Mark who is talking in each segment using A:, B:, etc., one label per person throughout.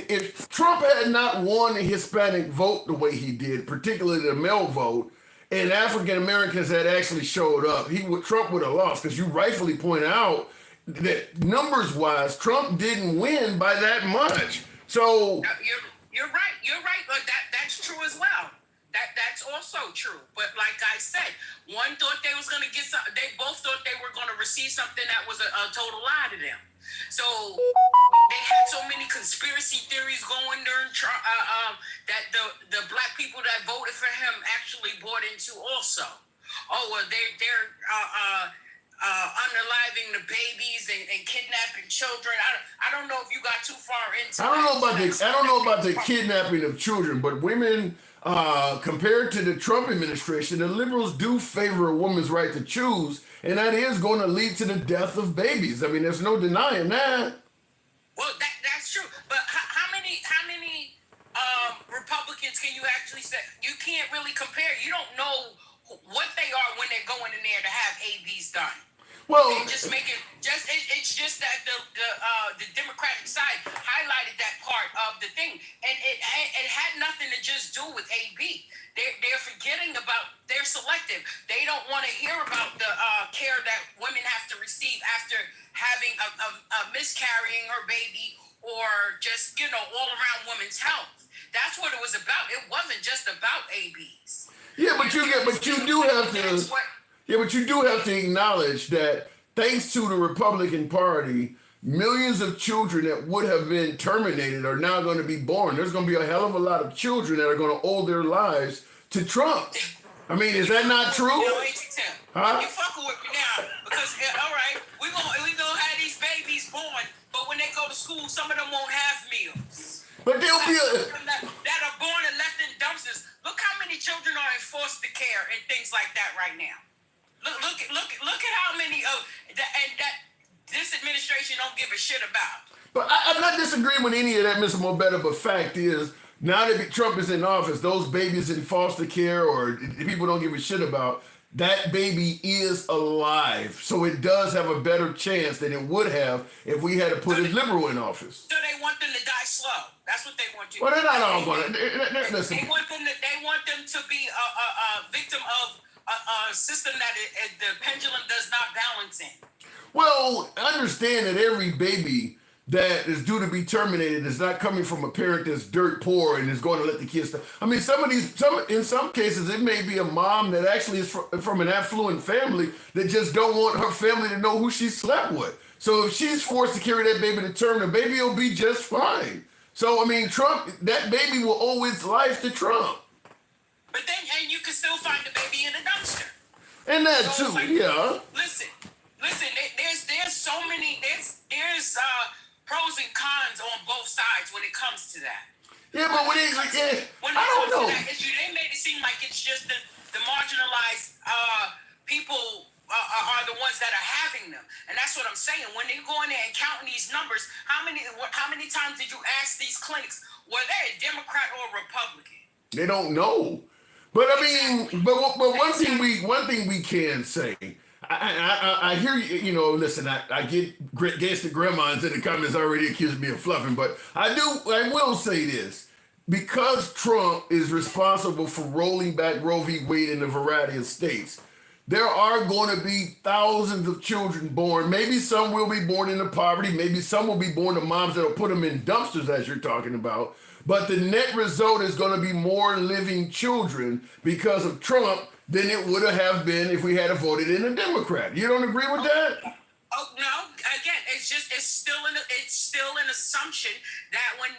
A: if Trump had not won the Hispanic vote the way he did, particularly the male vote, and African Americans had actually showed up, Trump would have lost, because you rightfully point out that numbers wise, Trump didn't win by that much. So
B: you're right. You're right. But that's true as well. That's also true. But like I said, one thought they was going to get some. They both thought they were going to receive something that was a total lie to them. So they had so many conspiracy theories going during Trump that the black people that voted for him actually bought into also. Oh well, they're unaliving the babies and kidnapping children. I don't know if you got too far into.
A: I don't know about the kidnapping of children, but women. Compared to the Trump administration, the liberals do favor a woman's right to choose, and that is going to lead to the death of babies. I mean, there's no denying that.
B: Well, that's true. But how many Republicans can you actually say? You can't really compare. You don't know what they are when they're going in there to have ABs done.
A: Well,
B: they just make it. It's just that the Democratic side highlighted that part of the thing, and it had nothing to just do with AB. They're forgetting about. They're selective. They don't want to hear about the care that women have to receive after having a miscarrying her baby, or just all around women's health. That's what it was about. It wasn't just about ABs.
A: Yeah, but you do have to. Yeah, but you do have to acknowledge that thanks to the Republican Party, millions of children that would have been terminated are now going to be born. There's going to be a hell of a lot of children that are going to owe their lives to Trump. I mean, is that not true?
B: Huh? You fucking with me now, because all right, we gonna have these babies born, but when they go to school, some of them won't have meals.
A: But they'll be
B: that are born and left in dumpsters. Look how many children are in foster care and things like that right now. Look at how many that this administration don't give a shit about.
A: But I'm not disagreeing with any of that, Mr. Mobetta, but fact is, now that Trump is in office, those babies in foster care or people don't give a shit about, that baby is alive. So it does have a better chance than it would have if we had to put a liberal in office.
B: So they want them to die slow. That's what they want you.
A: Well, they're not all going to. Listen.
B: They want them to be a victim of a system that the pendulum does not balance in.
A: Well, understand that every baby that is due to be terminated is not coming from a parent that's dirt poor and is going to let the kids. I mean, in some cases, it may be a mom that actually is from an affluent family that just don't want her family to know who she slept with. So if she's forced to carry that baby to term, the baby will be just fine. So, I mean, Trump, that baby will owe its life to Trump.
B: But then, and you can still find the baby in a dumpster.
A: And that too, yeah.
B: Listen. There's so many. There's pros and cons on both sides when it comes to that.
A: Yeah, but when I don't know.
B: That issue, they made it seem like it's just the marginalized people are the ones that are having them, and that's what I'm saying. When they go in there and counting these numbers, how many times did you ask these clinics, were they a Democrat or a Republican?
A: They don't know. But I mean, but one thing we can say, I hear you. You know, listen, I get against the grandmas in the comments already accusing me of fluffing, but I will say this: because Trump is responsible for rolling back Roe v. Wade in a variety of states, there are going to be thousands of children born. Maybe some will be born into poverty. Maybe some will be born to moms that'll put them in dumpsters, as you're talking about. But the net result is going to be more living children because of Trump than it would have been if we had voted in a Democrat. You don't agree with that?
B: Oh no! Again, it's still an assumption that when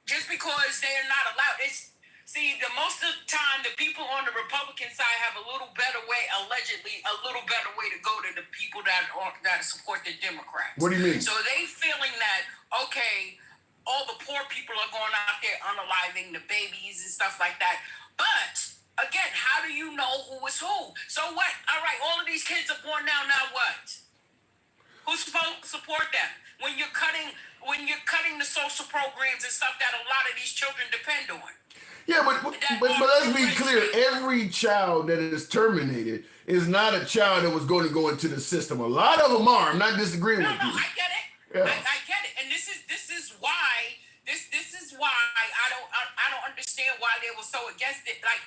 B: just because they are not allowed, most of the time the people on the Republican side have a little better way to go to the people that support the Democrats.
A: What do you mean?
B: So they feeling that okay, all the poor people are going out there unaliving the babies and stuff like that. But again, how do you know who is who? So what? All right, all of these kids are born now. Now what? Who's supposed to support them? When you're cutting the social programs and stuff that a lot of these children depend on.
A: Yeah, but let's be clear. Every child that is terminated is not a child that was going to go into the system. A lot of them are. I'm not disagreeing with you.
B: I get it.
A: Yeah.
B: I get it, and this is why I don't understand why they were so against it. Like,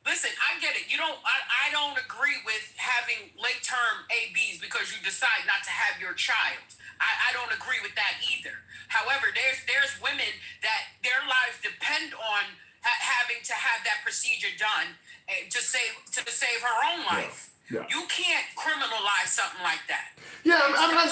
B: listen, I get it. I don't agree with having late term ABs because you decide not to have your child. I don't agree with that either. However, there's women that their lives depend on having to have that procedure done to save her own life.
A: Yeah.
B: You can't criminalize something like that.
A: Yeah, I'm not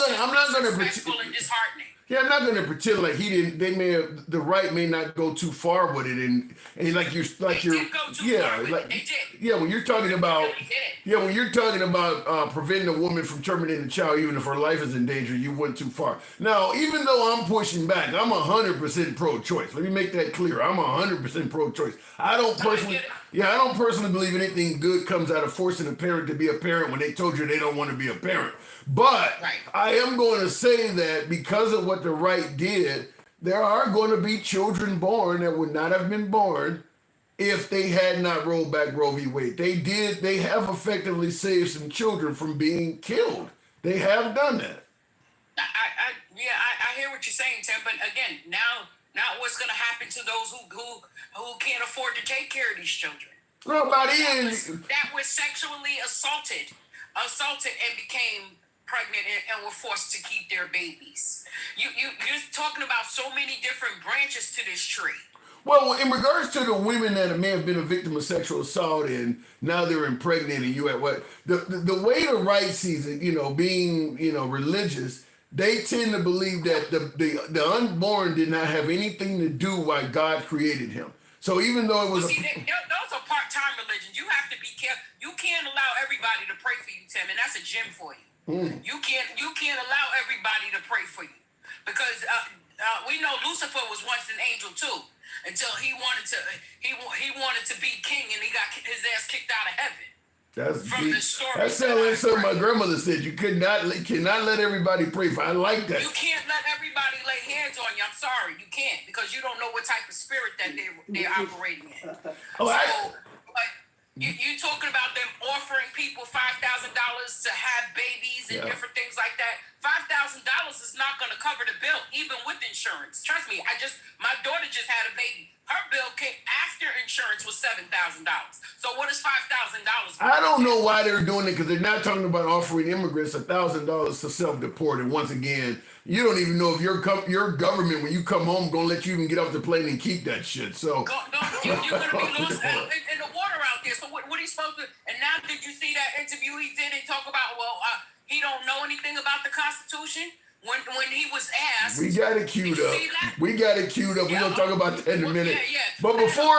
A: gonna
B: Disrespectful and disheartening.
A: Yeah, I'm not going to pretend like he didn't. They may have, the right may not go too far with it, and like you're
B: They did go too far with it. They did.
A: Yeah, when you're talking about
B: They did.
A: when you're talking about preventing a woman from terminating a child, even if her life is in danger, you went too far. Now, even though I'm pushing back, I'm 100% pro-choice. Let me make that clear. I'm 100% pro-choice. I don't personally believe anything good comes out of forcing a parent to be a parent when they told you they don't want to be a parent. But
B: Right.
A: I am going to say that because of what the right did, there are going to be children born that would not have been born if they had not rolled back Roe v. Wade. They have effectively saved some children from being killed. They have done that.
B: I hear what you're saying, Tim. But again, now what's going to happen to those who can't afford to take care of these children?
A: Well, by the end,
B: that was sexually assaulted and became pregnant and were forced to keep their babies. You're talking about so many different branches to this tree.
A: Well, in regards to the women that may have been a victim of sexual assault and now they're impregnating you at what the way the right sees it, being religious, they tend to believe that the unborn did not have anything to do why God created him. So even though it was
B: those are part-time religions. You have to be careful. You can't allow everybody to pray for you, Tim, and that's a gem for you. You can't allow everybody to pray for you because we know Lucifer was once an angel too until he wanted to be king and he got his ass kicked out of heaven.
A: That's
B: from
A: deep.
B: the story.
A: That sounds like something my grandmother said. You cannot let everybody pray for. I like that.
B: You can't let everybody lay hands on you. I'm sorry, you can't because you don't know what type of spirit that they're operating in. You talking about them offering people $5,000 to have babies and different things like that. $5,000 is not going to cover the bill, even with insurance. Trust me, my daughter just had a baby. Her bill came after insurance was $7,000. So what is $5,000?
A: I don't know why they're doing it because they're not talking about offering immigrants $1,000 to self-deport. And once again, you don't even know if your government, when you come home, gonna let you even get off the plane and keep that shit. So
B: you're gonna be lost in the water out there. So what are you supposed to? And now, did you see that interview he did and talk about? Well, he don't know anything about the Constitution. When he was asked,
A: we got it queued up. We're gonna talk about that in a minute. But before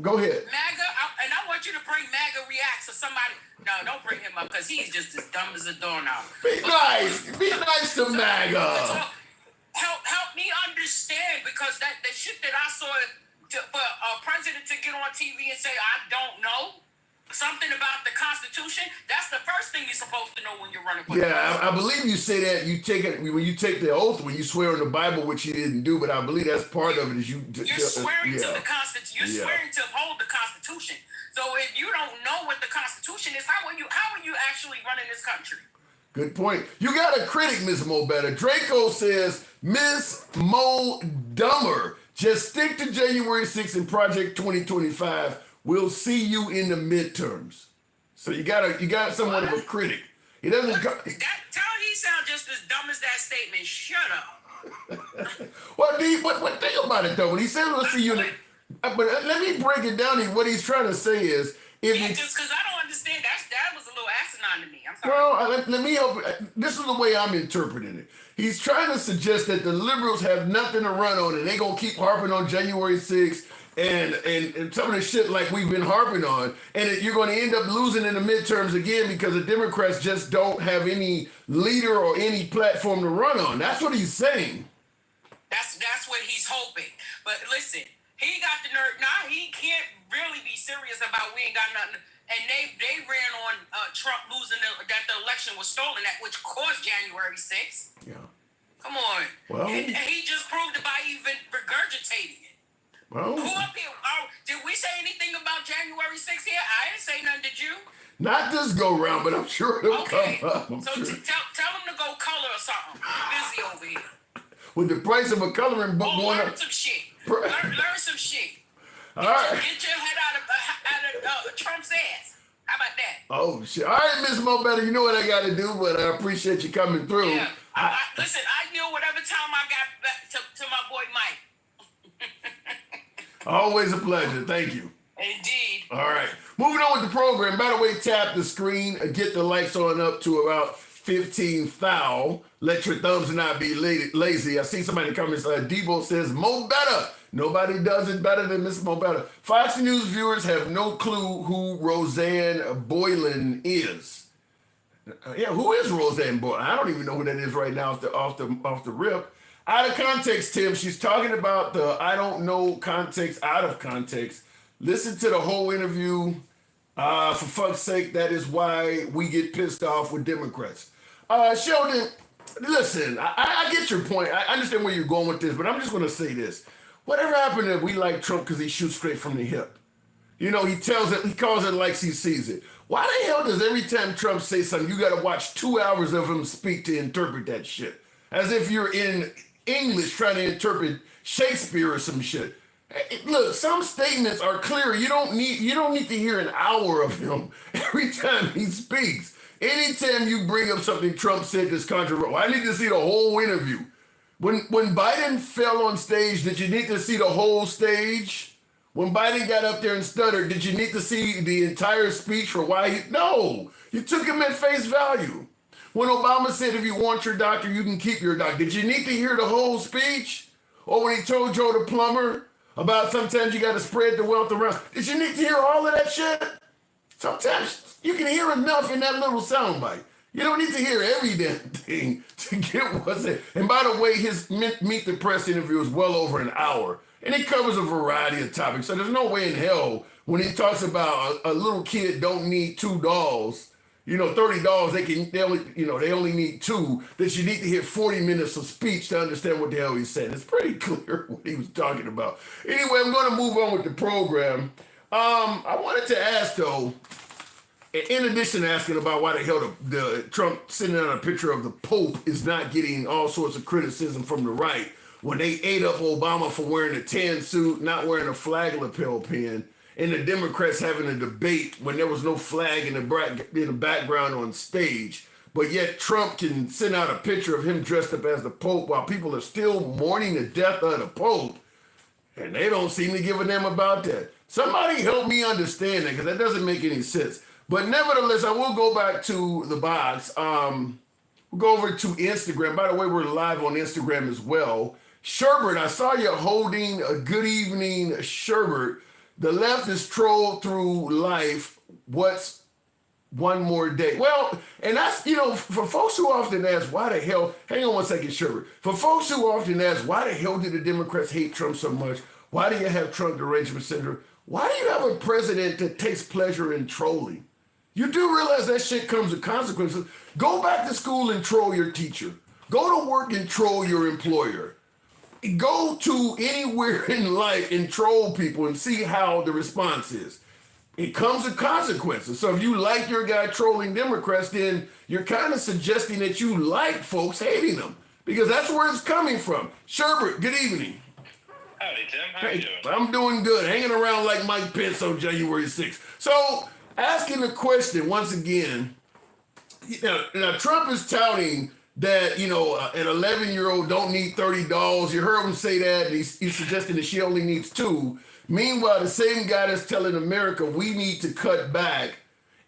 A: go ahead.
B: MAGA, and I want you to bring MAGA reacts to somebody. No, don't bring him up because he's just as dumb as a doorknob.
A: Be nice to MAGA.
B: Help me understand because the shit that I saw for a president to get on TV and say I don't know something about the Constitution, that's the first thing you're supposed to know when you're running for
A: I believe you say that you take it when you take the oath, when you swear in the Bible, which you didn't do, but I believe that's part of it. Is you're
B: swearing to the Constitution. You're swearing to uphold the Constitution. So if you don't know what the Constitution is, how are you actually running this country?
A: Good point. You got a critic, Ms. Mo Better. Draco says, Miss Mo Dumber, just stick to January 6th and Project 2025. We'll see you in the midterms. So you got somewhat of a critic. He doesn't.
B: Tell he sound just as dumb as that statement. Shut up.
A: Well, what think about it though? When he says we'll see you in the, but let me break it down. What he's trying to say is,
B: just because I don't understand that was a little asinine to me. I'm sorry.
A: Well, let me help. This is the way I'm interpreting it. He's trying to suggest that the liberals have nothing to run on, and they gonna keep harping on January 6th. And some of the shit like we've been harping on, and you're going to end up losing in the midterms again because the Democrats just don't have any leader or any platform to run on. That's what he's saying.
B: That's what he's hoping. But listen, he got the nerve. Now he can't really be serious about we ain't got nothing. And they ran on Trump losing that the election was stolen, which caused January 6th.
A: Yeah.
B: Come on.
A: Well,
B: and he just proved it by even regurgitating it.
A: Well,
B: who up here? Did we say anything about January 6th here? I didn't say nothing, did you?
A: Not this go round, but I'm sure it'll come up.
B: So tell him to go color or something. I'm busy
A: with the price of a coloring book going
B: learn
A: up.
B: some shit. Learn some shit.
A: All right.
B: Get your head out of Trump's ass. How about that?
A: Oh shit! All right, Miss Mo Better, you know what I got to do, but I appreciate you coming through.
B: Yeah. Listen, I knew whatever time I got back to my boy Mike.
A: Always a pleasure. Thank you.
B: Indeed.
A: All right. Moving on with the program. By the way, tap the screen. Get the lights on up to about 15,000. Let your thumbs not be lazy. I see somebody comments. Debo says, Mo Better. Nobody does it better than Miss Mo Better. Fox News viewers have no clue who Roseanne Boylan is. Yeah, who is Roseanne Boylan? I don't even know who that is right now off the rip. Out of context, Tim. She's talking about the I don't know context out of context. Listen to the whole interview. For fuck's sake, that is why we get pissed off with Democrats. Sheldon, listen, I get your point. I understand where you're going with this, but I'm just going to say this. Whatever happened if we like Trump because he shoots straight from the hip? You know, he calls it like he sees it. Why the hell does every time Trump say something, you got to watch 2 hours of him speak to interpret that shit? As if you're in English trying to interpret Shakespeare or some shit. Look, some statements are clear. You don't need to hear an hour of him every time he speaks. Anytime you bring up something Trump said that's controversial, I need to see the whole interview. When Biden fell on stage, did you need to see the whole stage? When Biden got up there and stuttered, did you need to see the entire speech for why no, you took him at face value. When Obama said, if you want your doctor, you can keep your doctor, did you need to hear the whole speech? Or when he told Joe the plumber about sometimes you got to spread the wealth around, did you need to hear all of that shit? Sometimes you can hear enough in that little soundbite. You don't need to hear every damn thing to get what's it. And by the way, his Meet the Press interview is well over an hour. And he covers a variety of topics. So there's no way in hell when he talks about a little kid don't need 2 dolls, $30, they only need 2, that you need to hear 40 minutes of speech to understand what the hell he's saying. It's pretty clear what he was talking about. Anyway, I'm going to move on with the program. I wanted to ask, though, in addition to asking about why the hell the Trump sending out a picture of the Pope is not getting all sorts of criticism from the right, when they ate up Obama for wearing a tan suit, not wearing a flag lapel pin, and the Democrats having a debate when there was no flag in the background on stage, but yet Trump can send out a picture of him dressed up as the Pope while people are still mourning the death of the Pope, and they don't seem to give a damn about that. Somebody help me understand that, because that doesn't make any sense. But nevertheless, I will go back to the box. We'll go over to Instagram. By the way, we're live on Instagram as well. Sherbert, I saw you holding a good evening, Sherbert. The left is trolled through life. What's one more day? Well, and that's, for folks who often ask, why the hell, hang on one second, Sherbert. For folks who often ask, why the hell do the Democrats hate Trump so much? Why do you have Trump derangement syndrome? Why do you have a president that takes pleasure in trolling? You do realize that shit comes with consequences. Go back to school and troll your teacher. Go to work and troll your employer. Go to anywhere in life and troll people and see how the response is. It comes with consequences. So if you like your guy trolling Democrats, then you're kind of suggesting that you like folks hating them, because that's where it's coming from. Sherbert, good evening.
C: Howdy, Tim. How you doing?
A: I'm doing good. Hanging around like Mike Pence on January 6th. So, asking the question once again, now Trump is touting that, an 11-year-old don't need $30. You heard him say that, and he's suggesting that she only needs 2. Meanwhile, the same guy that's telling America we need to cut back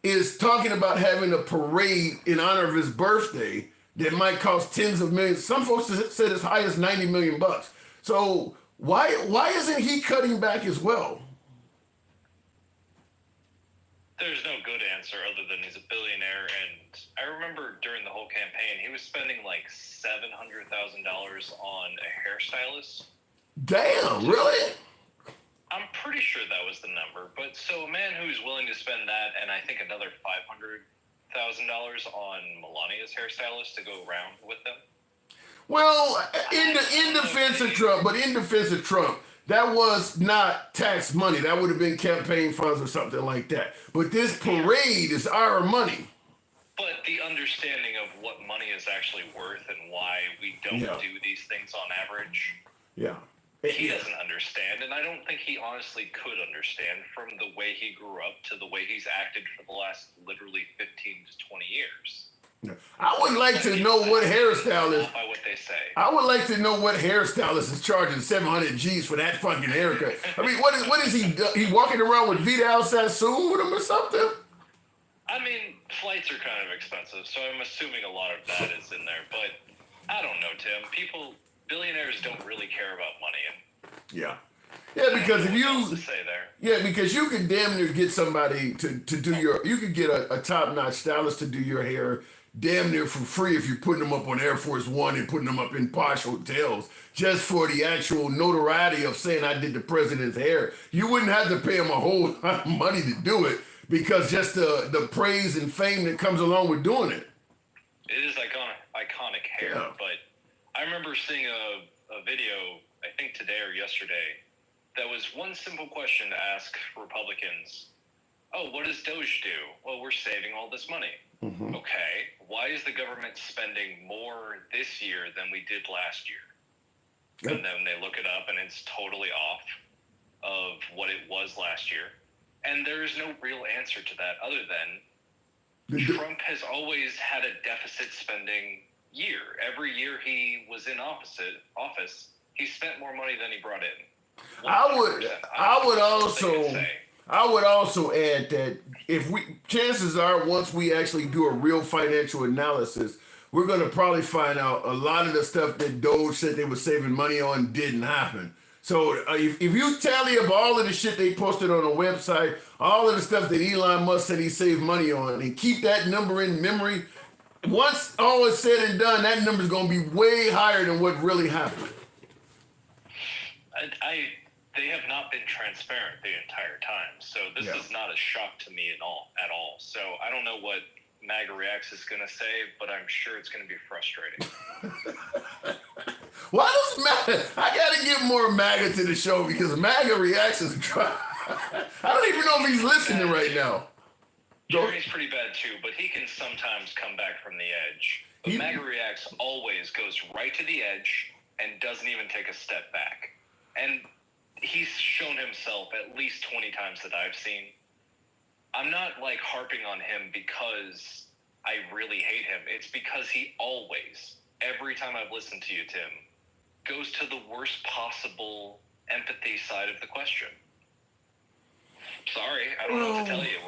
A: is talking about having a parade in honor of his birthday that might cost tens of millions. Some folks said as high as $90 million. So why isn't he cutting back as well?
C: There's no good answer other than he's a billionaire, and I remember during the whole campaign, he was spending like $700,000 on a hairstylist.
A: Damn, really?
C: I'm pretty sure that was the number, but so a man who's willing to spend that, and I think another $500,000 on Melania's hairstylist to go around with them.
A: Well, in defense of Trump, that was not tax money. That would have been campaign funds or something like that. But this parade is our money.
C: But the understanding of what money is actually worth and why we don't do these things on average, he doesn't understand, and I don't think he honestly could understand from the way he grew up to the way he's acted for the last literally 15 to 20 years.
A: I would like to know what hairstylist.
C: By what they say.
A: I would like to know what hairstylist is charging 700 G's for that fucking haircut. I mean, what is he? He walking around with Vidal Sassoon with him or something?
C: I mean, flights are kind of expensive, so I'm assuming a lot of that is in there. But I don't know, Tim. Billionaires don't really care about money.
A: Because if you
C: to say there.
A: because you could damn near get somebody to do you could get a top-notch stylist to do your hair damn near for free if you're putting them up on Air Force One and putting them up in posh hotels just for the actual notoriety of saying I did the president's hair. You wouldn't have to pay them a whole lot of money to do it because just the praise and fame that comes along with doing it.
C: It is iconic hair, but I remember seeing a video, I think today or yesterday, that was one simple question to ask Republicans. Oh, what does Doge do? Well, we're saving all this money. Mm-hmm. Okay, why is the government spending more this year than we did last year? Yep. And then they look it up and it's totally off of what it was last year. And there is no real answer to that other than Trump has always had a deficit spending year. Every year he was in office, he spent more money than he brought in.
A: I would also add that chances are once we actually do a real financial analysis, we're going to probably find out a lot of the stuff that Doge said they were saving money on didn't happen. So if you tally up all of the shit they posted on the website, all of the stuff that Elon Musk said he saved money on, and keep that number in memory, once all is said and done, that number is going to be way higher than what really happened.
C: They have not been transparent the entire time, so this is not a shock to me at all. So I don't know what MAGA Reacts is going to say, but I'm sure it's going to be frustrating.
A: Why does MAGA? I got to get more MAGA to the show because MAGA Reacts is trying. I don't even know if he's listening right now.
C: Jeremy's pretty bad too, but he can sometimes come back from the edge. But MAGA Reacts always goes right to the edge and doesn't even take a step back. And he's shown himself at least 20 times that I've seen. I'm not like harping on him because I really hate him. It's because he always, every time I've listened to you, Tim, goes to the worst possible empathy side of the question. Sorry, I don't know what to tell you.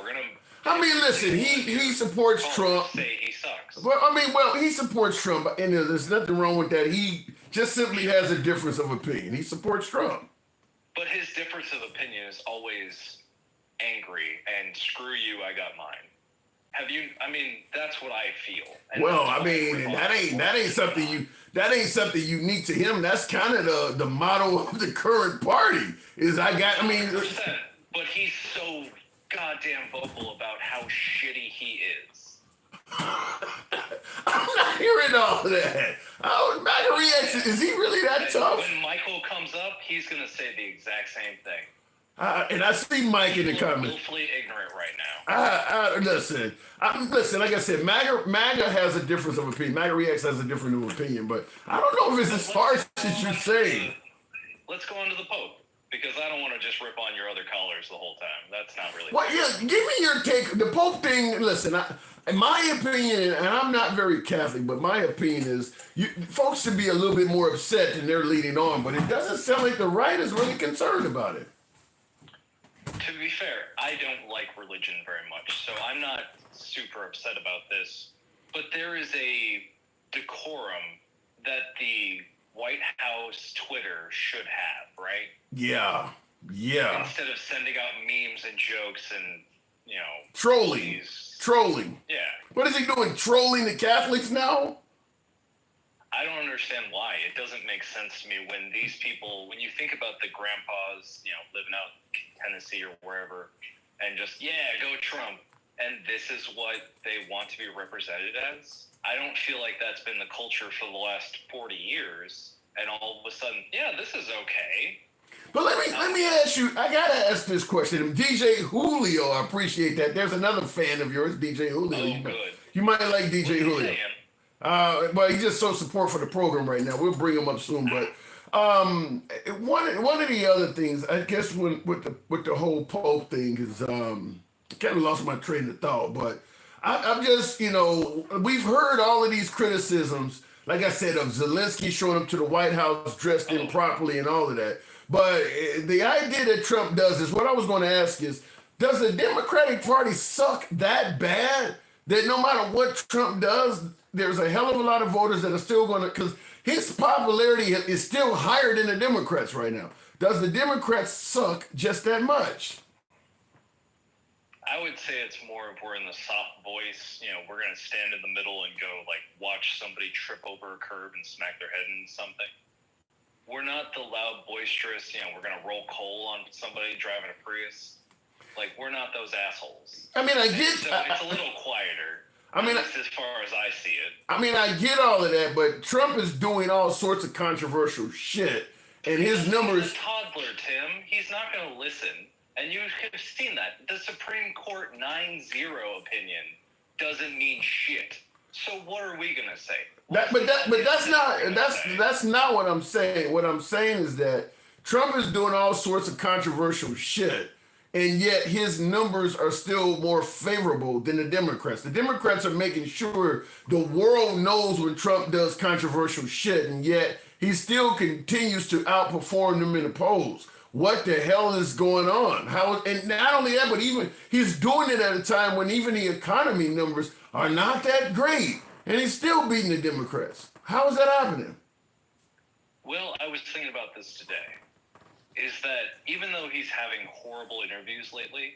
A: I mean, listen, he supports Trump.
C: Say he sucks.
A: Well, he supports Trump, and there's nothing wrong with that. He just simply has a difference of opinion. He supports Trump.
C: But his difference of opinion is always angry and screw you, I got mine. That's what I feel. And that ain't something unique to him. That's kind of the motto of the current party. But he's so goddamn vocal about how shitty he is.
A: I'm not hearing all that. MAGA Reaction, is he really that tough?
C: When Michael comes up, he's going to say the exact same thing.
A: And I see Mike in the comments.
C: Willfully ignorant right now.
A: Listen, like I said, MAGA has a difference of opinion. MAGA Reacts has a different opinion, but I don't know if it's as harsh as you're saying.
C: Let's go on to the Pope. Because I don't want to just rip on your other callers the whole time. That's not really...
A: Well, yeah, give me your take. The Pope thing, listen, in my opinion, and I'm not very Catholic, but my opinion is folks should be a little bit more upset than they're leading on, but it doesn't sound like the right is really concerned about it.
C: To be fair, I don't like religion very much, so I'm not super upset about this. But there is a decorum that the White House Twitter should have, right?
A: Yeah.
C: Instead of sending out memes and jokes and,
A: Trolling.
C: Yeah.
A: What is he doing? Trolling the Catholics now?
C: I don't understand why. It doesn't make sense to me when these people, when you think about the grandpas, living out in Tennessee or wherever, and just, go Trump, and this is what they want to be represented as. I don't feel like that's been the culture for the last 40 years, and all of a sudden, this is okay.
A: But let me ask you, I gotta ask this question. DJ Julio, I appreciate that. There's another fan of yours, DJ Julio.
C: Oh, good.
A: You might like DJ Julio.
C: Saying?
A: Well, he just shows support for the program right now. We'll bring him up soon. But one of the other things, I guess, with the whole Pope thing is kind of lost my train of thought. But I'm just, we've heard all of these criticisms, like I said, of Zelensky showing up to the White House dressed improperly and all of that. But the idea that Trump does is what I was going to ask is, does the Democratic Party suck that bad that no matter what Trump does, there's a hell of a lot of voters that are still going to, because his popularity is still higher than the Democrats right now. Does the Democrats suck just that much?
C: I would say it's more if we're in the soft voice, we're going to stand in the middle and go watch somebody trip over a curb and smack their head into something. We're not the loud, boisterous, we're going to roll coal on somebody driving a Prius. We're not those assholes.
A: I mean, I get...
C: So it's a little quieter. At least as far as I see it.
A: I mean, I get all of that, but Trump is doing all sorts of controversial shit. And his numbers...
C: He's a toddler, Tim. He's not going to listen. And you have seen that. The Supreme Court 9-0 opinion doesn't mean shit. So what are we going to say? That's
A: not what I'm saying. What I'm saying is that Trump is doing all sorts of controversial shit, and yet his numbers are still more favorable than the Democrats. The Democrats are making sure the world knows when Trump does controversial shit, and yet he still continues to outperform them in the polls. What the hell is going on? And not only that, but even he's doing it at a time when even the economy numbers are not that great, and he's still beating the Democrats. How is that happening?
C: Well, I was thinking about this today. Is that even though he's having horrible interviews lately,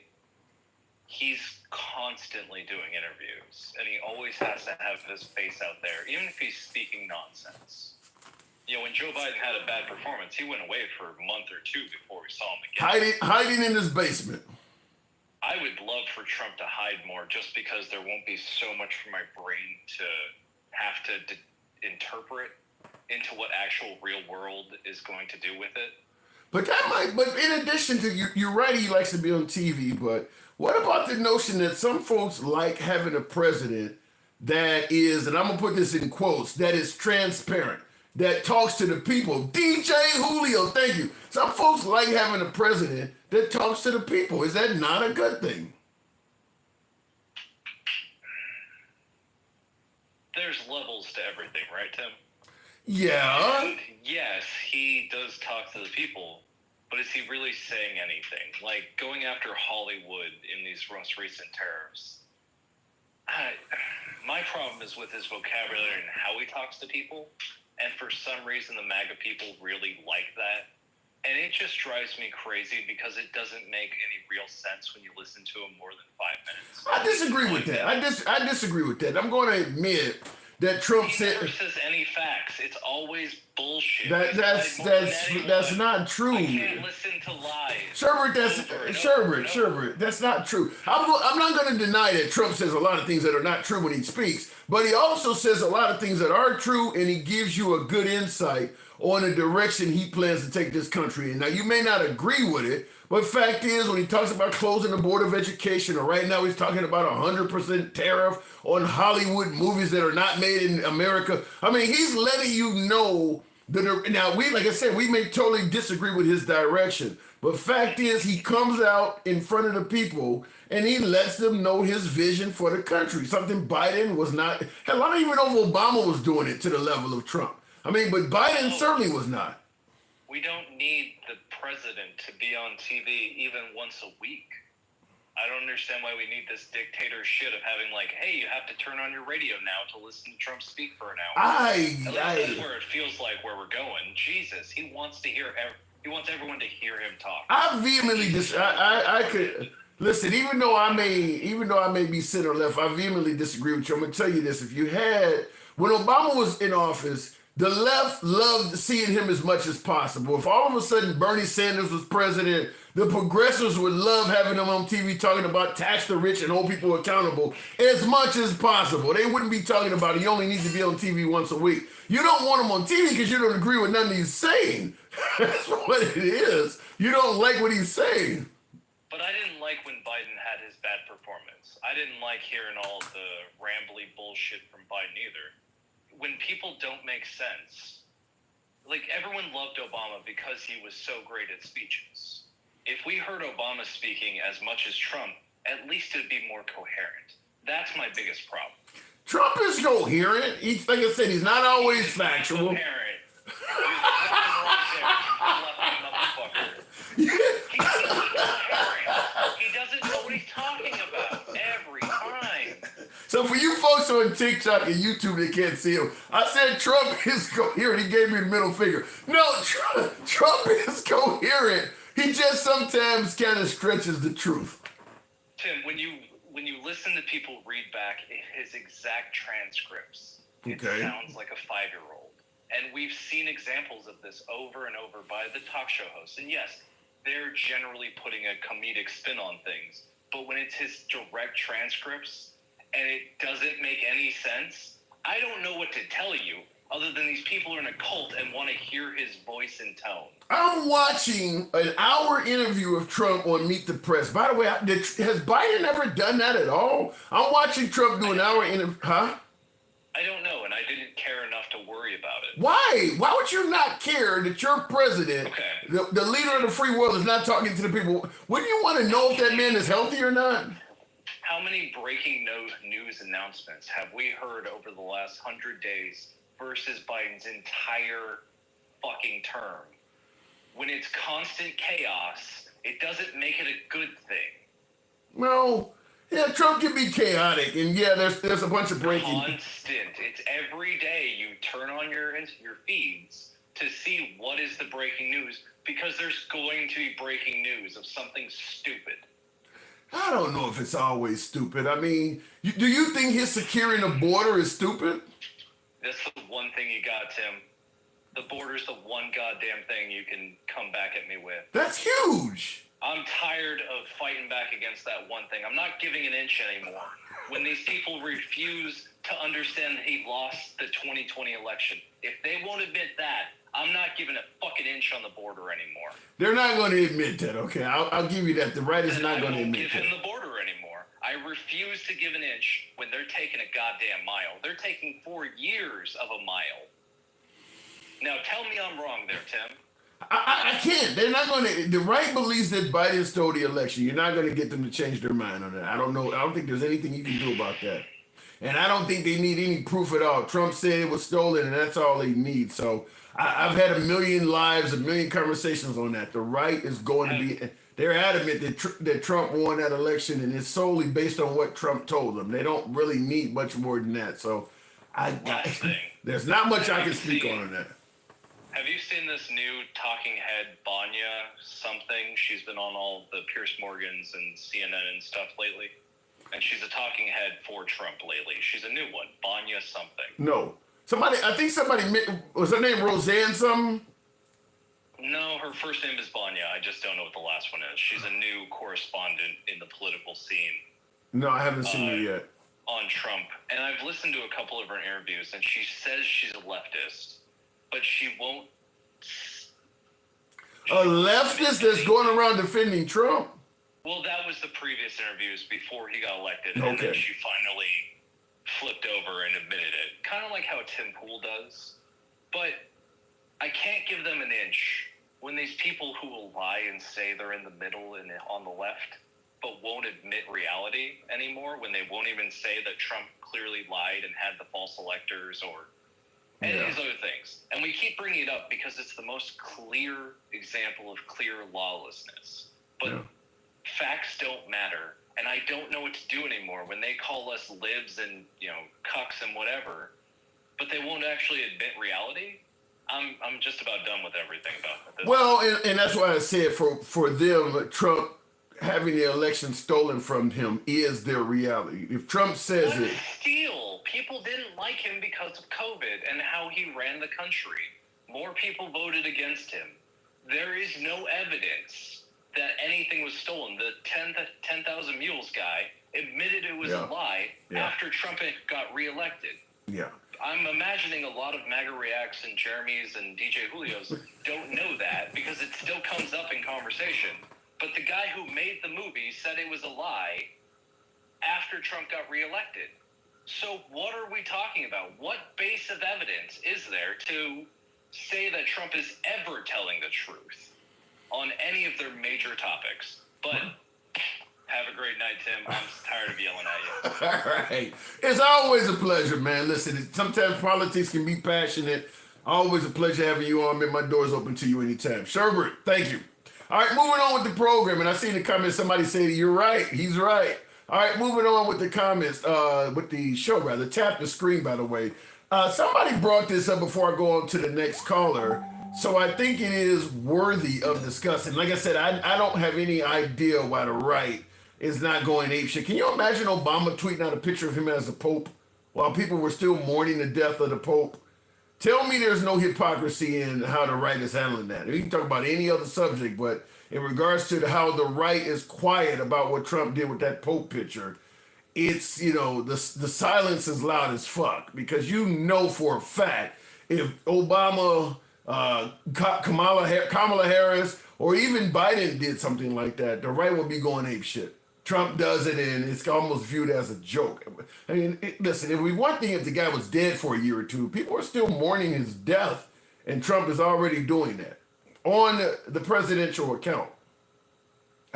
C: he's constantly doing interviews, and he always has to have his face out there, even if he's speaking nonsense. When Joe Biden had a bad performance, he went away for a month or two before we saw him again.
A: Hiding in his basement.
C: I would love for Trump to hide more, just because there won't be so much for my brain to have to interpret into what actual real world is going to do with it.
A: But in addition to, you're right, he likes to be on TV, but what about the notion that some folks like having a president that is, and I'm going to put this in quotes, that is transparent, that talks to the people? DJ Julio, thank you. Some folks like having a president that talks to the people. Is that not a good thing?
C: There's levels to everything, right, Tim?
A: Yeah.
C: And yes, he does talk to the people, but is he really saying anything? Going after Hollywood in these most recent tariffs. My problem is with his vocabulary and how he talks to people, and for some reason the MAGA people really like that. And it just drives me crazy because it doesn't make any real sense when you listen to him more than 5 minutes.
A: I disagree with that. I disagree with that. I'm going to admit that Trump
C: he never says any facts. It's always bullshit.
A: That's not true.
C: I can't listen to lies.
A: Sherbert, that's not true. I'm not going to deny that Trump says a lot of things that are not true when he speaks, but he also says a lot of things that are true, and he gives you a good insight on the direction he plans to take this country in. Now, you may not agree with it, but fact is, when he talks about closing the Board of Education, or right now he's talking about 100% tariff on Hollywood movies that are not made in America. I mean, he's letting you know that. Now, like I said, we may totally disagree with his direction, but fact is, he comes out in front of the people and he lets them know his vision for the country. Something Biden was not. Hell, I don't even know if Obama was doing it to the level of Trump. I mean, but Biden certainly was not.
C: We don't need the president to be on TV even once a week. I don't understand why we need this dictator shit of having hey, you have to turn on your radio now to listen to Trump speak for an hour. That's where it feels like where we're going. Jesus, he wants everyone to hear him talk.
A: I vehemently I could listen, even though I may be center left, I vehemently disagree with you. I'm gonna tell you this: when Obama was in office, the left loved seeing him as much as possible. If all of a sudden Bernie Sanders was president, the progressives would love having him on TV talking about tax the rich and hold people accountable as much as possible. They wouldn't be talking about he only needs to be on TV once a week. You don't want him on TV because you don't agree with nothing he's saying. That's what it is. You don't like what he's saying.
C: But I didn't like when Biden had his bad performance. I didn't like hearing all the rambly bullshit from Biden either. When people don't make sense, like everyone loved Obama because he was so great at speeches. If we heard Obama speaking as much as Trump, at least it'd be more coherent. That's my biggest problem.
A: Trump is coherent. He's, like I said, he's not always factual.
C: Coherent. He's incoherent. He doesn't know what he's talking about every time.
A: So for you folks on TikTok and YouTube that can't see him, I said Trump is coherent. He gave me the middle finger. No, Trump is coherent. He just sometimes kind of stretches the truth.
C: Tim, when you listen to people read back his exact transcripts, it sounds like a 5-year-old. And we've seen examples of this over and over by the talk show hosts. And yes, they're generally putting a comedic spin on things. But when it's his direct transcripts and it doesn't make any sense, I don't know what to tell you other than these people are in a cult and want to hear his voice and tone.
A: I'm watching an hour interview of Trump on Meet the Press. By the way, has Biden ever done that at all? I'm watching Trump do an hour interview. Huh?
C: I don't know, and I didn't care enough to worry about it.
A: Why? Why would you not care that your president, the leader of the free world, is not talking to the people? Wouldn't you want to know if that man is healthy or not?
C: How many breaking news announcements have we heard over the last 100 days versus Biden's entire fucking term? When it's constant chaos, it doesn't make it a good thing.
A: Well, yeah, Trump can be chaotic, and yeah, there's a bunch of breaking.
C: Constant. It's every day you turn on your feeds to see what is the breaking news, because there's going to be breaking news of something stupid.
A: I don't know if it's always stupid. I mean, do you think his securing the border is stupid?
C: That's the one thing you got, Tim. The border's the one goddamn thing you can come back at me with.
A: That's huge.
C: I'm tired of fighting back against that one thing. I'm not giving an inch anymore. When these people refuse to understand that he lost the 2020 election, if they won't admit that, I'm not giving a fucking inch on the border anymore.
A: They're not going to admit that, okay? I'll give you that. The right is not going to admit that.
C: I don't give him the border anymore. I refuse to give an inch when they're taking a goddamn mile. They're taking 4 years of a mile. Now, tell me I'm wrong there, Tim.
A: I can't. They're not going to. The right believes that Biden stole the election. You're not going to get them to change their mind on that. I don't know. I don't think there's anything you can do about that. And I don't think they need any proof at all. Trump said it was stolen, and that's all they need. So I've had a million lives, a million conversations on that. The right is going to be. They're adamant that Trump won that election, and it's solely based on what Trump told them. They don't really need much more than that. So there's not much I can speak on that.
C: Have you seen this new talking head, Banya something? She's been on all the Piers Morgans and CNN and stuff lately. And she's a talking head for Trump lately. She's a new one, Banya something.
A: No. I think somebody, was her name Roseanne something?
C: No, her first name is Banya. I just don't know what the last one is. She's a new correspondent in the political scene.
A: No, I haven't seen her yet.
C: On Trump. And I've listened to a couple of her interviews, and she says she's a leftist. But she won't.
A: A leftist that's going around defending Trump?
C: Well, that was the previous interviews before he got elected. And then she finally flipped over and admitted it. Kind of like how Tim Pool does. But I can't give them an inch when these people who will lie and say they're in the middle and on the left, but won't admit reality anymore, when they won't even say that Trump clearly lied and had the false electors or and these other things. And we keep bringing it up because it's the most clear example of clear lawlessness. But facts don't matter. And I don't know what to do anymore when they call us libs and, cucks and whatever, but they won't actually admit reality. I'm just about done with everything about this.
A: Well, and that's why I said for them, Trump having the election stolen from him is their reality. If Trump says it.
C: Steal. People didn't like him because of COVID and how he ran the country. More people voted against him. There is no evidence that anything was stolen. The 10,000 Mules guy admitted it was a lie after Trump got reelected.
A: Yeah.
C: I'm imagining a lot of MAGA Reacts and Jeremy's and DJ Julio's don't know that because it still comes up in conversation. But the guy who made the movie said it was a lie, after Trump got reelected. So what are we talking about? What base of evidence is there to say that Trump is ever telling the truth on any of their major topics? But have a great night, Tim. I'm tired of yelling at you.
A: All right. It's always a pleasure, man. Listen, sometimes politics can be passionate. Always a pleasure having you on, man. My door's open to you anytime. Sherbert, thank you. All right, moving on with the program. And I see in the comments somebody say, you're right. He's right. All right, moving on with the comments, with the show, rather. Tap the screen, by the way. Somebody brought this up before I go on to the next caller. So I think it is worthy of discussing. Like I said, I don't have any idea why the right is not going apeshit. Can you imagine Obama tweeting out a picture of him as the Pope while people were still mourning the death of the Pope? Tell me there's no hypocrisy in how the right is handling that. We can talk about any other subject, but in regards to how the right is quiet about what Trump did with that Pope picture, it's, the silence is loud as fuck, because for a fact if Obama, Kamala Harris, or even Biden did something like that, the right would be going ape shit. Trump does it, and it's almost viewed as a joke. I mean, listen, if one thing, if the guy was dead for a year or two, people are still mourning his death, and Trump is already doing that on the presidential account.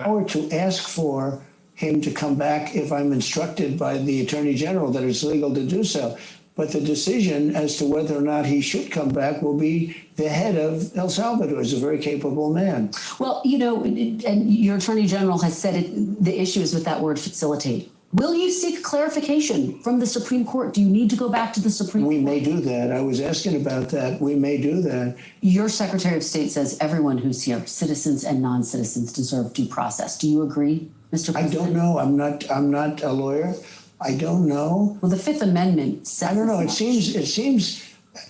D: Or to ask for him to come back if I'm instructed by the Attorney General that it's legal to do so. But the decision as to whether or not he should come back will be the head of El Salvador, who's a very capable man.
E: Well, and your Attorney General has said the issue is with that word facilitate. Will you seek clarification from the Supreme Court? Do you need to go back to the Supreme Court?
D: We may do that. I was asking about that. We may do that.
E: Your Secretary of State says everyone who's here, citizens and non-citizens, deserve due process. Do you agree, Mr. President?
D: I don't know. I'm not a lawyer. I don't know.
E: Well, the Fifth Amendment says...
D: I don't know.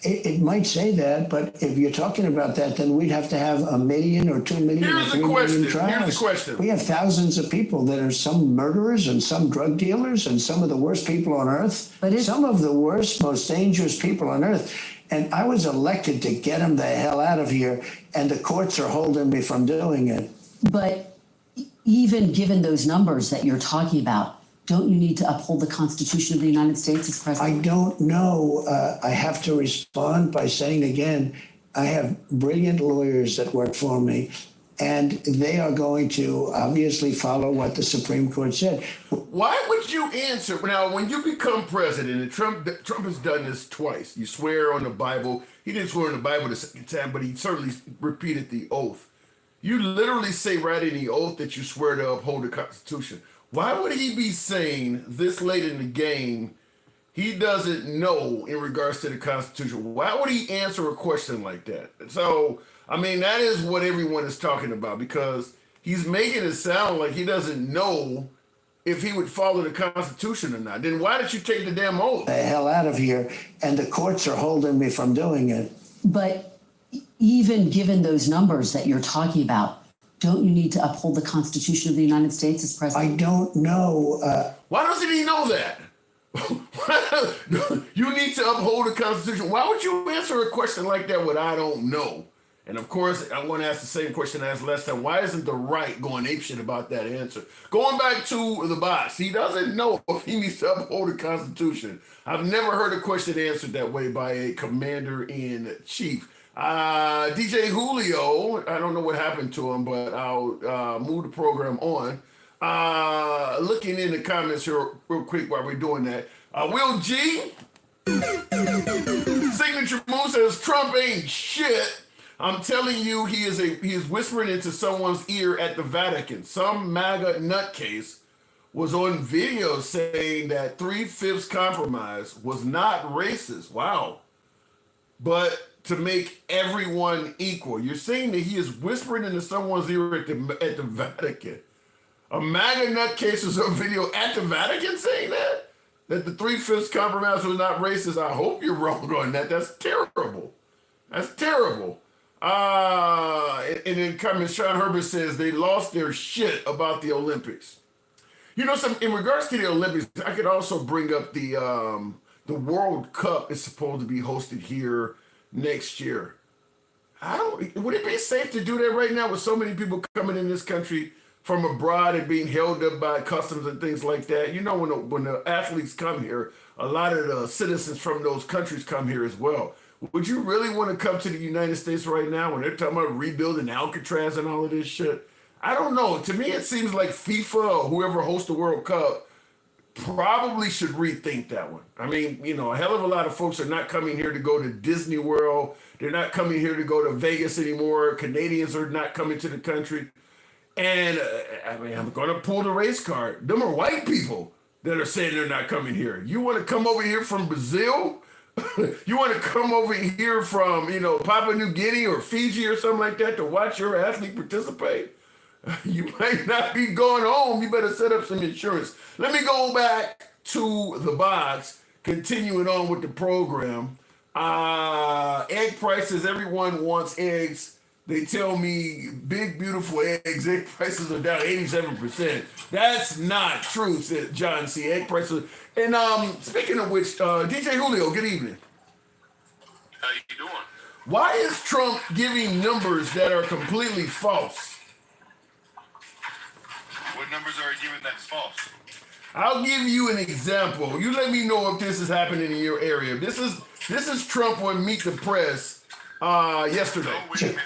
D: It might say that, but if you're talking about that, then we'd have to have 1 million or 2 million or 3 million trials.
A: Here's the question.
D: We have thousands of people that are some murderers and some drug dealers and some of the worst people on earth. But some of the worst, most dangerous people on earth. And I was elected to get them the hell out of here, and the courts are holding me from doing it.
E: But even given those numbers that you're talking about, don't you need to uphold the Constitution of the United States as president?
D: I don't know. I have to respond by saying again, I have brilliant lawyers that work for me, and they are going to obviously follow what the Supreme Court said.
A: Why would you answer? Now, when you become president, and Trump has done this twice. You swear on the Bible. He didn't swear on the Bible the second time, but he certainly repeated the oath. You literally say right in the oath that you swear to uphold the Constitution. Why would he be saying this late in the game he doesn't know in regards to the Constitution? Why would he answer a question like that? So, I mean, that is what everyone is talking about, because he's making it sound like he doesn't know if he would follow the Constitution or not. Then why did you take the damn oath?
D: The hell out of here, and the courts are holding me from doing it.
E: But even given those numbers that you're talking about, don't you need to uphold the Constitution of the United States as president?
D: I don't know.
A: Why doesn't he know that? You need to uphold the Constitution. Why would you answer a question like that with "I don't know"? And of course, I want to ask the same question I asked last time. Why isn't the right going apeshit about that answer? Going back to the boss, he doesn't know if he needs to uphold the Constitution. I've never heard a question answered that way by a commander-in-chief. DJ Julio, I don't know what happened to him, but I'll move the program on. Looking in the comments here real quick while we're doing that. Will G, Signature Moon says, Trump ain't shit. I'm telling you, he is whispering into someone's ear at the Vatican. Some MAGA nutcase was on video saying that 3/5 compromise was not racist. Wow. But to make everyone equal. You're saying that he is whispering into someone's ear at the Vatican. A MAGA nutcase is on video at the Vatican saying that? That the 3/5 compromise was not racist? I hope you're wrong on that. That's terrible. That's terrible. And in comments, Sean Herbert says they lost their shit about the Olympics. In regards to the Olympics, I could also bring up the World Cup is supposed to be hosted here next year. Would it be safe to do that right now with so many people coming in this country from abroad and being held up by customs and things like that. You know, when the athletes come here, a lot of the citizens from those countries come here as well. Would you really want to come to the United States right now when they're talking about rebuilding Alcatraz and all of this shit? I don't know. To me, it seems like FIFA or whoever hosts the World Cup probably should rethink that one. I mean, you know, a hell of a lot of folks are not coming here to go to Disney World. They're not coming here to go to Vegas anymore. Canadians are not coming to the country. And I mean, I'm going to pull the race card. Them are white people that are saying they're not coming here. You want to come over here from Brazil? You want to come over here from, you know, Papua New Guinea or Fiji or something like that to watch your athlete participate? You might not be going home. You better set up some insurance. Let me go back to the box, continuing on with the program. Egg prices, everyone wants eggs. They tell me big, beautiful eggs. Egg prices are down 87%. That's not true, said John C. Egg prices. And speaking of which, DJ Julio, good evening.
F: How you doing?
A: Why is Trump giving numbers that are completely false?
F: What numbers are you giving that's false?
A: I'll give you an example. You let me know if this is happening in your area. This is Trump on Meet the Press yesterday.
F: No, wait a minute.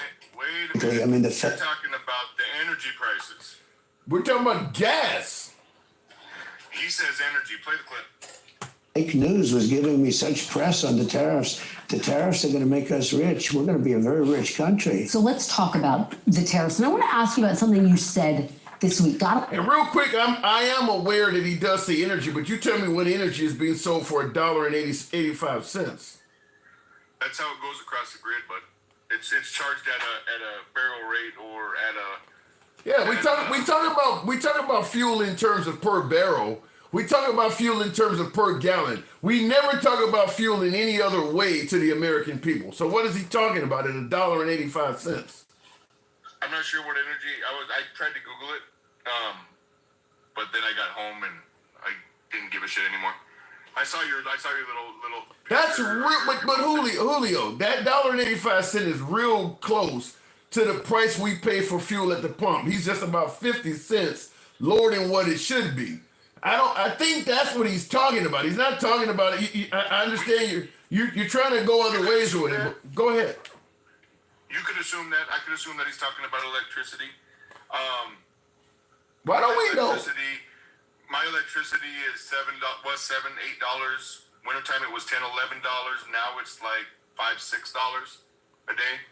D: Okay, I mean,
F: You're talking about the energy prices.
A: We're talking about gas.
F: He says energy. Play the clip.
D: fake news was giving me such press on the tariffs. The tariffs are going to make us rich. We're going to be a very rich country.
E: So let's talk about the tariffs. And I want to ask you about something you said this week.
A: And real quick, I am aware that he does say energy, but you tell me when energy is being sold for $1.85.
F: That's how it goes across the grid, but it's charged at a barrel rate or at a.
A: Yeah, we talk about fuel in terms of per barrel. We talk about fuel in terms of per gallon. We never talk about fuel in any other way to the American people. So what is he talking about at $1.85?
F: I'm not sure what energy. I tried to Google it, but then I got home and I didn't give a shit anymore. I saw your little.
A: That's real, but Julio, that $1.85 is real close to the price we pay for fuel at the pump. He's just about 50 cents lower than what it should be. I think that's what he's talking about. He's not talking about it. I understand you're trying to go other ways with it. But go ahead.
F: You could assume that. I could assume that he's talking about electricity.
A: Why don't we know?
F: My electricity is $7, $8. Wintertime it was $10, $11. Now it's like $5, $6 a day.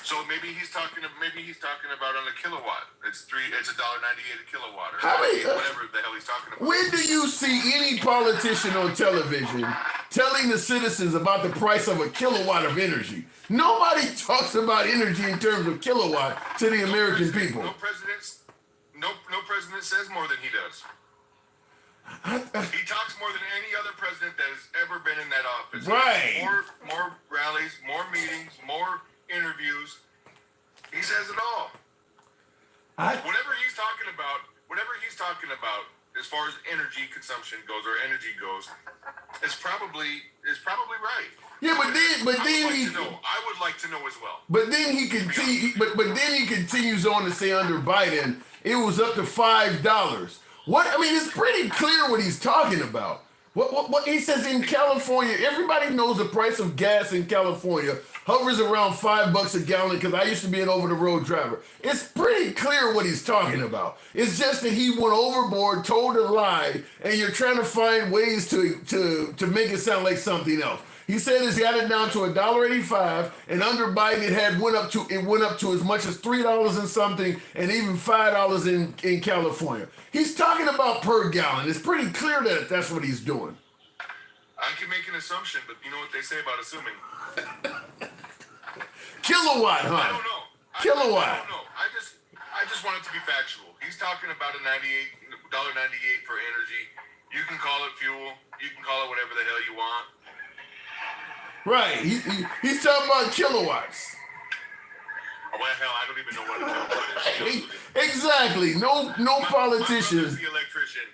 F: So maybe he's talking about on a kilowatt. It's $1.98 a kilowatt, or whatever the hell he's talking about.
A: When do you see any politician on television telling the citizens about the price of a kilowatt of energy? Nobody talks about energy in terms of kilowatt to the American people.
F: No president says more than he does. He talks more than any other president that has ever been in that office.
A: Right.
F: More rallies, more meetings, more interviews. He says it all. Whatever he's talking about, as far as energy consumption goes or energy goes, is probably right.
A: Yeah, but then
F: I would like to know as well.
A: But then he continues on to say under Biden it was up to $5. It's pretty clear what he's talking about. What he says in California, everybody knows the price of gas in California hovers around $5 a gallon because I used to be an over-the-road driver. It's pretty clear what he's talking about. It's just that he went overboard, told a lie, and you're trying to find ways to make it sound like something else. He said he got it down to $1.85, and under Biden it went up to as much as $3 and something, and even $5 in California. He's talking about per gallon. It's pretty clear that that's what he's doing.
F: I can make an assumption, but you know what they say about assuming.
A: Kilowatt, huh?
F: I don't know.
A: Kilowatt.
F: I don't know. I just want it to be factual. He's talking about $1.98 for energy. You can call it fuel. You can call it whatever the hell you want.
A: Right. He's talking about kilowatts.
F: Oh, well, hell, I don't even know what a kilowatt is.
A: Exactly. No politician.
F: My brother's the electrician.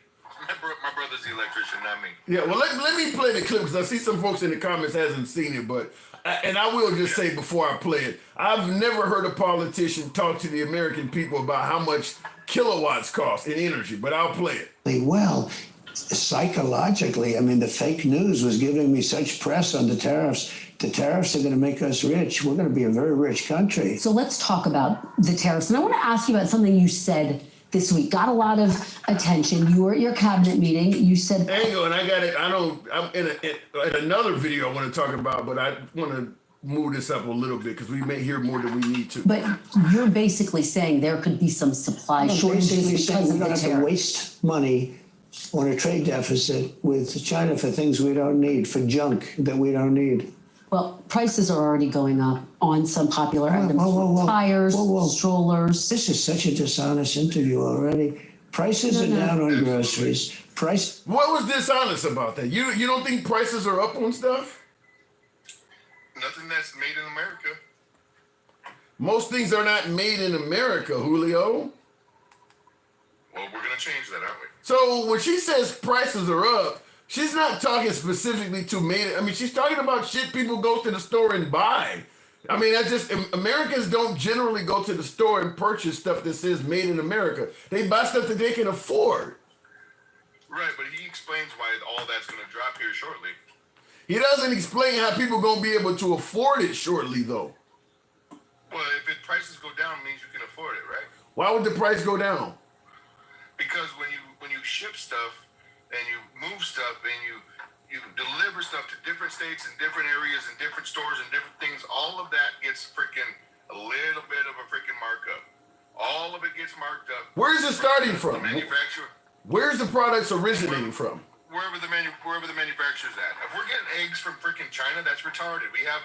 F: My brother's the electrician, not me.
A: Yeah, well, let me play the clip because I see some folks in the comments hasn't seen it, but and I will just say before I play it, I've never heard a politician talk to the American people about how much kilowatts cost in energy, but I'll play it.
D: Well, psychologically, I mean, the fake news was giving me such press on the tariffs. The tariffs are going to make us rich. We're going to be a very rich country.
E: So let's talk about the tariffs. And I want to ask you about something you said this week. Got a lot of attention. You were at your cabinet meeting. You said...
A: Hang on, I got it. I'm in another video I want to talk about, but I want to move this up a little bit because we may hear more than we need to.
E: But you're basically saying there could be some supply shortages because of
D: we
E: the
D: don't have to
E: tariff.
D: waste money on a trade deficit with China for things we don't need, for junk that we don't need.
E: Well, prices are already going up on some popular items.
D: Whoa.
E: Tires,
D: Whoa.
E: strollers.
D: This is such a dishonest interview already. Prices are down on groceries.
A: What was dishonest about that? You don't think prices are up on stuff?
F: Nothing that's made in America.
A: Most things are not made in America, Julio.
F: Well, we're gonna change that, aren't we?
A: So when she says prices are up, she's not talking specifically to made. I mean, she's talking about shit people go to the store and buy. I mean, that's just, Americans don't generally go to the store and purchase stuff that says made in America. They buy stuff that they can afford.
F: Right, but he explains why all that's gonna drop here shortly.
A: He doesn't explain how people are going to be able to afford it shortly, though.
F: Well, if prices go down, it means you can afford it, right?
A: Why would the price go down?
F: Because when you ship stuff and you move stuff and you deliver stuff to different states and different areas and different stores and different things, all of that gets freaking a little bit of a freaking markup. All of it gets marked up.
A: Where's it starting from?
F: The manufacturer.
A: Where's the products originating from?
F: Wherever the manufacturer's at. If we're getting eggs from freaking China, that's retarded. We have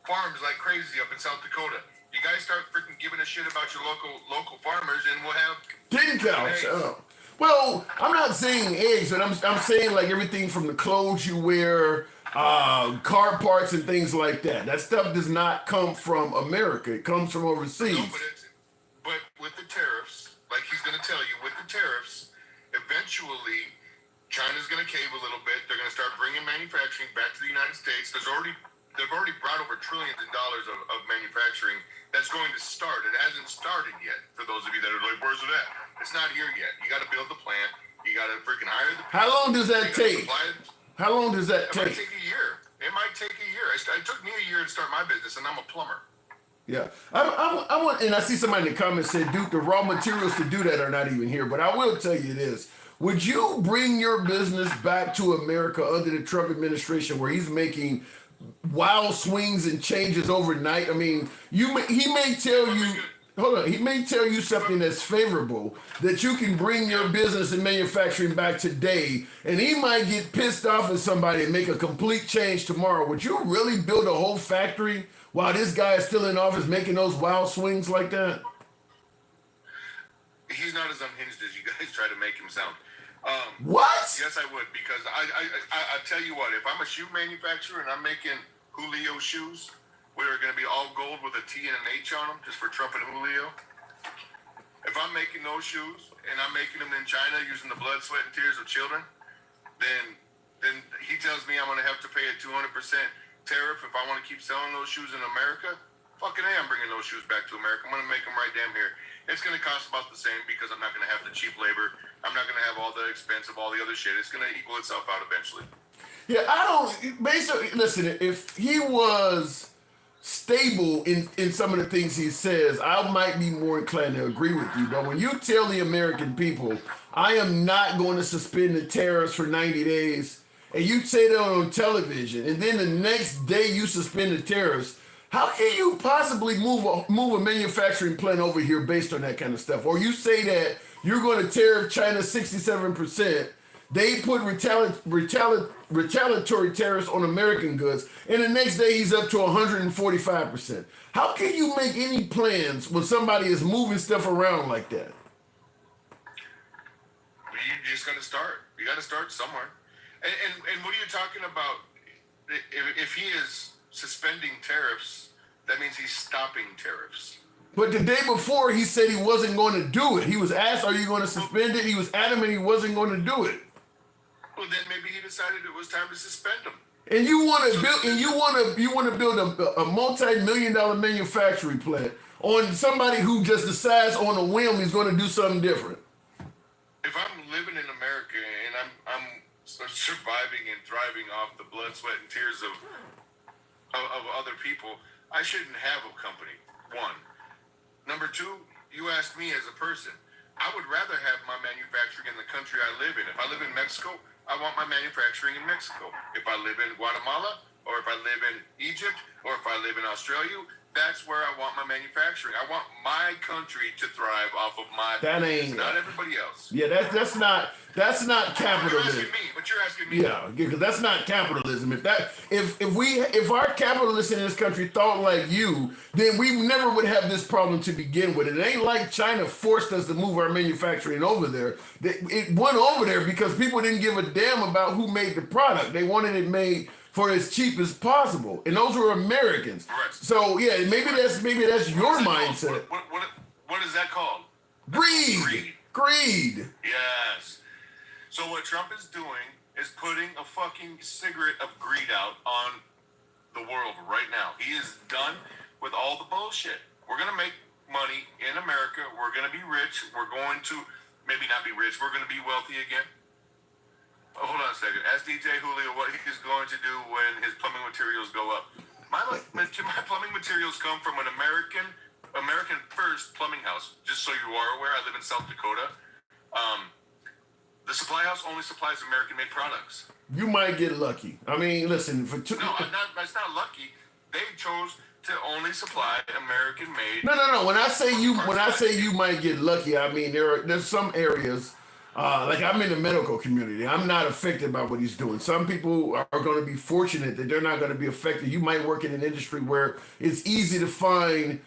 F: farms like crazy up in South Dakota. You guys start freaking giving a shit about your local farmers, and we'll have
A: Tin cows. Oh. Well, I'm not saying eggs, but I'm saying like everything from the clothes you wear, car parts and things like that. That stuff does not come from America. It comes from overseas.
F: No, but with the tariffs, like he's going to tell you, with the tariffs, eventually China's going to cave a little bit. They're going to start bringing manufacturing back to the United States. They've already brought over trillions of dollars of manufacturing. That's going to start. It hasn't started yet. For those of you that are like, where's it at? It's not here yet. You got to build the plant. You got to freaking hire the people.
A: How long does that take? How long does that take?
F: It might take a year. It might take a year. It took me a year to start my business, and I'm a plumber.
A: Yeah, I want, and I see somebody in the comments said, Duke, the raw materials to do that are not even here. But I will tell you this. Would you bring your business back to America under the Trump administration where he's making wild swings and changes overnight? I mean, he may tell you, hold on, he may tell you something that's favorable, that you can bring your business and manufacturing back today, and he might get pissed off at somebody and make a complete change tomorrow. Would you really build a whole factory while this guy is still in office making those wild swings like that?
F: He's not as unhinged as you guys try to make him sound.
A: What?
F: Yes, I would, because I tell you what, if I'm a shoe manufacturer and I'm making Julio shoes, we are going to be all gold with a T and an H on them, just for Trump and Julio. If I'm making those shoes and I'm making them in China using the blood, sweat, and tears of children, then he tells me I'm going to have to pay a 200% tariff if I want to keep selling those shoes in America. Fucking A, I'm bringing those shoes back to America. I'm going to make them right damn here. It's going to cost about the same because I'm not going to have the cheap labor. I'm not going to have all the expense of all the other shit. It's going to equal itself out eventually.
A: Yeah, I don't, basically, listen, if he was stable in some of the things he says, I might be more inclined to agree with you. But when you tell the American people, I am not going to suspend the tariffs for 90 days, and you say that on television, and then the next day you suspend the tariffs, how can you possibly move a manufacturing plant over here based on that kind of stuff? Or you say that you're going to tariff China 67%, they put retaliatory tariffs on American goods, and the next day he's up to 145%. How can you make any plans when somebody is moving stuff around like that?
F: You just got to start. You got to start somewhere. And what are you talking about? If he is suspending tariffs, that means he's stopping tariffs.
A: But the day before, he said he wasn't going to do it. He was asked, are you going to suspend it? He was adamant he wasn't going to do it.
F: Well, then maybe he decided it was time to suspend them.
A: And you want to build, and you want to build a multi-million-dollar manufacturing plant on somebody who just decides on a whim he's going to do something different.
F: If I'm living in America and I'm surviving and thriving off the blood, sweat, and tears of other people, I shouldn't have a company. One. Number two, you asked me as a person. I would rather have my manufacturing in the country I live in. If I live in Mexico, I want my manufacturing in Mexico. If I live in Guatemala, or if I live in Egypt, or if I live in Australia, that's where I want my manufacturing. I want my country to thrive off of my business, not everybody else.
A: Yeah, that's not capitalism.
F: But you're asking me.
A: Yeah, because that's not capitalism. If our capitalists in this country thought like you, then we never would have this problem to begin with. It ain't like China forced us to move our manufacturing over there. It went over there because people didn't give a damn about who made the product. They wanted it made for as cheap as possible, and those were Americans.
F: Right.
A: So yeah, maybe that's your mindset.
F: What is that called?
A: Greed.
F: Yes. So what Trump is doing is putting a fucking cigarette of greed out on the world right now. He is done with all the bullshit. We're gonna make money in America. We're gonna be rich. We're going to maybe not be rich. We're gonna be wealthy again. Oh, hold on a second. Ask DJ Julio what he's going to do when his plumbing materials go up. My plumbing materials come from an American first plumbing house. Just so you are aware, I live in South Dakota. The supply house only supplies American-made products.
A: You might get lucky. I mean, listen,
F: No, it's not lucky. They chose to only supply American-made.
A: No. When I say you might get lucky, I mean there's some areas. Like I'm in the medical community. I'm not affected by what he's doing. Some people are going to be fortunate that they're not going to be affected. You might work in an industry where it's easy to find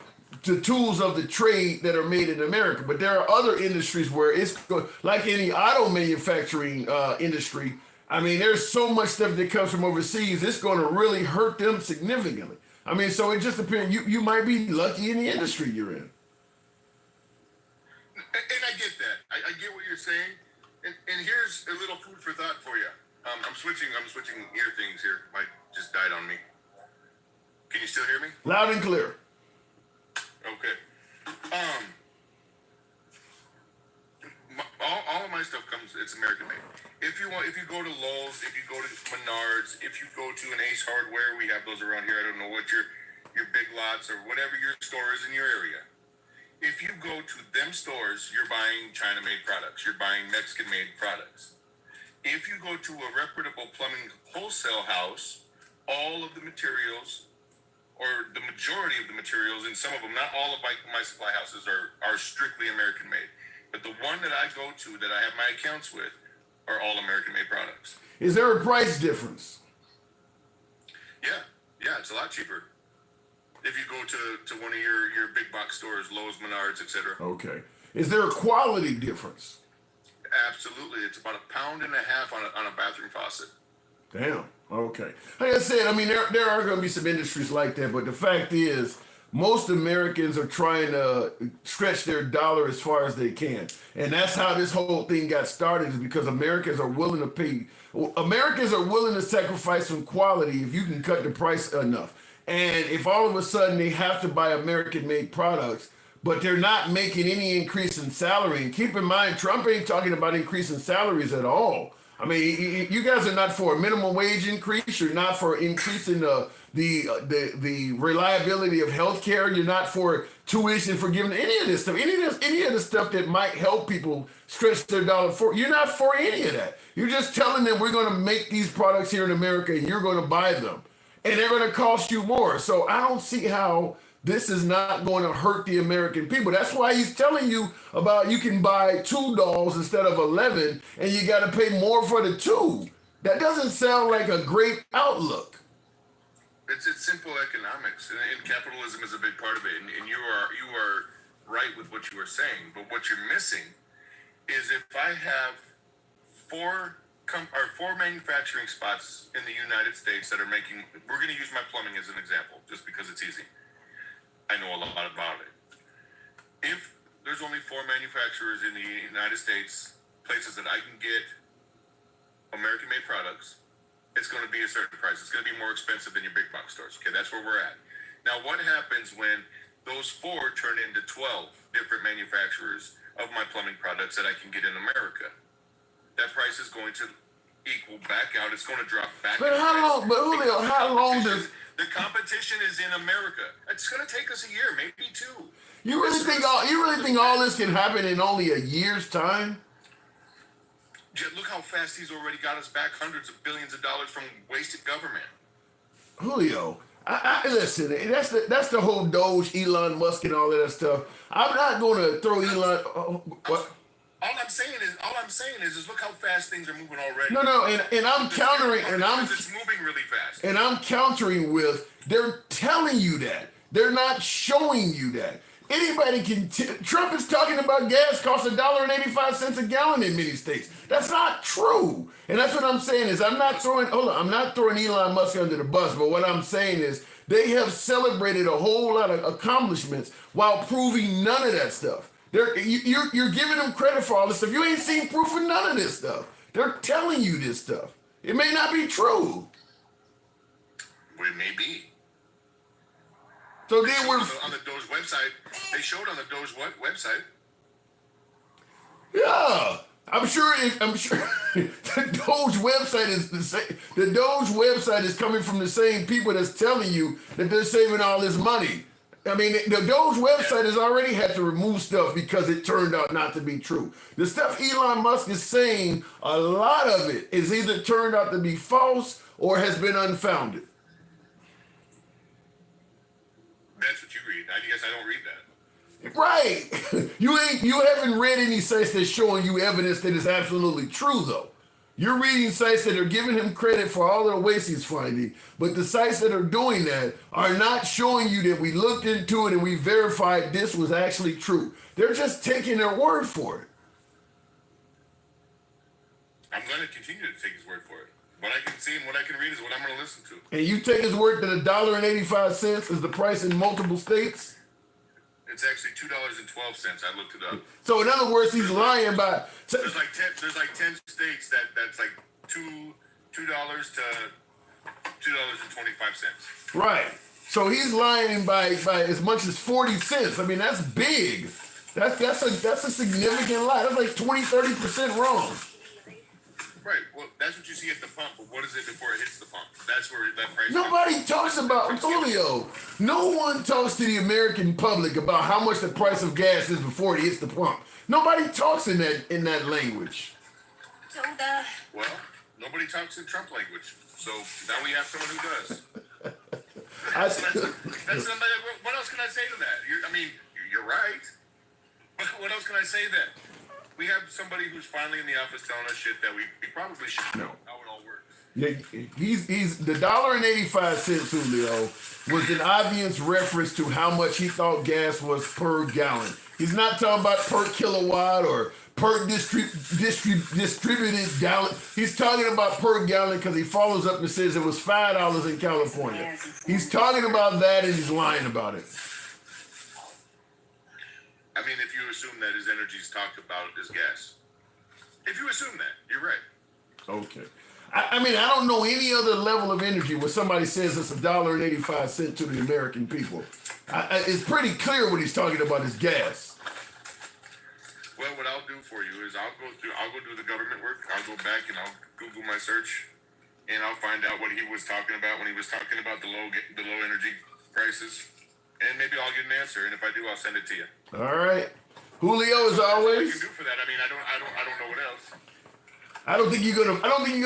A: the tools of the trade that are made in America. But there are other industries where it's like any auto manufacturing industry. I mean, there's so much stuff that comes from overseas. It's going to really hurt them significantly. I mean, so it just depends. You might be lucky in the industry you're in.
F: And I get that. I get what you're saying. And here's a little food for thought for you. I'm switching ear things here. Mike just died on me. Can you still hear me?
A: Loud and clear.
F: Okay. All of my stuff it's American made. If you go to Lowe's, if you go to Menards, if you go to an Ace Hardware, we have those around here. I don't know what your Big Lots or whatever your store is in your area. If you go to them stores, you're buying China-made products. You're buying Mexican-made products. If you go to a reputable plumbing wholesale house, all of the materials, or the majority of the materials, and some of them, not all of my supply houses are strictly American-made. But the one that I go to, that I have my accounts with, are all American-made products.
A: Is there a price difference?
F: Yeah, it's a lot cheaper. If you go to one of your big box stores, Lowe's, Menards, etc.
A: Okay. Is there a quality difference?
F: Absolutely. It's about £1.50 on a bathroom faucet.
A: Damn. Okay. Like I said, I mean, there are going to be some industries like that, but the fact is, most Americans are trying to stretch their dollar as far as they can. And that's how this whole thing got started, is because Americans are willing to pay. Americans are willing to sacrifice some quality if you can cut the price enough. And if all of a sudden they have to buy American-made products, but they're not making any increase in salary. And keep in mind, Trump ain't talking about increasing salaries at all. I mean, you guys are not for a minimum wage increase. You're not for increasing the reliability of healthcare. You're not for tuition forgiveness. Any of this stuff, any of the stuff that might help people stretch their dollar for. You're not for any of that. You're just telling them we're going to make these products here in America and you're going to buy them. And they're going to cost you more. So I don't see how this is not going to hurt the American people. That's why he's telling you about you can buy 2 dolls instead of 11, and you got to pay more for the 2. That doesn't sound like a great outlook.
F: It's simple economics, and capitalism is a big part of it. And you are right with what you were saying. But what you're missing is if I have four manufacturing spots in the United States that are making, we're going to use my plumbing as an example, just because it's easy. I know a lot about it. If there's only 4 manufacturers in the United States, places that I can get American-made products, it's going to be a certain price. It's going to be more expensive than your big box stores. Okay, that's where we're at. Now, what happens when those 4 turn into 12 different manufacturers of my plumbing products that I can get in America? That price is going to equal back out. It's going to drop back.
A: But how long? But Julio, how long does
F: the competition is in America? It's going to take us a year, maybe 2.
A: you really think all this can happen in only a year's time?
F: Look how fast he's already got us back hundreds of billions of dollars from wasted government.
A: Julio, I listen. That's the whole Doge, Elon Musk, and all of that stuff. I'm not going to throw Elon. What?
F: All I'm saying is look how fast things are moving already.
A: No, and I'm countering, and
F: it's moving really fast.
A: And I'm countering with they're telling you that. They're not showing you that. Anybody can. Trump is talking about gas costs $1.85 a gallon in many states. That's not true. And that's what I'm saying is I'm not throwing Elon Musk under the bus. But what I'm saying is they have celebrated a whole lot of accomplishments while proving none of that stuff. You're giving them credit for all this stuff. You ain't seen proof of none of this stuff. They're telling you this stuff. It may not be true.
F: Well, it may be.
A: So then we're
F: on the Doge website. They showed on the Doge website.
A: Yeah, I'm sure the Doge website is the same. The Doge website is coming from the same people that's telling you that they're saving all this money. I mean, the Doge website has already had to remove stuff because it turned out not to be true. The stuff Elon Musk is saying, a lot of it is either turned out to be false or has been unfounded.
F: That's what you read. I guess I don't read that.
A: Right. You haven't read any sites that's showing you evidence that is absolutely true, though. You're reading sites that are giving him credit for all the waste he's finding, but the sites that are doing that are not showing you that we looked into it and we verified this was actually true. They're just taking their word for it.
F: I'm going to continue to take his word for it. What I can see and what I can read is what I'm going to listen to.
A: And you take his word that $1.85 is the price in multiple states?
F: It's actually $2.12. I looked it up.
A: So in other words, he's lying by.
F: There's like 10 states that's like $2 to $2.25.
A: Right. So he's lying by as much as 40 cents. I mean, that's big. That's a significant lie. That's like 20-30% wrong.
F: Right. Well, that's what you see at the pump. But what is it before it hits the pump? That's where that price.
A: Nobody talks about Julio. No one talks to the American public about how much the price of gas is before it hits the pump. Nobody talks in that language.
F: Well, nobody talks in Trump language. So now we have someone who does. That's somebody. What else can I say to that? You're right. What else can I say then? We have somebody who's finally in the office telling us shit that we probably should know how it all works.
A: Yeah, he's the $1.85, Julio, was an obvious reference to how much he thought gas was per gallon. He's not talking about per kilowatt or per distributed gallon. He's talking about per gallon because he follows up and says it was $5 in California. He's talking about that and he's lying about it.
F: I mean, if you assume that his energy's talked about is gas. If you assume that, you're right.
A: Okay. I mean, I don't know any other level of energy where somebody says it's $1.85 to the American people. It's pretty clear what he's talking about is gas.
F: Well, what I'll do for you is I'll go do the government work. I'll go back and I'll Google my search, and I'll find out what he was talking about when he was talking about the low energy prices. And maybe I'll get an answer, and if I do, I'll send it to you.
A: All right, Julio, as always.
F: What I can do for that? I mean, I don't know what else.
A: I don't think you're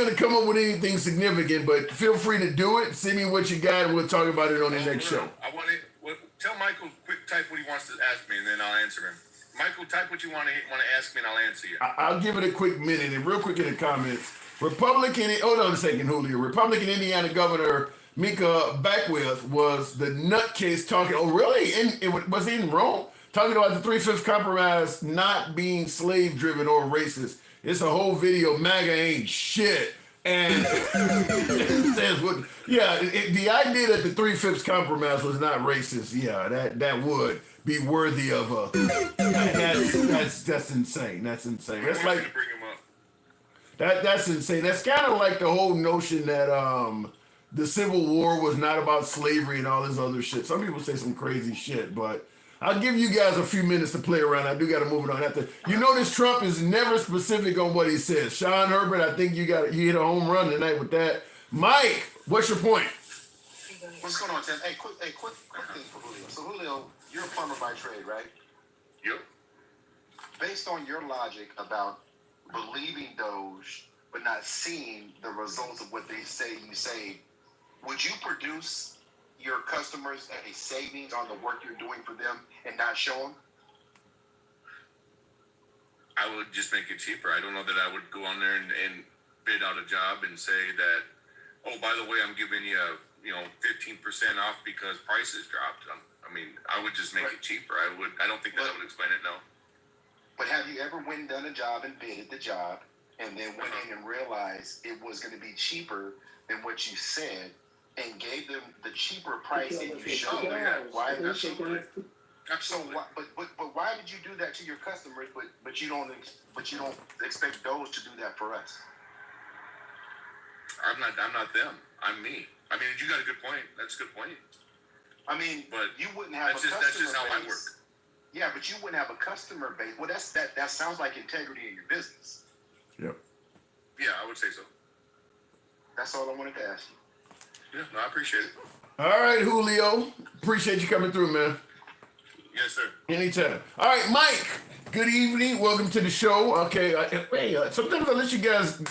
A: gonna come up with anything significant, but feel free to do it. Send me what you got, and we'll talk about it on the next show.
F: I want it. Tell Michael quick type what he wants to ask me, and then I'll answer him. Michael, type what you want to ask me, and I'll answer you.
A: I'll give it a quick minute, and real quick in the comments. Hold on a second, Julio. Republican Indiana Governor Mika Beckwith was the nutcase talking. Oh, really? Was he in Rome? Talking about the 3/5 compromise not being slave-driven or racist. It's a whole video. MAGA ain't shit. And it says what? Yeah, the idea that the 3/5 compromise was not racist. Yeah, that would be worthy of a. That's insane. That's insane. That's like.
F: Bring him up.
A: That's insane. That's kind of like the whole notion that the Civil War was not about slavery and all this other shit. Some people say some crazy shit, but I'll give you guys a few minutes to play around. I do got to move it on. You notice Trump is never specific on what he says. Sean Herbert, I think you hit a home run tonight with that. Mike, what's your point?
G: What's going on, Tim? Hey, quick thing for Julio. So, Julio, you're a plumber by trade, right?
F: Yep.
G: Based on your logic about believing Doge but not seeing the results of what they say you say, would you produce your customers a savings on the work you're doing for them and not show them?
F: I would just make it cheaper. I don't know that I would go on there and bid out a job and say that, oh, by the way, I'm giving you 15% off because prices dropped. I mean, I would just make it cheaper. I don't think that would explain it, no.
G: But have you ever went and done a job and bidded the job and then went in and realized it was going to be cheaper than what you said and gave them the cheaper price and you showed them why?
F: Absolutely.
G: So, but why did you do that to your customers? But you don't expect those to do that for us.
F: I'm not them. I'm me. I mean, you got a good point. That's a good point.
G: I mean,
F: But
G: you wouldn't have
F: that's
G: a
F: just
G: customer
F: how I
G: base.
F: work.
G: Yeah, but you wouldn't have a customer base. Well, that sounds like integrity in your business.
A: Yep.
F: Yeah, I would say so.
G: That's all I wanted to ask you.
F: Yeah, no, I appreciate it.
A: All right, Julio. Appreciate you coming through, man.
F: Yes, sir.
A: Anytime. All right, Mike. Good evening. Welcome to the show. Okay. Sometimes I let you guys.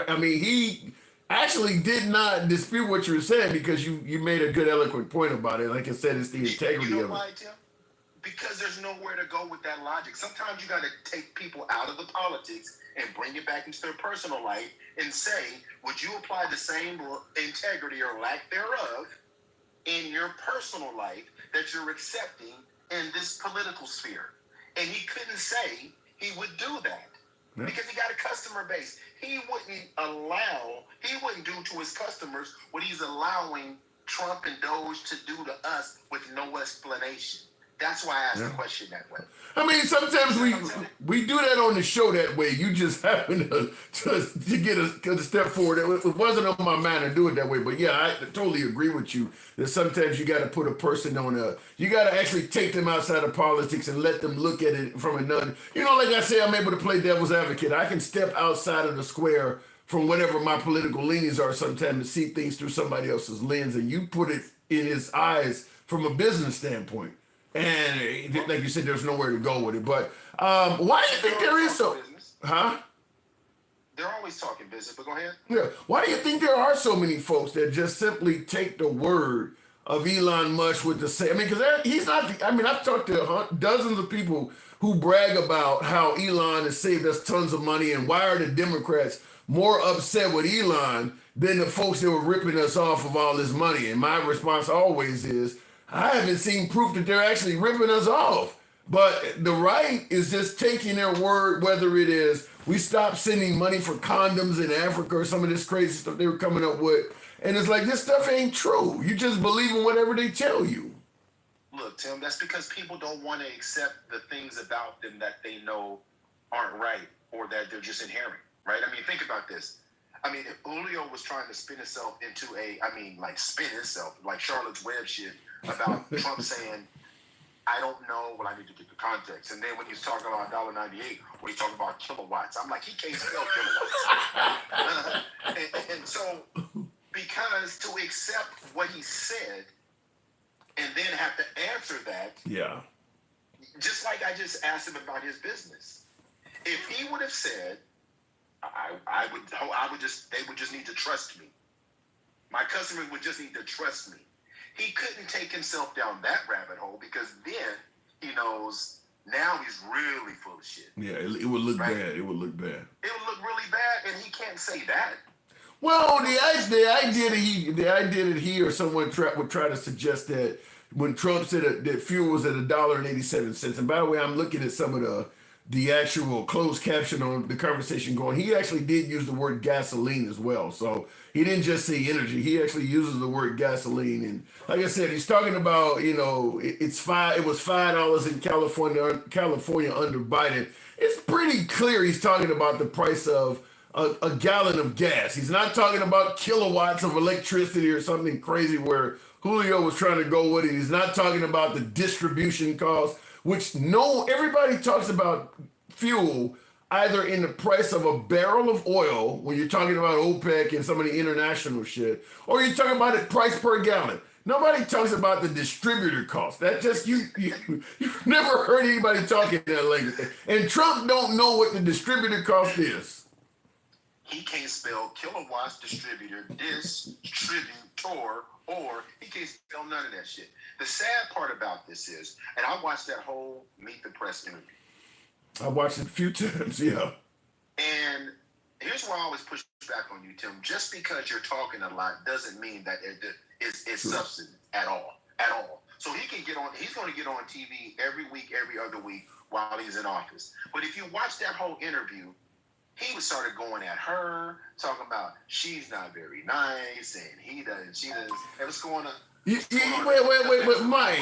A: I mean, he actually did not dispute what you were saying because you made a good, eloquent point about it. Like I said, it's the integrity
G: You know
A: of
G: why,
A: it.
G: Tim? Because there's nowhere to go with that logic. Sometimes you got to take people out of the politics and bring it back into their personal life and say, would you apply the same integrity or lack thereof in your personal life that you're accepting in this political sphere? And he couldn't say he would do that because he got a customer base. He wouldn't do to his customers what he's allowing Trump and Doge to do to us with no explanation. That's why I asked the question that way.
A: I mean, sometimes we do that on the show that way. You just happen to get a step forward. It wasn't on my mind to do it that way. But yeah, I totally agree with you that sometimes you got to put a person you got to actually take them outside of politics and let them look at it from another. Like I say, I'm able to play devil's advocate. I can step outside of the square from whatever my political leanings are sometimes and see things through somebody else's lens. And you put it in his eyes from a business standpoint. And like you said, there's nowhere to go with it. But why do you think there is so? Huh?
G: They're always talking business, but go ahead.
A: Yeah. Why do you think there are so many folks that just simply take the word of Elon Musk with the same? I mean, because he's not. I've talked to dozens of people who brag about how Elon has saved us tons of money, and why are the Democrats more upset with Elon than the folks that were ripping us off of all this money? And my response always is, I haven't seen proof that they're actually ripping us off. But the right is just taking their word, whether it is we stopped sending money for condoms in Africa or some of this crazy stuff they were coming up with. And it's like, this stuff ain't true. You just believe in whatever they tell you.
G: Look, Tim, that's because people don't want to accept the things about them that they know aren't right or that they're just inherent, right? I mean, think about this. I mean, if Julio was trying to spin himself into spin himself, like Charlotte's Web shit about Trump saying, I don't know, well, I need to get the context. And then when he's talking about $1.98, when he's talking about kilowatts, I'm like, he can't spell kilowatts. and so, because to accept what he said and then have to answer that,
A: yeah,
G: just like I just asked him about his business. If he would have said, they would just need to trust me. My customers would just need to trust me. He couldn't take himself down that rabbit hole because then he knows now he's really full of shit.
A: Yeah, it would look bad. It would look bad.
G: It would look really bad, and he can't say that.
A: Well, the idea that he or someone would try to suggest that when Trump said that fuel was at $1.87, and by the way, I'm looking at some of the actual closed caption on the conversation going, he actually did use the word gasoline as well. So he didn't just say energy. He actually uses the word gasoline. And like I said, he's talking about, it was $5 in California under Biden. It's pretty clear he's talking about the price of a gallon of gas. He's not talking about kilowatts of electricity or something crazy where Julio was trying to go with it. He's not talking about the distribution cost, which everybody talks about fuel either in the price of a barrel of oil when you're talking about OPEC and some of the international shit, or you're talking about it price per gallon. Nobody talks about the distributor cost. That just you've never heard anybody talking that language. And Trump don't know what the distributor cost is.
G: He can't spell kilowatts, distributor, distributor, or he can't spell none of that shit. The sad part about this is, and I watched that whole Meet the Press interview.
A: I watched it a few times, yeah.
G: And here's why I always push back on you, Tim. Just because you're talking a lot doesn't mean that it's substance at all. So he's going to get on TV every week, every other week while he's in office. But if you watch that whole interview, he started going at her, talking about she's not very nice, and she does. And what's going on?
A: Wait, Mike,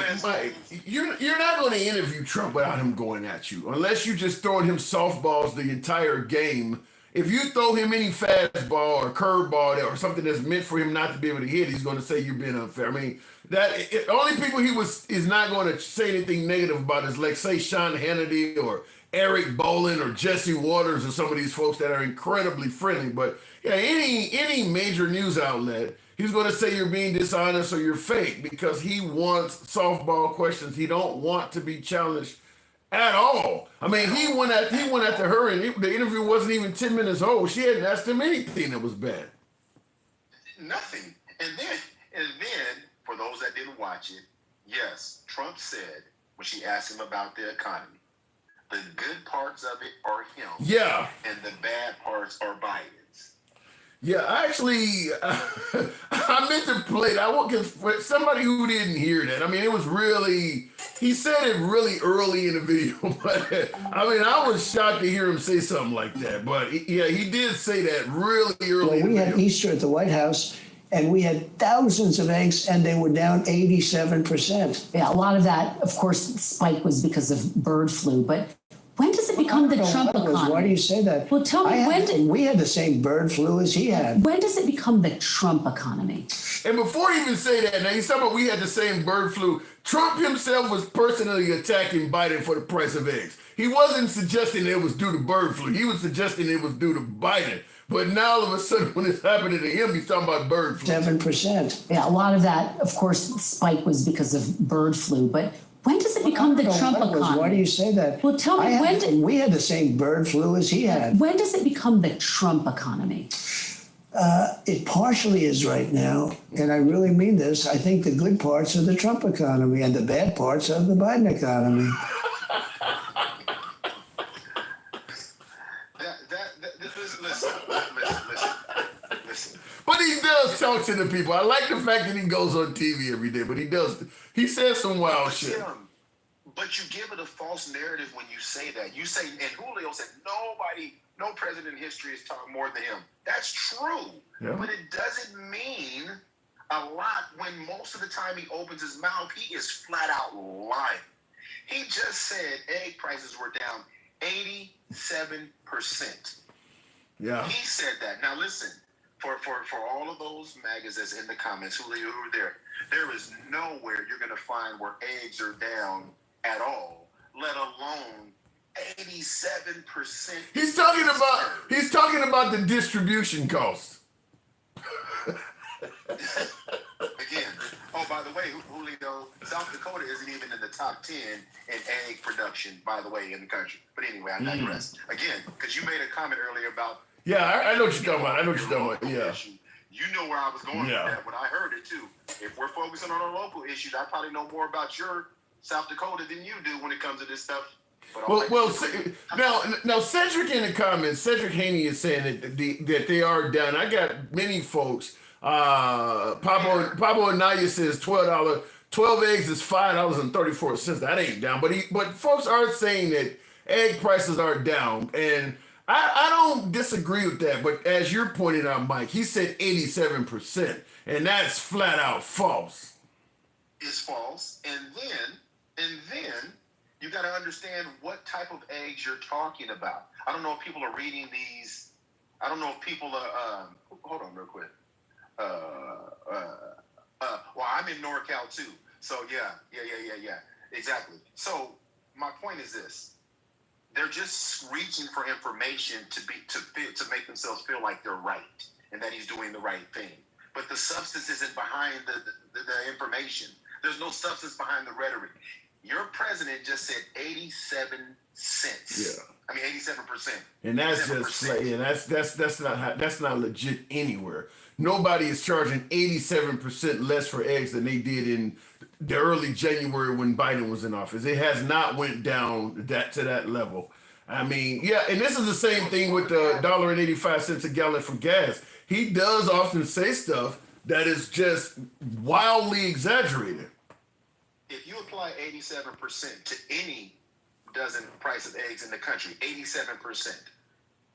A: you're not going to interview Trump without him going at you, unless you just throwing him softballs the entire game. If you throw him any fastball or curveball or something that's meant for him not to be able to hit, he's going to say you're being unfair. I mean, only people is not going to say anything negative about is like say Sean Hannity or Eric Bolin or Jesse Waters or some of these folks that are incredibly friendly. But yeah, any major news outlet, he's going to say you're being dishonest or you're fake because he wants softball questions. He don't want to be challenged at all. I mean, he went after her, and the interview wasn't even 10 minutes old. She hadn't asked him anything that was bad.
G: Nothing. And then for those that didn't watch it, yes, Trump said when she asked him about the economy, the good parts of it are him.
A: Yeah.
G: And the bad parts are Biden's.
A: Yeah, actually, I meant to play that. I want because somebody who didn't hear that. I mean, it was really. He said it really early in the video, but I mean, I was shocked to hear him say something like that. But he did say that really early.
D: Well, we had Easter at the White House, and we had thousands of eggs, and they were down 87%.
E: Yeah, a lot of that, of course, spike was because of bird flu, but when does it become the Trump economy?
D: Why do you say that?
E: Well, tell me,
D: we had the same bird flu as he had.
E: When does it become the Trump economy?
A: And before he even say that, now he's talking about we had the same bird flu. Trump himself was personally attacking Biden for the price of eggs. He wasn't suggesting it was due to bird flu. He was suggesting it was due to Biden. But now all of a sudden, when it's happening to him, he's talking about bird flu.
D: 7%.
E: Yeah, a lot of that, of course, spike was because of bird flu, but when does it become the Trump economy?
D: Why do you say that?
E: Well, tell me,
D: we had the same bird flu as he had.
E: When does it become the Trump economy?
D: It partially is right now, and I really mean this. I think the good parts are the Trump economy, and the bad parts are the Biden economy.
G: Listen.
A: But he does talk to the people. I like the fact that he goes on TV every day, but he does. He says some wild shit.
G: But you give it a false narrative when you say that. You say, and Julio said, no president in history has talked more than him. That's true. Yeah. But it doesn't mean a lot when most of the time he opens his mouth, he is flat out lying. He just said egg prices were down 87%.
A: Yeah.
G: He said that. Now listen, for all of those MAGAs that's in the comments, who are there is nowhere you're going to find where eggs are down at all, let alone 87%.
A: He's talking about the distribution cost.
G: Again, oh, by the way, Julio, South Dakota isn't even in the top 10 in egg production, by the way, in the country. But anyway, I digress. Again, because you made a comment earlier about.
A: Yeah, I know what you're talking about. Yeah.
G: Issue. You know where I was going with that when I heard it, too. If we're focusing on our local issues, I probably know more about your South Dakota than you do when it comes to this stuff.
A: Now Cedric in the comments, Cedric Haney is saying that they are down. I got many folks. Pablo Anaya says $12. 12 eggs is $5.34. That ain't down, but folks are saying that egg prices are down, and I don't disagree with that. But as you're pointing out, Mike, he said 87%, and that's flat out false.
G: It's false, and then you got to understand what type of eggs you're talking about. I don't know if people are reading these I don't know if people are. Hold on, real quick. Well, I'm in NorCal too, so yeah, exactly. So my point is this: they're just reaching for information to make themselves feel like they're right and that he's doing the right thing. But the substance isn't behind the information. There's no substance behind the rhetoric. Your president just said 87 cents.
A: Yeah.
G: I mean 87%.
A: And that's
G: 87%.
A: just like, yeah, that's not legit anywhere. Nobody is charging 87% less for eggs than they did in the early January when Biden was in office. It has not went down to that level. I mean, yeah, and this is the same thing with the $1.85 a gallon for gas. He does often say stuff that is just wildly exaggerated.
G: If you apply 87% to any dozen price of eggs in the country, 87%.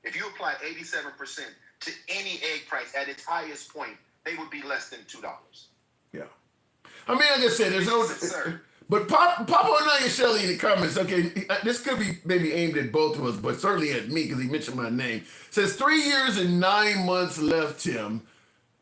G: If you apply 87% to any egg price at its highest point, they would be less than $2.
A: Yeah. I mean, like I said, there's no... But Papa Anaya Shelley in the comments, okay, this could be maybe aimed at both of us, but certainly at me because he mentioned my name. Says 3 years and 9 months left, Tim.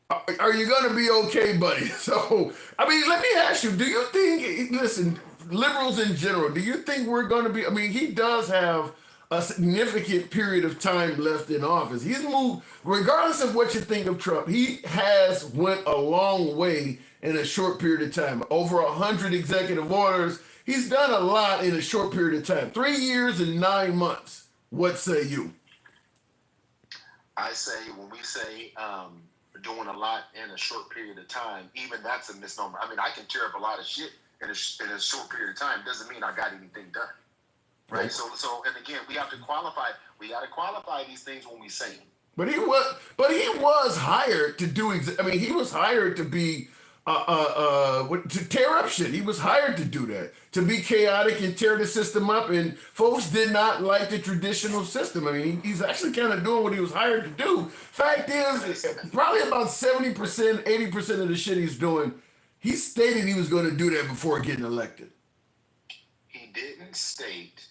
A: Are you going to be okay, buddy? So, I mean, let me ask you, do you think, listen, liberals in general, do you think we're going to be, I mean, he does have a significant period of time left in office. He's moved, regardless of what you think of Trump, he has went a long way in a short period of time. Over 100 executive orders. He's done a lot in a short period of time. 3 years and 9 months. What say you?
G: I say, when we say doing a lot in a short period of time, even that's a misnomer. I mean, I can tear up a lot of shit in a short period of time. Doesn't mean I got anything done. Right? So, and again, we have to qualify. We got to qualify these things when we say them.
A: But he was hired to do. I mean, he was hired to be to tear up shit. He was hired to do that, to be chaotic and tear the system up. And folks did not like the traditional system. I mean, he's actually kind of doing what he was hired to do. Fact is, probably about 70%, 80% of the shit he's doing, he stated he was going to do that before getting elected.
G: He didn't state.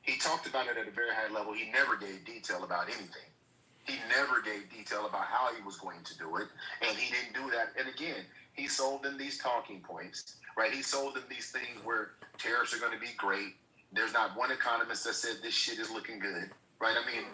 G: He talked about it at a very high level. He never gave detail about anything. He never gave detail about how he was going to do it, and he didn't do that. And again, he sold them these talking points, right? He sold them these things where tariffs are going to be great. There's not one economist that said this shit is looking good, right? I mean,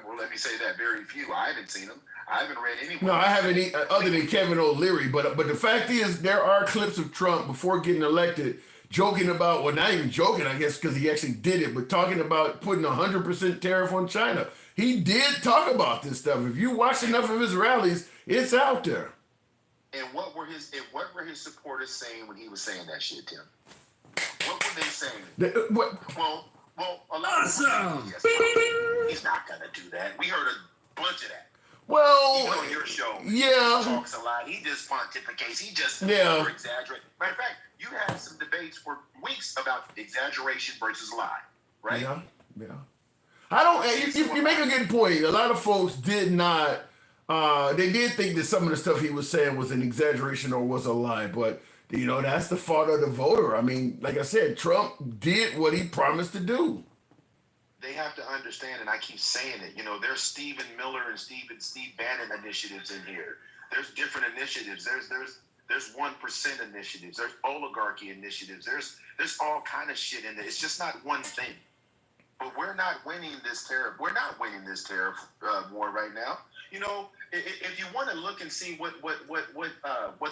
G: well, let me say that, very few. I haven't seen them. I haven't read anyone.
A: No, I haven't, other than Kevin O'Leary. But the fact is, there are clips of Trump before getting elected joking about, well, not even joking, I guess, because he actually did it, but talking about putting 100% tariff on China. He did talk about this stuff. If you watch enough of his rallies, it's out there.
G: And what were his supporters saying when he was saying that shit, Tim? What were they saying? Well, a lot of people yes, he's not gonna do that. We heard a bunch of that.
A: Well,
G: even on your show,
A: yeah,
G: he talks a lot. He just pontificates. He just over-exaggerates. Matter of fact, you had some debates for weeks about exaggeration versus lie, right?
A: Yeah. I don't. You make a good point. A lot of folks did not. They did think that some of the stuff he was saying was an exaggeration or was a lie, but that's the fault of the voter. I mean, like I said, Trump did what he promised to do.
G: They have to understand, and I keep saying it. There's Stephen Miller and Steve Bannon initiatives in here. There's different initiatives. There's 1% initiatives. There's oligarchy initiatives. There's all kind of shit in there. It's just not one thing. But we're not winning this tariff. We're not winning this tariff war right now. If you want to look and see what's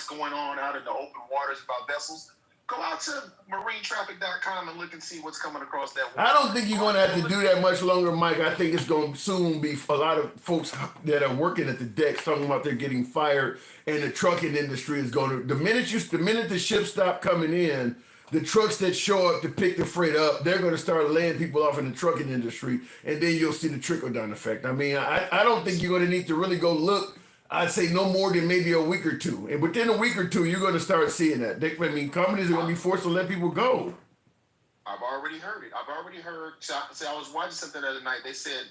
G: going on out in the open waters about vessels, go out to marinetraffic.com and look and see what's coming across that water.
A: I don't think you're going to have to do that much longer, Mike. I think it's going to soon be a lot of folks that are working at the decks talking about they're getting fired, and the trucking industry is going to, the minute the ships stop coming in, the trucks that show up to pick the freight up, they're going to start laying people off in the trucking industry, and then you'll see the trickle-down effect. I mean, I don't think you're going to need to really go look. I'd say no more than maybe a week or two. And within a week or two, you're going to start seeing that. Companies are going to be forced to let people go.
G: I've already heard it. So I was watching something the other night. They said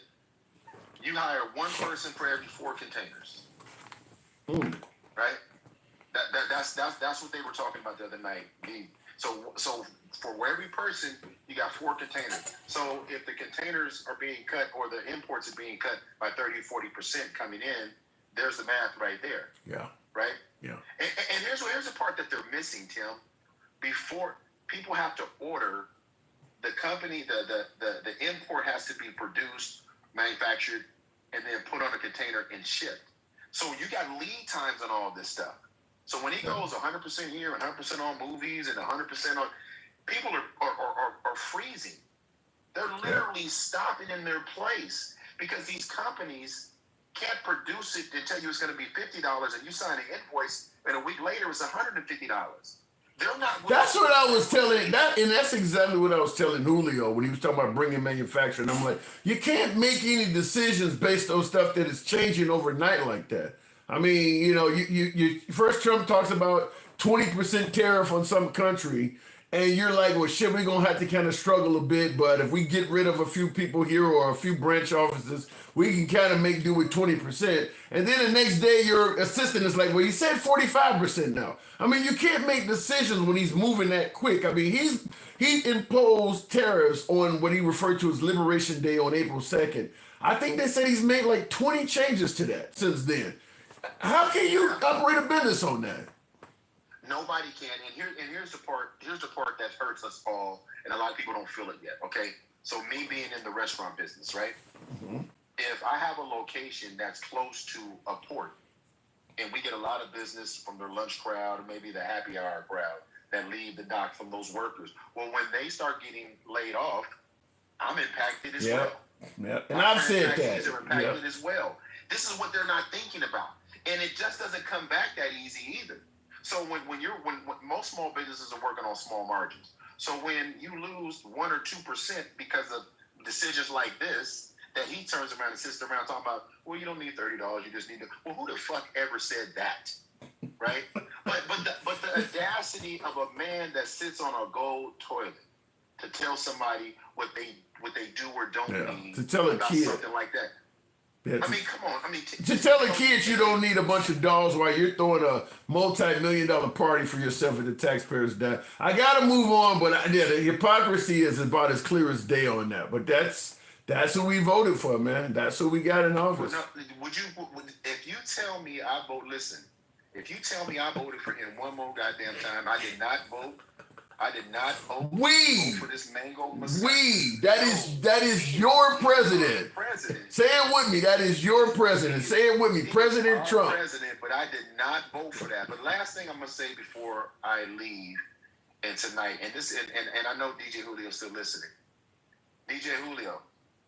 G: you hire one person for every 4 containers. Right? That's what they were talking about the other night. So for every person, you got 4 containers. So if the containers are being cut or the imports are being cut by 30 or 40% coming in, there's the math right there.
A: Yeah.
G: Right?
A: Yeah.
G: And here's the part that they're missing, Tim. Before people have to order, the company, the import has to be produced, manufactured, and then put on a container and shipped. So you got lead times on all this stuff. So when he goes 100% here, 100% on movies, and 100% on, people are freezing. They're literally stopping in their place because these companies can't produce it and tell you it's going to be $50 and you sign an invoice and a week later it's $150. They're not.
A: That's what I was telling that, and that's exactly what I was telling Julio when he was talking about bringing manufacturing. I'm like, you can't make any decisions based on stuff that is changing overnight like that. I mean, you know, you first Trump talks about 20% tariff on some country, and you're like, well, shit, we're gonna have to kind of struggle a bit, but if we get rid of a few people here or a few branch offices, we can kind of make do with 20%. And then the next day, your assistant is like, well, you said 45% now. I mean, you can't make decisions when he's moving that quick. I mean, he imposed tariffs on what he referred to as Liberation Day on April 2nd. I think they said he's made like 20 changes to that since then. How can you operate a business on that?
G: Nobody can. And here's the part that hurts us all, and a lot of people don't feel it yet. Okay, so me being in the restaurant business, right? Mm-hmm. If I have a location that's close to a port, and we get a lot of business from their lunch crowd or maybe the happy hour crowd that leave the dock from those workers, well, when they start getting laid off, I'm impacted as well.
A: Yeah, and I've said that.
G: Are impacted as well. This is what they're not thinking about, and it just doesn't come back that easy either. So when most small businesses are working on small margins, so when you lose 1 or 2% because of decisions like this, that he turns around and sits around talking about, well, you don't need $30, you just need to. Well, who the fuck ever said that, right? but the audacity of a man that sits on a gold toilet to tell somebody what they do or don't need
A: to tell a kid
G: something like that.
A: Yeah,
G: I mean, come on. I mean,
A: to tell a kid you don't need a bunch of dolls while you're throwing a multi-million-dollar party for yourself and the taxpayers down. I gotta move on, but the hypocrisy is about as clear as day on that. But that's who we voted for, man. That's who we got in office.
G: If you tell me I vote, listen. If you tell me I voted for him one more goddamn time, I did not vote. Vote for this mango messiah.
A: That is your president. Say it with me. That is your president. Say it with me. President Trump.
G: President, but I did not vote for that. But last thing I'm gonna say before I leave, and tonight, and I know DJ Julio's still listening. DJ Julio,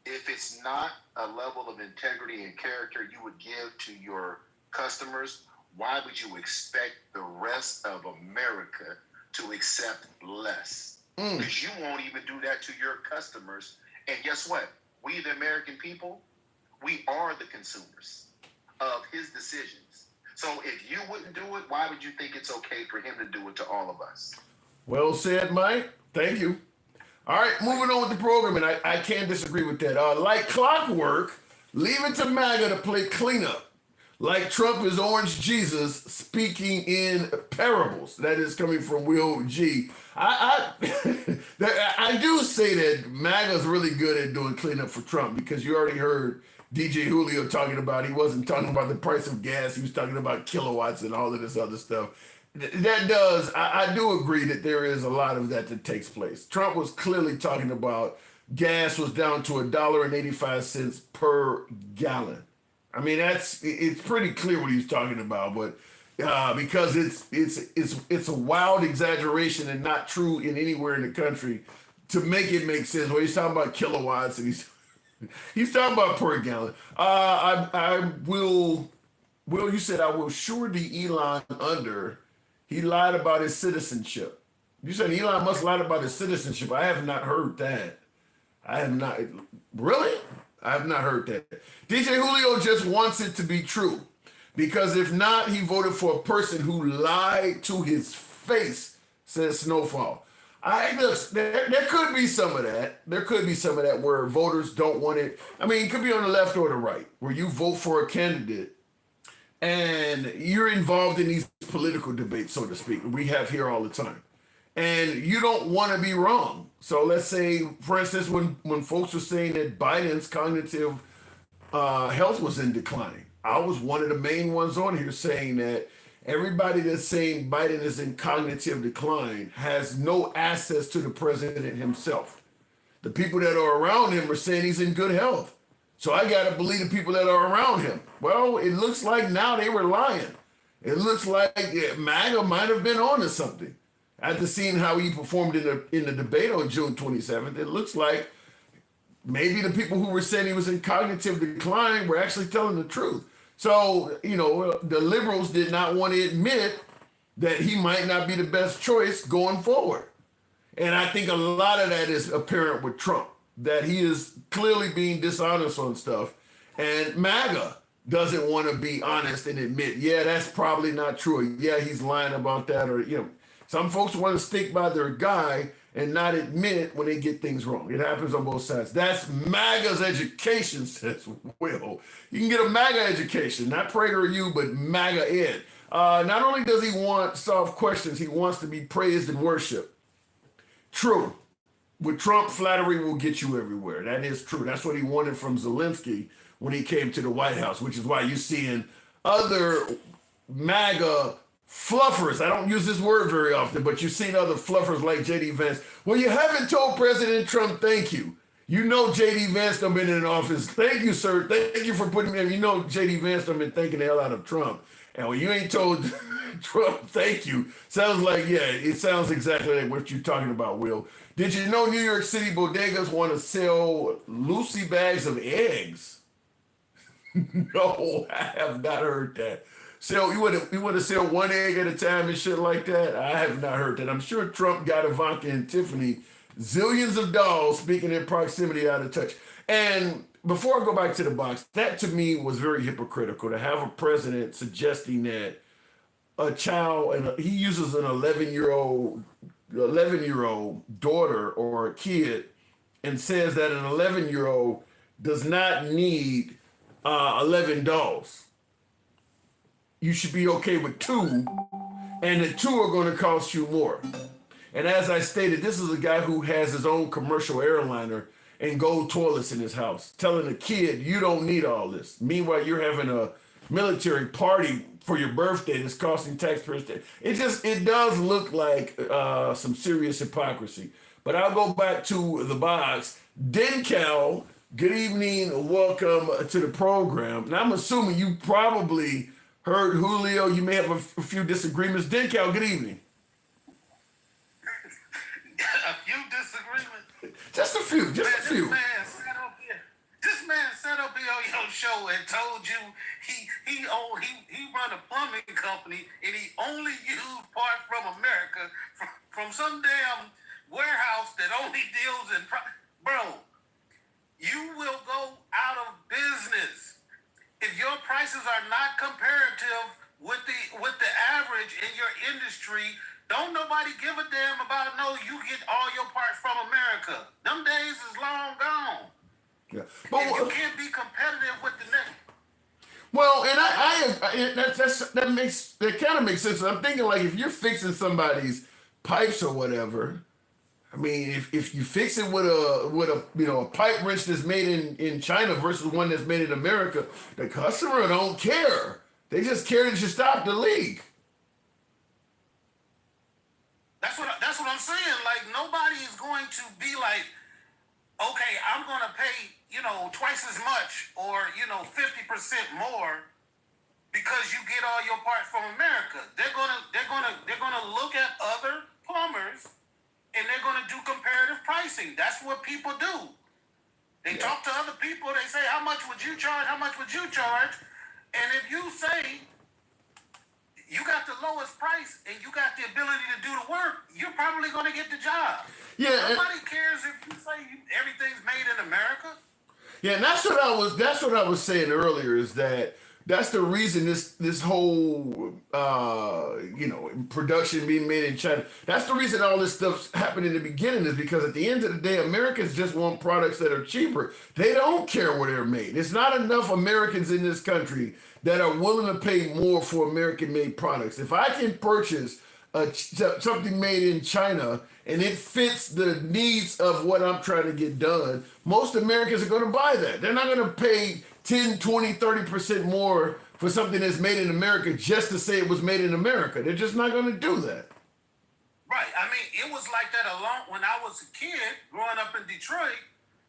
G: if it's not a level of integrity and character you would give to your customers, why would you expect the rest of America to accept less? Because you won't even do that to your customers. And guess what? We, the American people, we are the consumers of his decisions. So if you wouldn't do it, why would you think it's okay for him to do it to all of us?
A: Well said, Mike. Thank you. All right, moving on with the program, and I can't disagree with that. Like clockwork, leave it to MAGA to play cleanup. Like Trump is Orange Jesus speaking in parables. That is coming from Will G. I do say that MAGA's really good at doing cleanup for Trump, because you already heard DJ Julio talking about, he wasn't talking about the price of gas, he was talking about kilowatts and all of this other stuff. I do agree that there is a lot of that takes place. Trump was clearly talking about gas was down to $1.85 per gallon. I mean, it's pretty clear what he's talking about, but because it's a wild exaggeration and not true in anywhere in the country to make it make sense. Well, he's talking about kilowatts and he's talking about per gallon. Will, you said I will surety Elon under. He lied about his citizenship. You said Elon Musk lied about his citizenship. I have not heard that. I have not. Really? I have not heard that. DJ Julio just wants it to be true, because if not, he voted for a person who lied to his face, says Snowfall. There could be some of that. There could be some of that where voters don't want it. I mean, it could be on the left or the right, where you vote for a candidate and you're involved in these political debates, so to speak, we have here all the time. and you don't want to be wrong. So let's say, for instance, when folks were saying that Biden's cognitive health was in decline, I was one of the main ones on here saying that everybody that's saying Biden is in cognitive decline has no access to the president himself. The people that are around him are saying he's in good health. So I got to believe the people that are around him. Well, it looks like now they were lying. It looks like MAGA might have been on to something. After seeing how he performed in the debate on June 27th, it looks like maybe the people who were saying he was in cognitive decline were actually telling the truth. So, the liberals did not want to admit that he might not be the best choice going forward. And I think a lot of that is apparent with Trump, that he is clearly being dishonest on stuff. And MAGA doesn't want to be honest and admit, yeah, that's probably not true. Or, yeah, he's lying about that. Or, some folks want to stick by their guy and not admit when they get things wrong. It happens on both sides. That's MAGA's education, says Will. You can get a MAGA education, not PragerU, but MAGA Ed. Not only does he want soft questions, he wants to be praised and worshiped. True. With Trump, flattery will get you everywhere. That is true. That's what he wanted from Zelensky when he came to the White House, which is why you're seeing other MAGA fluffers. I don't use this word very often, but you've seen other fluffers like J.D. Vance. Well, you haven't told President Trump thank you. You know J.D. Vance done been in office. Thank you, sir. Thank you for putting me in. You know J.D. Vance done been thanking the hell out of Trump. And when you ain't told Trump thank you, sounds like, yeah, it sounds exactly like what you're talking about, Will. Did you know New York City bodegas want to sell Lucy bags of eggs? No, I have not heard that. So you want to sell one egg at a time and shit like that? I have not heard that. I'm sure Trump got Ivanka and Tiffany zillions of dollars, speaking in proximity, out of touch. And before I go back to the box, that to me was very hypocritical to have a president suggesting that a child, and he uses an 11-year-old daughter or a kid, and says that an 11-year-old does not need 11 dolls. You should be okay with 2, and the 2 are going to cost you more. And as I stated, this is a guy who has his own commercial airliner and gold toilets in his house, telling a kid, you don't need all this. Meanwhile, you're having a military party for your birthday that's costing taxpayers. It does look like some serious hypocrisy. But I'll go back to the box. Dencal, good evening. Welcome to the program. Now, I'm assuming you probably heard Julio. You may have a few disagreements. Dencal, good evening.
H: A few disagreements.
A: Just a few. Just a few.
H: This man sat up here on your show and told you he run a plumbing company and he only used parts from America from some damn warehouse that only deals in bro. You will go out of business if your prices are not comparative with the average in your industry. Don't nobody give a damn about you get all your parts from America. Them days is long gone.
A: Yeah, but
H: and you can't be competitive with the next.
A: Well, and that kind of makes sense. I'm thinking, like, if you're fixing somebody's pipes or whatever, I mean, if you fix it with a pipe wrench that's made in China versus one that's made in America, the customer don't care. They just care that you stop the leak.
H: That's what I'm saying. Like, nobody is going to be like, okay, I'm going to pay, twice as much or, 50% more because you get all your parts from America. They're gonna look at other plumbers and they're gonna do comparative pricing. That's what people do. They talk to other people. They say, how much would you charge? How much would you charge? And if you say you got the lowest price and you got the ability to do the work, you're probably going to get the job. Yeah. Nobody cares if you say everything's made in America.
A: Yeah, and that's what I was saying earlier, is that's the reason this whole production being made in China. That's the reason all this stuff's happened in the beginning, is because at the end of the day, Americans just want products that are cheaper. They don't care where they're made. It's not enough Americans in this country that are willing to pay more for American-made products. If I can purchase something made in China and it fits the needs of what I'm trying to get done, most Americans are going to buy that. They're not going to pay 10, 20, 30% more for something that's made in America just to say it was made in America. They're just not going to do that.
H: Right. I mean, it was like that when I was a kid growing up in Detroit.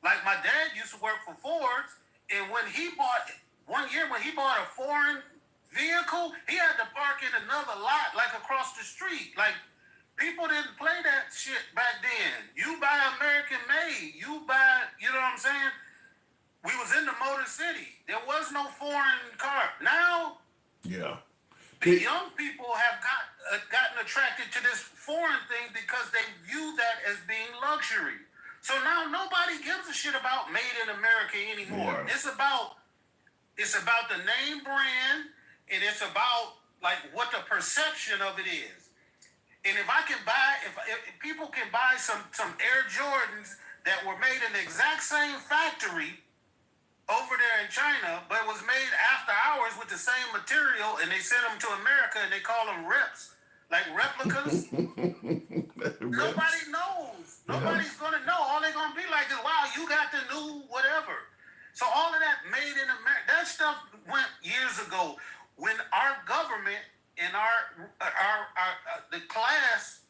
H: Like my dad used to work for Ford's, and when he bought a foreign vehicle, he had to park in another lot, like across the street. Like people didn't play that shit back then. You buy American made. You know what I'm saying? We was in the Motor City. There was no foreign car. Now,
A: yeah.
H: The young people have gotten attracted to this foreign thing because they view that as being luxury. So now nobody gives a shit about made in America anymore. Yeah. It's about the name brand, and it's about like what the perception of it is. And if people can buy some Air Jordans that were made in the exact same factory over there in China, but it was made after hours with the same material, and they sent them to America, and they call them reps, like replicas. Nobody knows. Yeah. Nobody's going to know. All they're going to be like is, wow, you got the new whatever. So all of that made in America, that stuff went years ago when our government and the class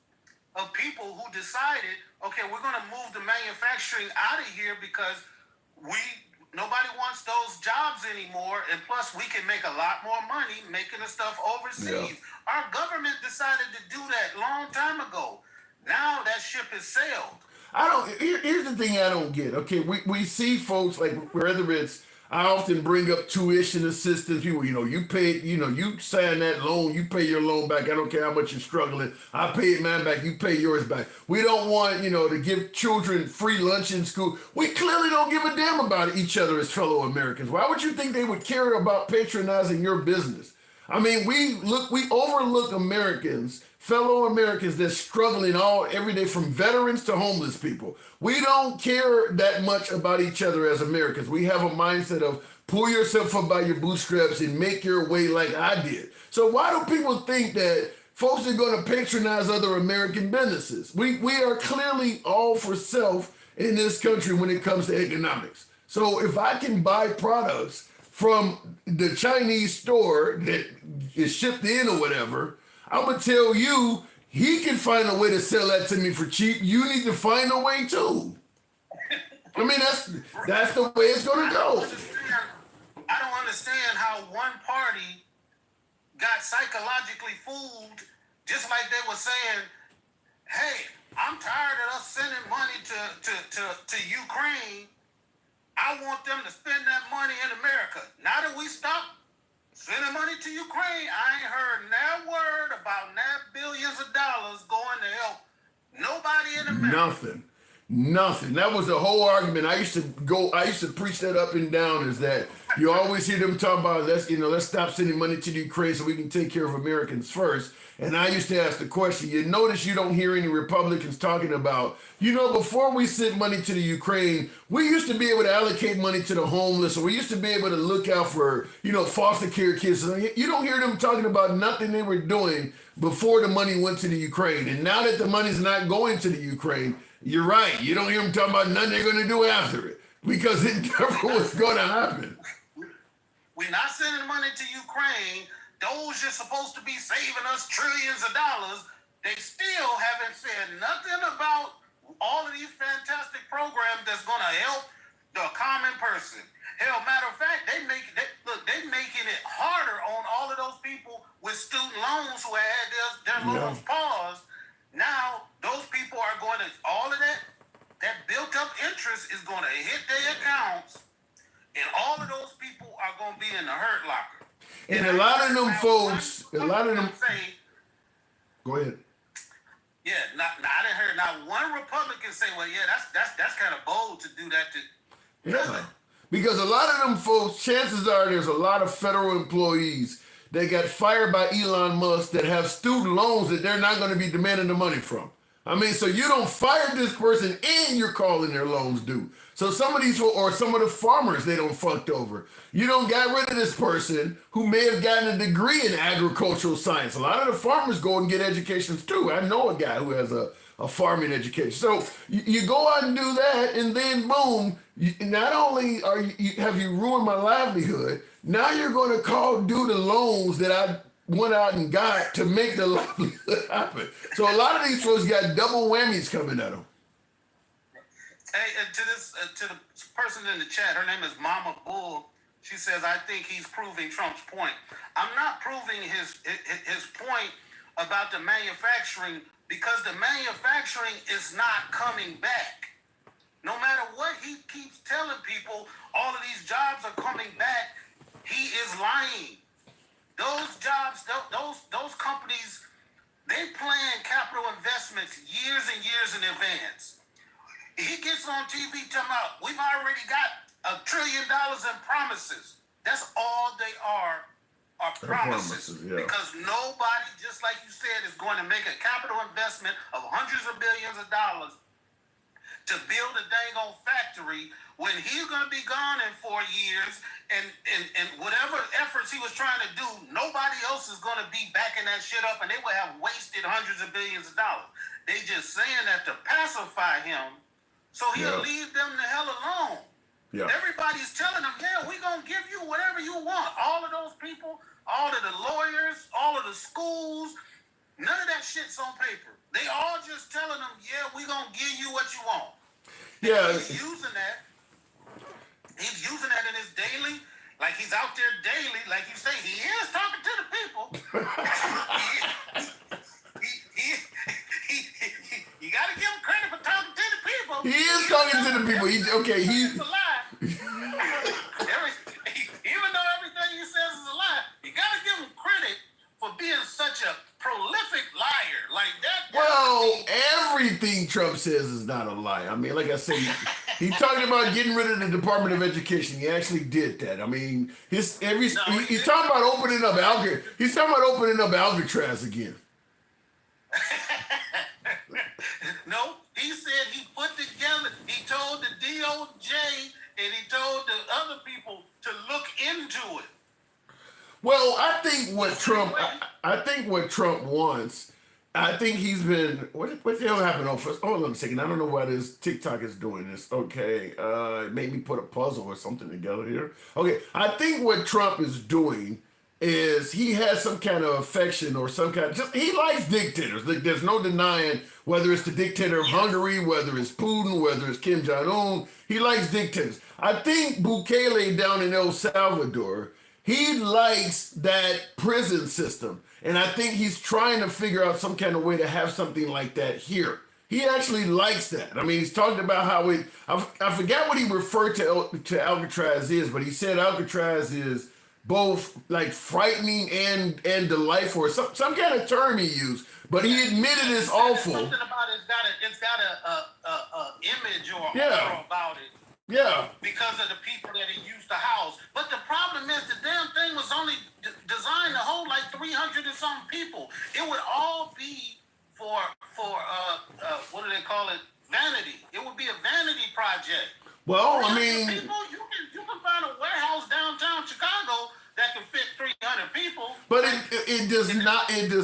H: of people who decided, okay, we're going to move the manufacturing out of here because nobody wants those jobs anymore, and plus we can make a lot more money making the stuff overseas. Yeah. Our government decided to do that long time ago. Now that ship has sailed.
A: Here's the thing I don't get. Okay, we see folks like whether it's, I often bring up tuition assistance. People, you pay, you sign that loan, you pay your loan back. I don't care how much you're struggling. I pay mine back, you pay yours back. We don't want, to give children free lunch in school. We clearly don't give a damn about each other as fellow Americans. Why would you think they would care about patronizing your business? I mean, we overlook Americans, fellow Americans that's struggling every day, from veterans to homeless people. We don't care that much about each other as Americans. We have a mindset of pull yourself up by your bootstraps and make your way like I did. So why do people think that folks are going to patronize other American businesses? We are clearly all for self in this country when it comes to economics. So if I can buy products from the Chinese store that is shipped in or whatever, I'm going to tell you, he can find a way to sell that to me for cheap. You need to find a way too. I mean, that's the way it's going to go.
H: I don't understand how one party got psychologically fooled, just like they were saying, hey, I'm tired of us sending money to Ukraine. I want them to spend that money in America. Now that we stop sending money to Ukraine, I ain't heard that word about that billions of dollars going to help nobody in America.
A: Nothing. That was the whole argument. I used to preach that up and down, is that you always hear them talk about let's stop sending money to the Ukraine so we can take care of Americans first. And I used to ask the question, you notice you don't hear any Republicans talking about, before we sent money to the Ukraine, we used to be able to allocate money to the homeless, or we used to be able to look out for, foster care kids. You don't hear them talking about nothing they were doing before the money went to the Ukraine. And now that the money's not going to the Ukraine, you're right. You don't hear them talking about nothing they're going to do after it, because it never was going to happen.
H: We're not sending money to Ukraine. Those are supposed to be saving us trillions of dollars. They still haven't said nothing about all of these fantastic programs that's going to help the common person. Hell, matter of fact, they're making it harder on all of those people with student loans who had their loans paused. Now, those people are going to, all of that built up interest is going to hit their accounts, and all of those people are going to be in the hurt locker.
A: And a lot of them folks, go ahead.
H: Yeah, I didn't hear not one Republican say, well, yeah, that's kind of bold to do that to.
A: Yeah, because a lot of them folks, chances are there's a lot of federal employees that got fired by Elon Musk that have student loans that they're not going to be demanding the money from. I mean, so you don't fire this person and you're calling their loans due. So some of these, or some of the farmers, they don't fucked over. You don't got rid of this person who may have gotten a degree in agricultural science. A lot of the farmers go and get educations too. I know a guy who has a farming education. So you go out and do that, and then boom, not only have you ruined my livelihood, now you're going to call due the loans that I went out and got to make the livelihood happen. So a lot of these folks got double whammies coming at them.
H: Hey, to the person in the chat, her name is Mama Bull. She says, I think he's proving Trump's point. I'm not proving his point about the manufacturing, because the manufacturing is not coming back. No matter what he keeps telling people, all of these jobs are coming back, he is lying. Those jobs, those companies, they plan capital investments years and years in advance. He gets on TV talking about, we've already got $1 trillion in promises. That's all they are promises.
A: Yeah.
H: Because nobody, just like you said, is going to make a capital investment of hundreds of billions of dollars to build a dang old factory when he's going to be gone in 4 years, and whatever efforts he was trying to do, nobody else is going to be backing that shit up, and they will have wasted hundreds of billions of dollars. They just saying that to pacify him, so he'll leave them the hell alone.
A: Yeah.
H: Everybody's telling him, yeah, we're going to give you whatever you want. All of those people, all of the lawyers, all of the schools, none of that shit's on paper. They all just telling him, yeah, we're going to give you what you want.
A: Yeah.
H: He's using that. He's using that in his daily, like he's out there daily, like you say, he is talking to the people. You got to give him credit for talking to the people.
A: He is talking to the people. He's
H: a lie. Even though everything he says is a lie, you got to give him credit for being such a prolific liar like that.
A: Well, everything Trump says is not a lie. I mean, like I said, he talking about getting rid of the Department of Education. He actually did that. I mean, he's talking about opening up He's talking about opening up Alcatraz again.
H: No, he said he put together. He told the DOJ and he told the other people to look into it.
A: Well, I think what Trump wants, I think he's been, what the hell happened? Hold on a second. I don't know why this TikTok is doing this. Okay. It made me put a puzzle or something together here. Okay. I think what Trump is doing is he has some kind of affection or some kind of, he likes dictators. There's no denying whether it's the dictator of Hungary, whether it's Putin, whether it's Kim Jong-un. He likes dictators. I think Bukele down in El Salvador, he likes that prison system. And I think he's trying to figure out some kind of way to have something like that here. He actually likes that. I mean, he's talked about how I forgot what he referred to Alcatraz is, but he said Alcatraz is both like frightening and delightful, or some kind of term he used. But he admitted it's awful.
H: Something about it's got a image or aura about it.
A: Yeah.
H: Because of the people that it used to house. But the problem is the damn thing was only designed to hold like 300 and something people. It would all be for what do they call it? Vanity. It would be a vanity project.
A: Well, I mean,
H: people, you can find a warehouse downtown Chicago that can fit 300 people.
A: But it does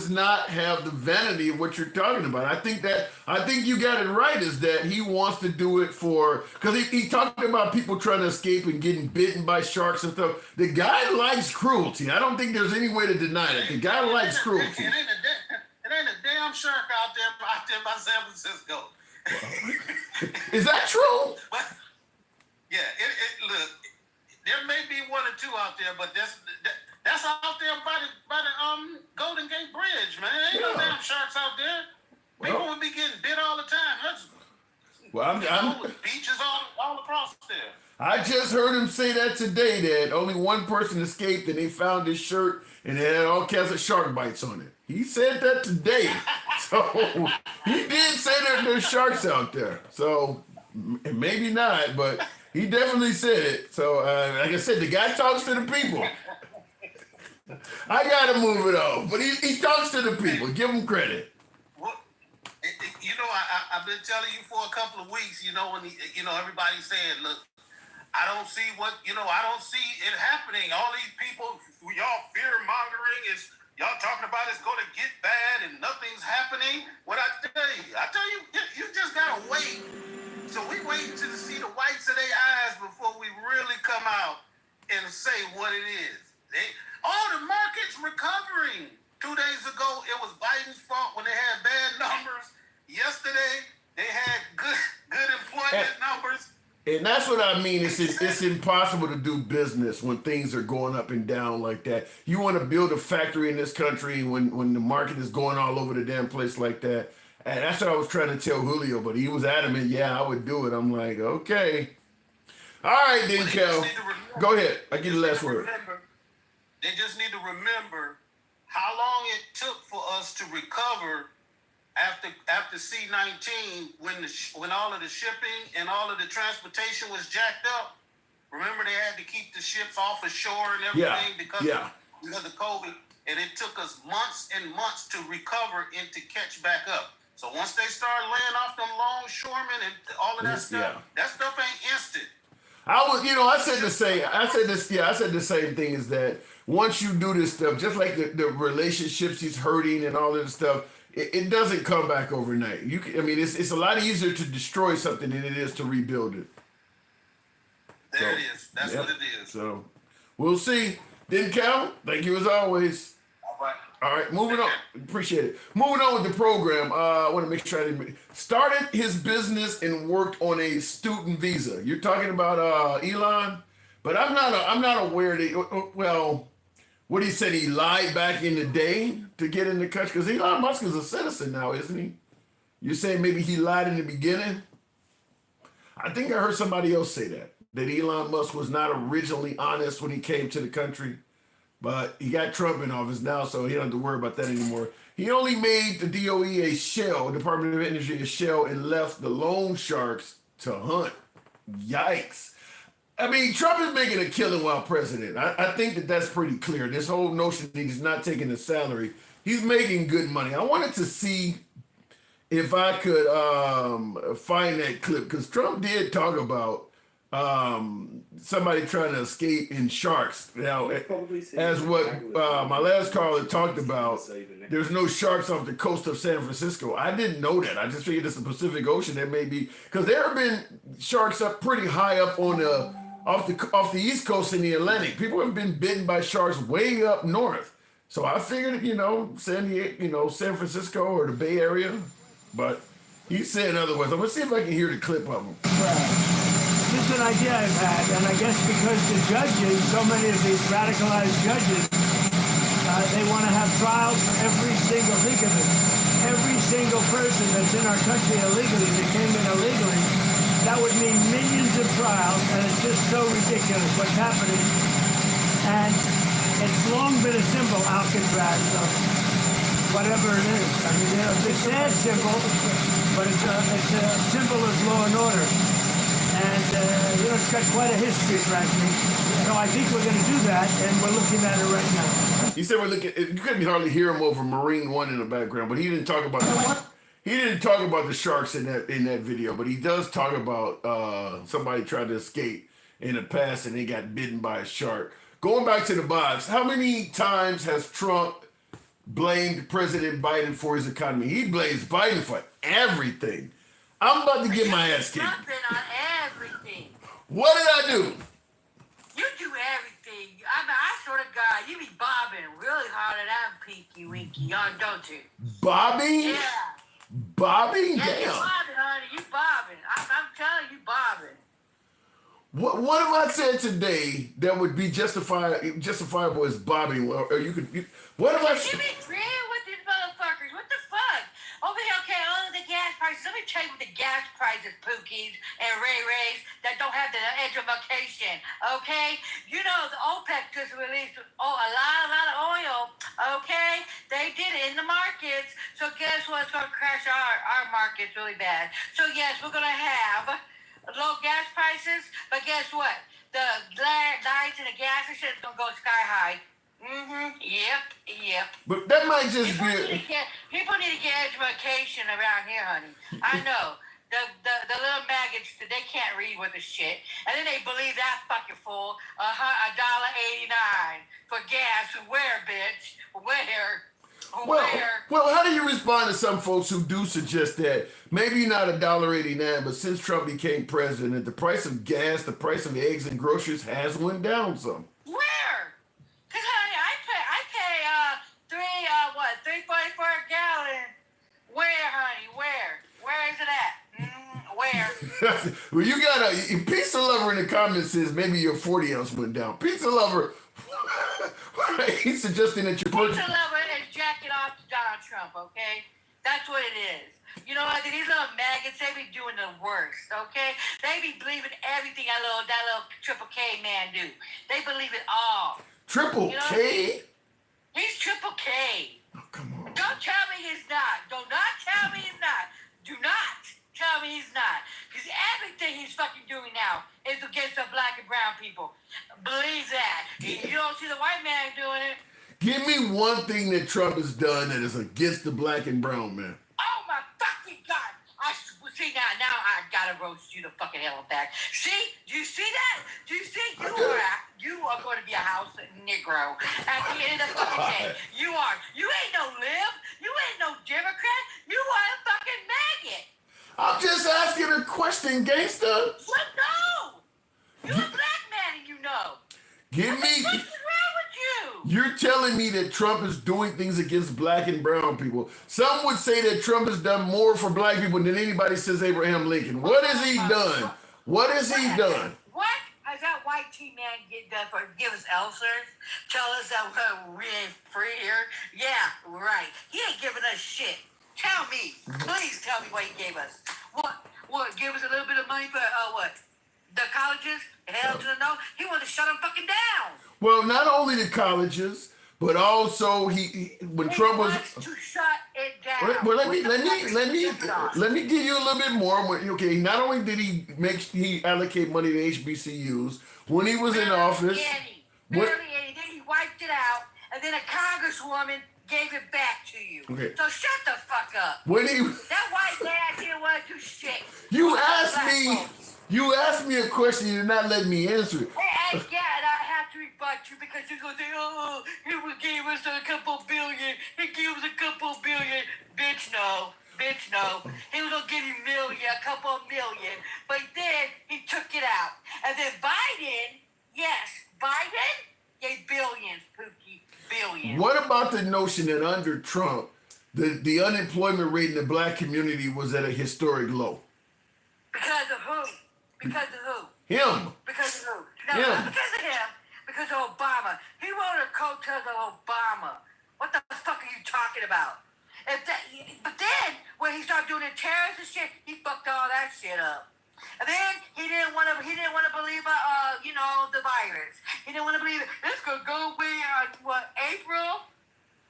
A: not have the vanity of what you're talking about. I think you got it right, is that he wants to do it for, because he talked about people trying to escape and getting bitten by sharks and stuff. The guy likes cruelty. I don't think there's any way to deny it. The guy likes cruelty.
H: It ain't a damn shark out there by San Francisco.
A: Is that true?
H: But, yeah, look, there may be one or two out there, but that's out there by the Golden Gate Bridge, man. Ain't no damn sharks out there. People would be getting bit all the time. Beaches all across there.
A: I just heard him say that today, that only one person escaped and they found his shirt and it had all kinds of shark bites on it. He said that today. So he did say that there's sharks out there. So maybe not, but he definitely said it. So like I said, the guy talks to the people. I got to move it on. But he talks to the people. Give him credit.
H: Well, I've been telling you for a couple of weeks. When everybody's saying, "Look, I don't see I don't see it happening. All these people, y'all fear mongering is y'all talking about it's going to get bad and nothing's happening." What I tell you, you just gotta wait. So we waiting to see the whites of their eyes before we really come out and say what it is. The market's recovering. 2 days ago, it was Biden's fault when they had bad numbers. Yesterday, they had good employment numbers.
A: And that's what I mean. It's impossible to do business when things are going up and down like that. You want to build a factory in this country when the market is going all over the damn place like that. And that's what I was trying to tell Julio, but he was adamant, yeah, I would do it. I'm like, okay. All right, then, Kel. Go ahead. I give you the last word.
H: They just need to remember how long it took for us to recover after C-19 when all of the shipping and all of the transportation was jacked up. Remember, they had to keep the ships off of shore and everything because of COVID. And it took us months and months to recover and to catch back up. So once they start laying off them longshoremen and all of that stuff, that stuff ain't instant.
A: I said the same thing is that once you do this stuff, just like the relationships he's hurting and all of this stuff, it doesn't come back overnight. It's a lot easier to destroy something than it is to rebuild it.
H: It is. That's what it is.
A: So we'll see. Then Cal, thank you as always. All right, moving on. Appreciate it. Moving on with the program. I want to make sure I didn't. Started his business and worked on a student visa. You're talking about Elon, but I'm not aware that. Well, what he said, he lied back in the day to get in the country because Elon Musk is a citizen now, isn't he? You're saying maybe he lied in the beginning. I think I heard somebody else say that Elon Musk was not originally honest when he came to the country. But he got Trump in office now, so he don't have to worry about that anymore. He only made the DOE a shell, Department of Energy a shell, and left the loan sharks to hunt. Yikes. Trump is making a killing while president. I think that's pretty clear. This whole notion that he's not taking a salary, he's making good money. I wanted to see if I could find that clip, because Trump did talk about somebody trying to escape in sharks. Now, as what my last caller talked about, there's no sharks off the coast of San Francisco. I didn't know that. I just figured it's the Pacific Ocean. There may be, because there have been sharks up pretty high up on off the East Coast in the Atlantic. People have been bitten by sharks way up north. So I figured, San Francisco or the Bay Area. But he's saying otherwise. I'm gonna see if I can hear the clip of him.
I: This is an idea I've had, and I guess because the judges, so many of these radicalized judges, they want to have trials for every single, think of it, every single person that's in our country illegally, that came in illegally, that would mean millions of trials, and it's just so ridiculous what's happening. And it's long been a symbol, Alcatraz, of whatever it is. It's a sad symbol, but it's a symbol of law and order. And, it's got quite a history, frankly. So I think we're going to do that, and we're looking at it right now.
A: He said we're looking. You couldn't hardly hear him over Marine One in the background, but he didn't talk about the sharks in that video. But he does talk about somebody tried to escape in the past and they got bitten by a shark. Going back to the box, how many times has Trump blamed President Biden for his economy? He blames Biden for everything. I'm about to get my ass kicked.
B: Nothing on everything.
A: What did I do?
B: You do everything. I swear to God, you be bobbing really hard at that pinky winky, don't you?
A: Bobbing?
B: Yeah.
A: Bobbing?
B: Yeah,
A: Damn.
B: you bobbing, honey. You bobbing. I'm telling you, bobbing.
A: What have I said today that would be justifiable as bobbing? Or what have I
B: said? You be agreeing with these motherfuckers. What the fuck? Over here, okay, all of the gas prices. Let me tell you what the gas prices, Pookies and Ray-Rays, that don't have the education, okay? The OPEC just released a lot of oil, okay? They did it in the markets. So guess what? It's going to crash our markets really bad. So yes, we're going to have low gas prices, but guess what? The lights and the gas and shit is going to go sky high. Yep.
A: But that might just
B: People need
A: be.
B: to get education around here, honey. I know. The little maggots, they can't read with the shit. And then they believe that fucking fool. $1.89 for gas. Where, bitch? Where?
A: Well, how do you respond to some folks who do suggest that maybe not $1.89, but since Trump became president, the price of gas, the price of eggs and groceries has went down some?
B: Where? Cause honey, I pay $3.44 a gallon. Where, honey? Where is it at? Where?
A: Well, you got a pizza lover in the comments says maybe your 40 ounce went down. Pizza lover, he's suggesting that you purchase.
B: Pizza lover is jacking off to Donald Trump. Okay, that's what it is. You know what? These little maggots, they be doing the worst. Okay, they be believing everything that little Triple K man do. They believe it all.
A: Triple K?
B: He's Triple K.
A: Oh, come on.
B: Don't tell me he's not. Do not tell me he's not. Do not tell me he's not. Because everything he's fucking doing now is against the black and brown people. Believe that. You don't see the white man doing it.
A: Give me one thing that Trump has done that is against the black and brown man.
B: Oh my fucking God. See now I gotta roast you the fucking hell back. See? Do you see that? Do you see? You are going to be a house Negro at the end of the fucking day. You are. You ain't no lib. You ain't no Democrat. You are a fucking maggot.
A: I'm just asking a question, gangster.
B: What? No. You're a black man and you know.
A: Give me.
B: What's wrong with you?
A: You're telling me that Trump is doing things against black and brown people. Some would say that Trump has done more for black people than anybody since Abraham Lincoln. What has he done? What has he done?
B: What has that white T-man done for give us ulcers? Tell us that we ain't free here? Yeah, right. He ain't giving us shit. Tell me. Please tell me what he gave us. What? Give us a little bit of money for, what? The colleges? Hell to the no. He wanted to shut them fucking down.
A: Well, not only the colleges, but also when Trump was
B: wants to shut it down.
A: Well, let me give you a little bit more. Okay, not only did he allocate money to HBCUs when he was in office.
B: Then he wiped it out, and then a congresswoman gave it back to you.
A: Okay.
B: So shut the fuck up. That white man didn't want to do shit.
A: You asked me a question, you did not let me answer it.
B: And I have to rebut you because you're going to say, he gave us a couple billion. He gave us a couple billion. Bitch, no. He was going to give you a couple million. But then he took it out. And then Biden gave billions, Pookie. Billions.
A: What about the notion that under Trump, the unemployment rate in the black community was at a historic low?
B: Because of who?
A: Him.
B: Because of who? No, not because of him. Because of Obama. He wrote a coattails of Obama. What the fuck are you talking about? But then, when he started doing the terrorist and shit, he fucked all that shit up. And then he didn't want to believe the virus. He didn't want to believe it. It's gonna go away on April.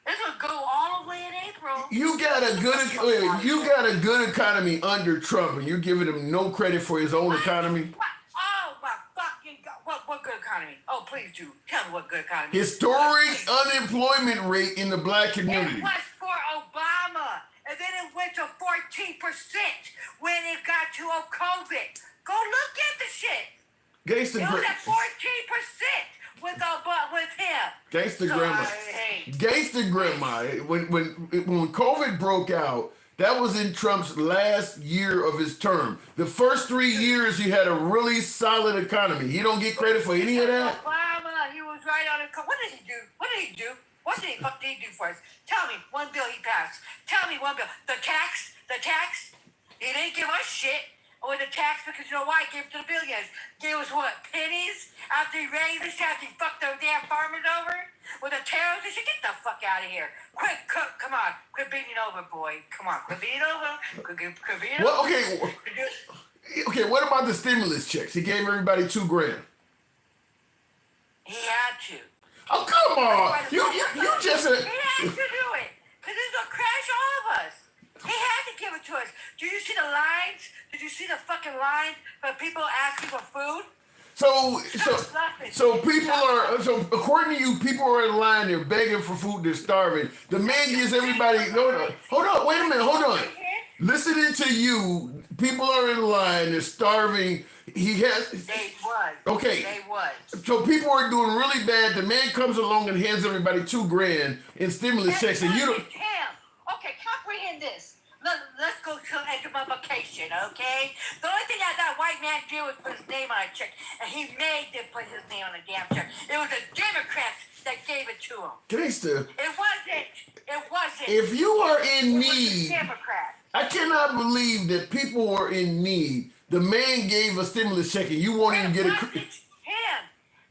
B: It's gonna go all the way in April.
A: You got a good economy under Trump, and you're giving him no credit for his own economy.
B: Oh my fucking God! What good economy? Oh, please do tell me what good economy.
A: Historic unemployment rate in the black community.
B: It was for Obama, and then it went to 14% when it got to COVID. Go look at the shit. It was at 14% with him.
A: Gangsta grandma. When COVID broke out, that was in Trump's last year of his term. The first 3 years, he had a really solid economy. He don't get credit for any of that.
B: Obama, he was right on it. What did he do? What the fuck did he do for us? Tell me one bill he passed. Tell me one bill. The tax. He didn't give us shit. Or the tax, because you know why? He gave it to the billionaires. Gave us what? Pennies? After he raised this, after he fucked those damn farmers over? With the terrorists and shit? Get the fuck out of here. Come on. Quit beating over, boy. Come on. Quit beating over. Quit beating over.
A: Okay, what about the stimulus checks? He gave everybody $2,000.
B: He had to.
A: Oh, come on. You just...
B: He had to do it. Because it's going to crash all of us. He had to give it to us. Do you see the lines? Did you see the fucking lines for people asking for food?
A: So people are, so according to you, people are in line, they're begging for food, they're starving. The man gives everybody, hold on, wait a minute, hold on. Listening to you, people are in line, they're starving. He has.
B: They was.
A: Okay.
B: They was.
A: So people are doing really bad. The man comes along and hands everybody $2,000 in stimulus checks, and you don't.
J: Okay, comprehend this. Let's go to identification, okay? The only thing that white man did was put his name on a check, and he made them put his name on a damn check. It was the Democrats that gave it to him.
A: Gangster.
J: It wasn't. It wasn't.
A: If you are in
J: It was
A: need,
J: the Democrats.
A: I cannot believe that people were in need. The man gave a stimulus check, and you won't even get
J: It
A: it.
J: wasn't him.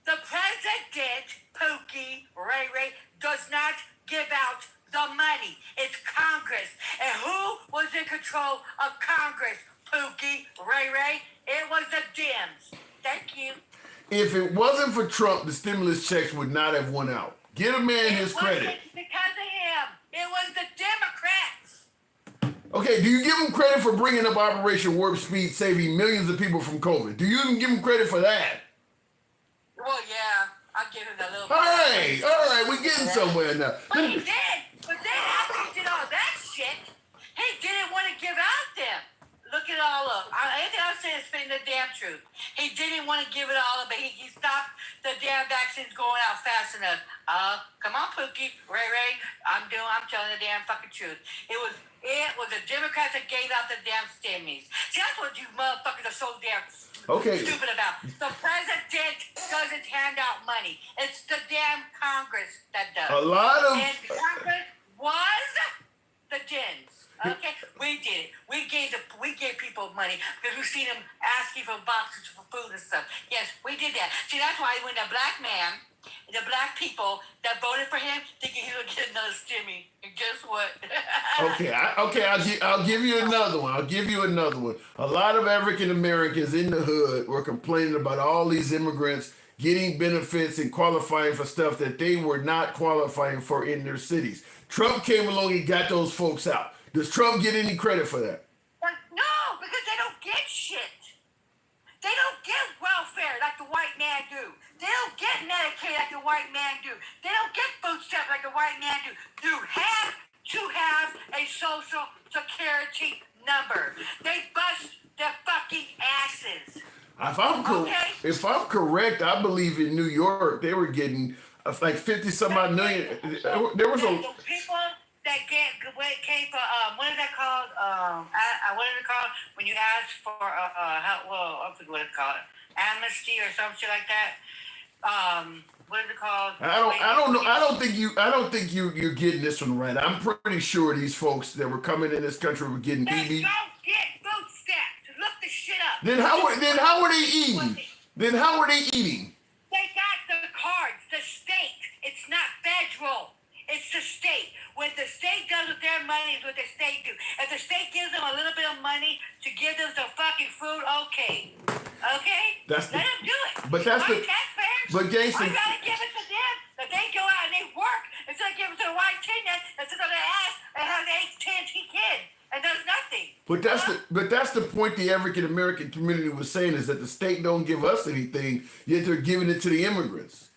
J: The president, Pookie, Ray, does not give out the money. It's Congress. And who was in control of Congress? Pookie, Ray. It was the Dems. Thank you.
A: If it wasn't for Trump, the stimulus checks would not have went out. Give a man his credit.
J: It wasn't because of him. It was the Democrats.
A: Okay, do you give him credit for bringing up Operation Warp Speed, saving millions of people from COVID? Do you even give him credit for that?
J: Well, yeah, I'll give him a little
A: All right, we're getting somewhere now.
J: But he did. But then after he did all that shit, he didn't want to give out them. Look it all up. Anything I'm saying is spitting the damn truth. He didn't want to give it all up, but he stopped the damn vaccines going out fast enough. Come on, Pookie, Ray. I'm telling the damn fucking truth. It was the Democrats that gave out the damn stimmies. See, that's what you motherfuckers are so damn stupid about. The president doesn't hand out money. It's the damn Congress that does. And Congress was the Dems. Okay, we did it. We gave people money because we've seen them asking for boxes for food and stuff. Yes, we did that. See, that's why when the black man, the black people that voted for him, thinking he would get another stimmy. And guess what?
A: I'll give you another one. A lot of African Americans in the hood were complaining about all these immigrants getting benefits and qualifying for stuff that they were not qualifying for in their cities. Trump came along and got those folks out. Does Trump get any credit for that?
J: No, because they don't get shit. They don't get welfare like the white man do. They don't get Medicaid like the white man do. They don't get food stamps like the white man do. You have to have a social security number. They bust their fucking asses.
A: If I'm correct, I believe in New York they were getting like 50 some odd million. There was a
J: people that came for what is that called? What is it called when you ask for I forget what it's called, amnesty or some shit like that. What is it called?
A: I don't know. I don't think you're getting this one right. I'm pretty sure these folks that were coming in this country were getting
J: They
A: BB.
J: don't get food stamps. Look the shit up.
A: Then how were they eating? They
J: got the cards. The state. It's not federal. It's the state. When the state does with their money is what the state do. If the state gives them a little bit of money to give them some fucking food, okay. Let them do it.
A: But that's the
J: taxpayers.
A: But gangster.
J: I gotta give it to them. That they go out and they work instead of giving it to the white kid that sits on their ass and has 8, 10 kids and does nothing.
A: But that's the point the African American community was saying is that the state don't give us anything, yet they're giving it to the immigrants.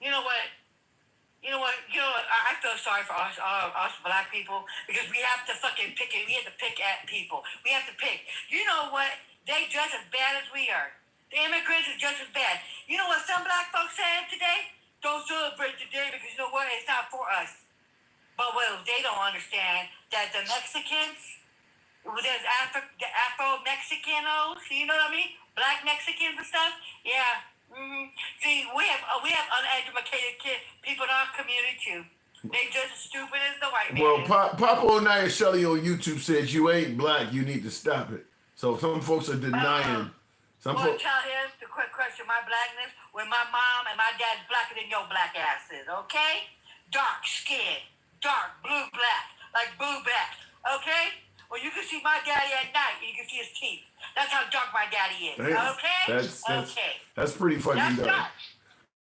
J: You know what? I feel sorry for us black people because we have to fucking pick it. We have to pick at people. We have to pick. You know what? They just as bad as we are. The immigrants are just as bad. You know what some black folks said today? Don't celebrate today because you know what? It's not for us. But they don't understand that the Mexicans, there's the Afro-Mexicanos, you know what I mean? Black Mexicans and stuff. Yeah. Mm-hmm. See, we have uneducated people in our community too. They just as stupid as the white man.
A: Well, Papa Onaya Shelley on YouTube says you ain't black. You need to stop it. So some folks are denying.
J: Tell him the quick question my blackness when my mom and my dad's blacker than your black ass is. Okay, dark skin, dark blue black, like blue black. Okay. Well, you can see my daddy at night, and you can see his teeth. That's how dark my daddy is. Okay.
A: That's pretty fucking dark.
J: Dark.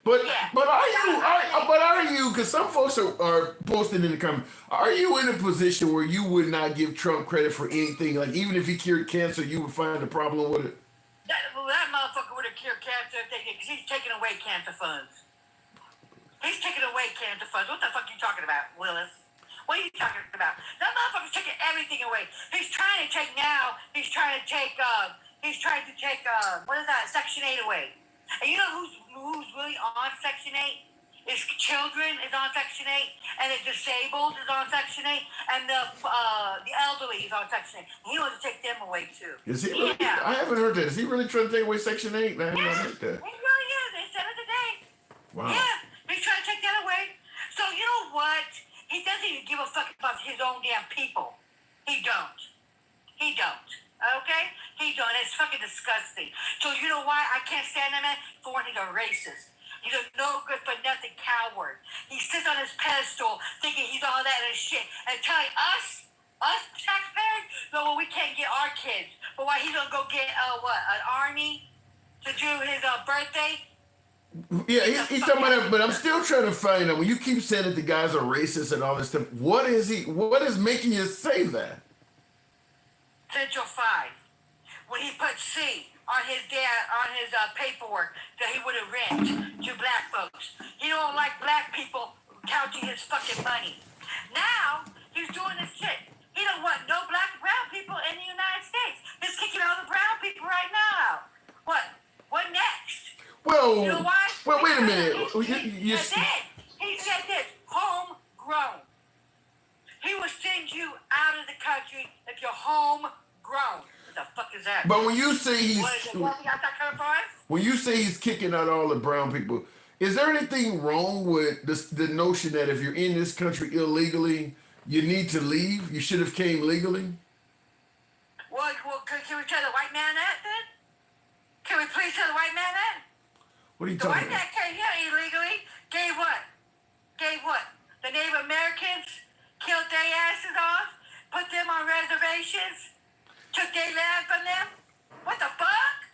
A: But are you? Because some folks are posting in the comments. Are you in a position where you would not give Trump credit for anything? Like even if he cured cancer, you would find a problem with it.
J: That motherfucker would have cured cancer because he's taking away cancer funds. He's taking away cancer funds. What the fuck are you talking about, Willis? What are you talking about? That motherfucker's taking everything away. He's trying to take what is that, Section 8 away. And you know who's really on Section 8? Is children is on Section 8, and the disabled is on Section 8, and the elderly is on Section 8. He wants to take them away too.
A: Is he really?
J: Yeah.
A: I haven't heard that. Is he really trying to take away Section 8? I haven't heard that.
J: He really is. They said it today.
A: Wow.
J: Yeah, he's trying to take that away. So you know what? He doesn't even give a fuck about his own damn people. He don't. Okay? He don't. It's fucking disgusting. So you know why I can't stand that man? For one, he's a racist. He's a no good for nothing coward. He sits on his pedestal thinking he's all that and shit and telling us taxpayers, no, well, we can't get our kids. But why he don't go get an army to do his birthday?
A: Yeah, he's talking about that, but I'm still trying to find out. When you keep saying that the guys are racist and all this stuff, what is making you say that?
J: Central 5, when he put C on his paperwork that he would have rent to black folks. He don't like black people counting his fucking money. Now, he's doing this shit. He don't want no black and brown people in the United States. He's kicking all the brown people right now out. What next?
A: Well,
J: you know why?
A: Well, wait a minute.
J: He said this, homegrown. He will send you out of the country if you're homegrown. What the fuck is that?
A: But when you say
J: when
A: he's kicking out all the brown people, is there anything wrong with the notion that if you're in this country illegally, you need to leave? You should have came legally?
J: Well, can we tell the white man that then? Can we please tell the white man that?
A: What are you
J: The
A: talking
J: white man
A: about?
J: came here illegally, gave what? The Native Americans killed their asses off, put them on reservations, took their land from them. What the fuck?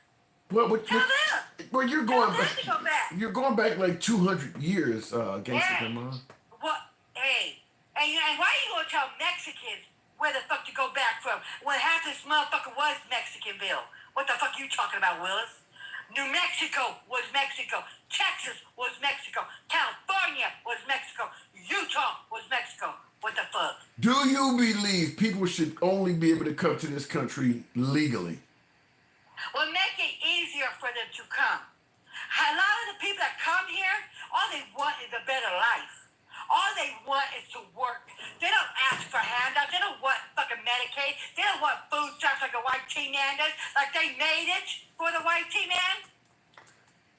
J: Tell them.
A: Well, you're going
J: Tell them to go back.
A: You're going back like 200 years, Gangsta Grandma.
J: What? Hey. And why are you going to tell Mexicans where the fuck to go back from when half this motherfucker was Mexicanville? What the fuck are you talking about, Willis? New Mexico was Mexico. Texas was Mexico. California was Mexico. Utah was Mexico. What the fuck?
A: Do you believe people should only be able to come to this country legally?
J: Well, make it easier for them to come. A lot of the people that come here, all they want is a better life. All they want is to work. They don't ask for handouts. They don't want fucking Medicaid. They don't want food stamps like a white tea man does. Like they made it for the white tea man.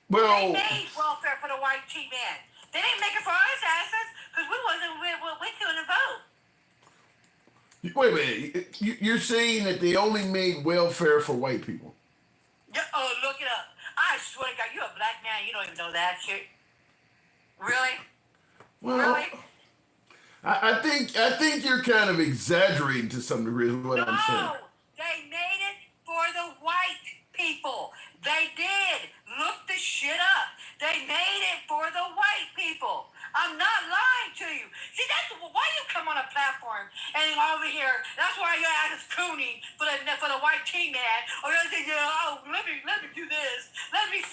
A: Well,
J: they made welfare for the white tea man. They didn't make it for us asses because we couldn't vote.
A: Wait a minute. You're saying that they only made welfare for white people?
J: Oh, look it up. I swear to God, you're a black man. You don't even know that shit. Really?
A: Well,
J: really?
A: I think you're kind of exaggerating to some degree is what I'm saying.
J: No, they made it for the white people. They did. Look the shit up. They made it for the white people. I'm not lying to you. See, that's why you come on a platform and over here. That's why your ass is cooning for the white tea man. Or you're saying, let me do this. Let me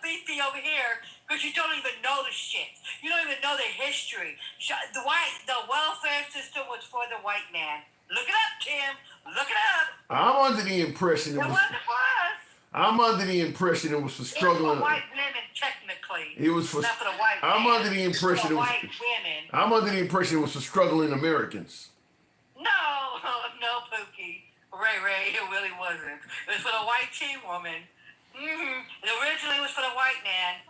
J: beat me over here because you don't even know the shit. You don't even know the history. The welfare system was for the white man. Look it up, Tim. Look it up.
A: I'm under the impression
J: it wasn't for us.
A: I'm under the impression it was for struggling.
J: It was for white women, technically.
A: It was for.
J: Not for the white
A: I'm
J: men.
A: under the impression it was.
J: White women.
A: I'm under the impression it was for struggling Americans.
J: No, Pookie. Ray, it really wasn't. It was for the white tea woman. It originally was for the white man.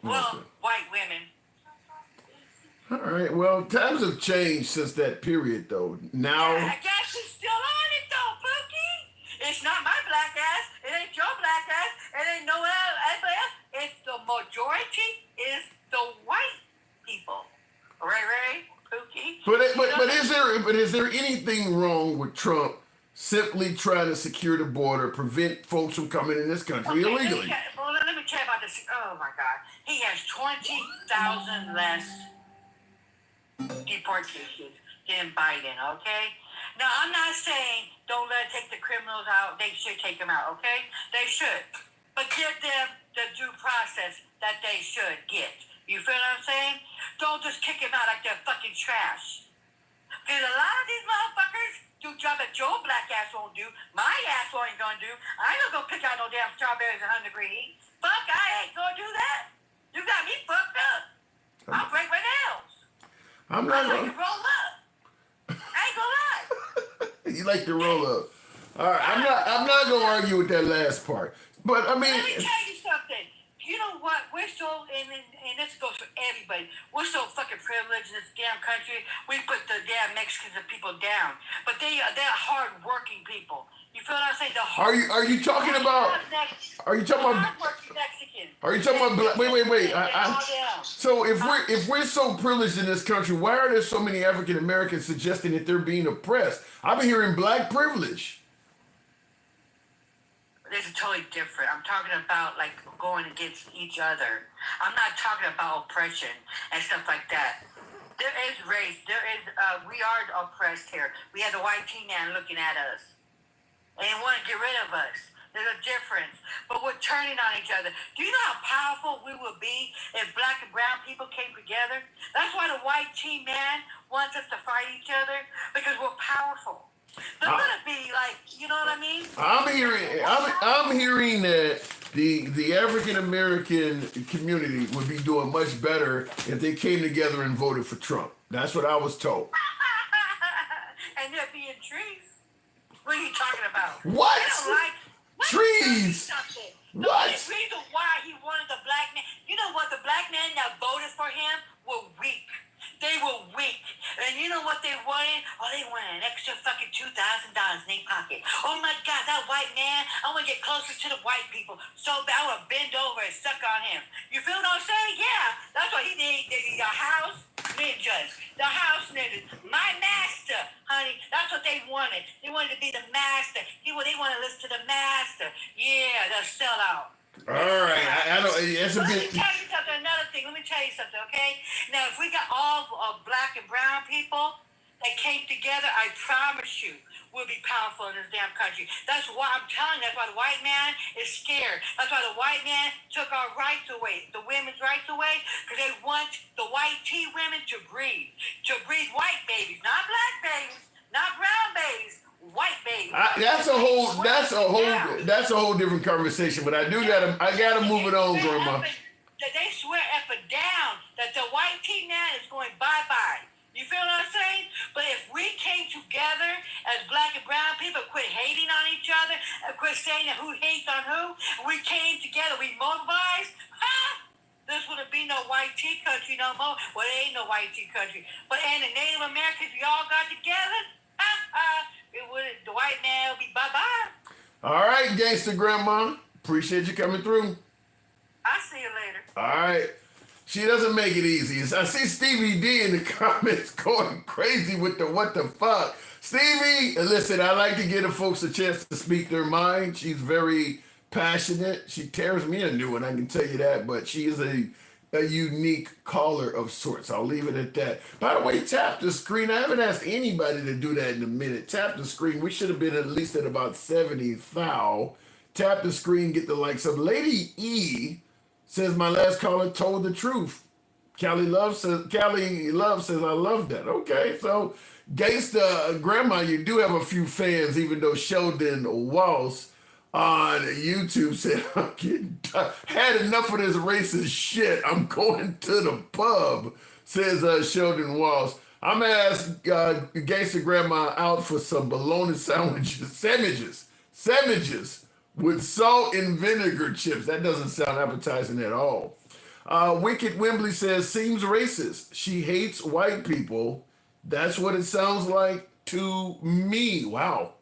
J: Well, okay. White women.
A: All right. Well, times have changed since that period, though. Now.
J: Yeah, I guess she's still on it, though, Pookie. It's not my black ass. It ain't your black ass. It ain't no one else. It's the majority is the white people. Ray, Pookie.
A: But is there anything wrong with Trump simply trying to secure the border, prevent folks from coming in this country illegally?
J: Let me tell you about this. Oh my God, he has 20,000 less deportations than Biden. Okay. Now, I'm not saying don't let take the criminals out. They should take them out, okay? They should. But give them the due process that they should get. You feel what I'm saying? Don't just kick them out like they're fucking trash. Because a lot of these motherfuckers do job that your black ass won't do. My ass ain't gonna do. I ain't gonna go pick out no damn strawberries in 100 degree heat. Fuck, I ain't gonna do that. You got me fucked up. I'll break my nails.
A: I'm not
J: I'm
A: gonna.
J: gonna roll up. I ain't gonna lie.
A: You like to roll up. All right, I'm not gonna argue with that last part. But I mean,
J: Let me tell you something. You know what? We're so, and this goes for everybody. We're so fucking privileged in this damn country. We put the damn Mexicans and people down, but they're hard-working people. You feel what I'm saying?
A: are you talking about? Are you talking about?
J: Hardworking Mexicans?
A: Are you talking about? Wait.
J: All them.
A: So if we're so privileged in this country, why are there so many African Americans suggesting that they're being oppressed? I've been hearing black privilege.
J: This is totally different. I'm talking about like going against each other. I'm not talking about oppression and stuff like that. There is race. There is. We are oppressed here. We have the white teen man looking at us, and they want to get rid of us. There's a difference, but we're turning on each other. Do you know how powerful we would be if black and brown people came together? That's why the white teen man wants us to fight each other, because we're powerful. They're gonna be like, you know what I mean?
A: I'm hearing that the African American community would be doing much better if they came together and voted for Trump. That's what I was told.
J: And they're being trees. What are you talking about?
A: What?
J: They don't like
A: Trees? What?
J: The reason why he wanted the black man, you know what? The black men that voted for him were weak. They were weak. And you know what they wanted? Oh, they wanted an extra fucking $2,000 in their pocket. Oh my God, that white man, I want to get closer to the white people. So bad, I want to bend over and suck on him. You feel what I'm saying? Yeah. That's what he did. The house ninjas. The house ninjas. My master, honey. That's what they wanted. They wanted to be the master. They wanted to listen to the master. Yeah, the sellout.
A: All right, I don't. It's a
J: Let
A: bit.
J: me tell you something. Another thing. Let me tell you something. Okay. Now, if we got all black and brown people that came together, I promise you, we'll be powerful in this damn country. That's why I'm telling you. That's why the white man is scared. That's why the white man took our rights away, the women's rights away, because they want the white tea women to breed white babies, not black babies, not brown babies. White baby.
A: That's a whole different conversation. But I gotta move it on, Grandma.
J: They swear up and down that the white tea man is going bye-bye. You feel what I'm saying? But if we came together as black and brown people, quit hating on each other, and quit saying who hates on who, we came together, we mobilized, this wouldn't be no white tea country no more. Well, there ain't no white tea country. But and the Native Americans, we all got together, the white man will be bye-bye.
A: All right, gangster grandma. Appreciate you coming through.
J: I'll see you later.
A: All right. She doesn't make it easy. I see Stevie D in the comments going crazy with the what the fuck. Stevie, listen, I like to give the folks a chance to speak their mind. She's very passionate. She tears me a new one, I can tell you that. But she is a unique caller of sorts. I'll leave it at that. By the way, tap the screen. I haven't asked anybody to do that in a minute. Tap the screen. We should have been at least at about 70 thou. Tap the screen, get the likes up. Lady E says my last caller told the truth. Callie Love says I love that. Okay, so gangsta grandma, you do have a few fans, even though Sheldon Walsh on YouTube said, I'm getting had enough of this racist shit. I'm going to the pub, says Sheldon Walsh. I'm going to ask Gangsta Grandma out for some bologna sandwiches with salt and vinegar chips. That doesn't sound appetizing at all. Wicked Wembley says, seems racist. She hates white people. That's what it sounds like to me. Wow.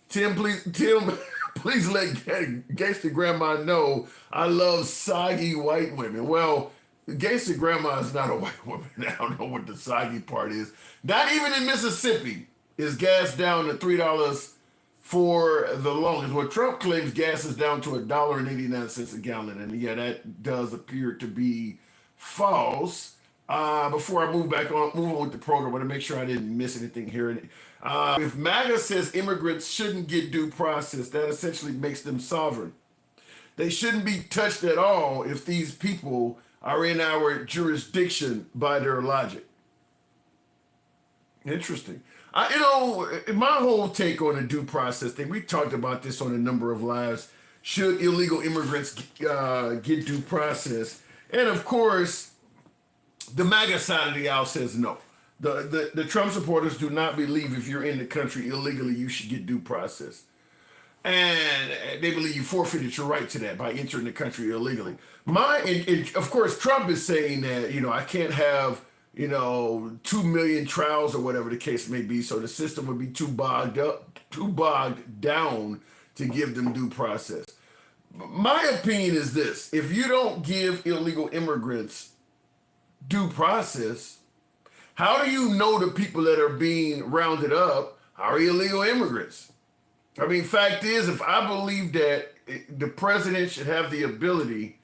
A: Tim, please let Gangsta Grandma know I love soggy white women. Well, Gangsta Grandma is not a white woman. I don't know what the soggy part is. Not even in Mississippi is gas down to $3 for the longest. Well, Trump claims gas is down to $1.89 a gallon. And yeah, that does appear to be false. Before I move on with the program, I want to make sure I didn't miss anything here. If MAGA says immigrants shouldn't get due process, that essentially makes them sovereign. They shouldn't be touched at all if these people are in our jurisdiction by their logic. Interesting. My whole take on the due process thing, we talked about this on a number of lives. Should illegal immigrants get due process? And of course, the MAGA side of the aisle says no. The Trump supporters do not believe if you're in the country illegally, you should get due process. And they believe you forfeited your right to that by entering the country illegally. Of course, Trump is saying that, I can't have, 2 million trials or whatever the case may be. So the system would be too bogged down to give them due process. My opinion is this: if you don't give illegal immigrants due process, how do you know the people that are being rounded up are illegal immigrants? I mean, fact is, if I believe that the president should have the ability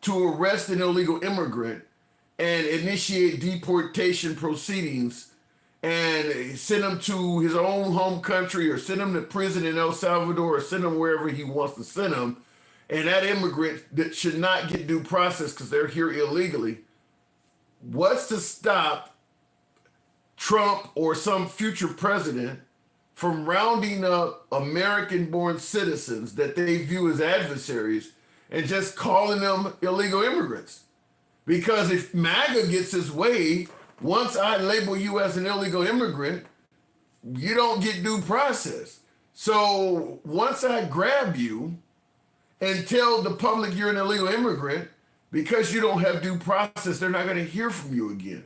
A: to arrest an illegal immigrant and initiate deportation proceedings and send him to his own home country or send him to prison in El Salvador or send him wherever he wants to send him, and that immigrant that should not get due process because they're here illegally, what's to stop Trump or some future president from rounding up American-born citizens that they view as adversaries and just calling them illegal immigrants? Because if MAGA gets his way, once I label you as an illegal immigrant, you don't get due process. So once I grab you and tell the public you're an illegal immigrant, because you don't have due process, they're not going to hear from you again.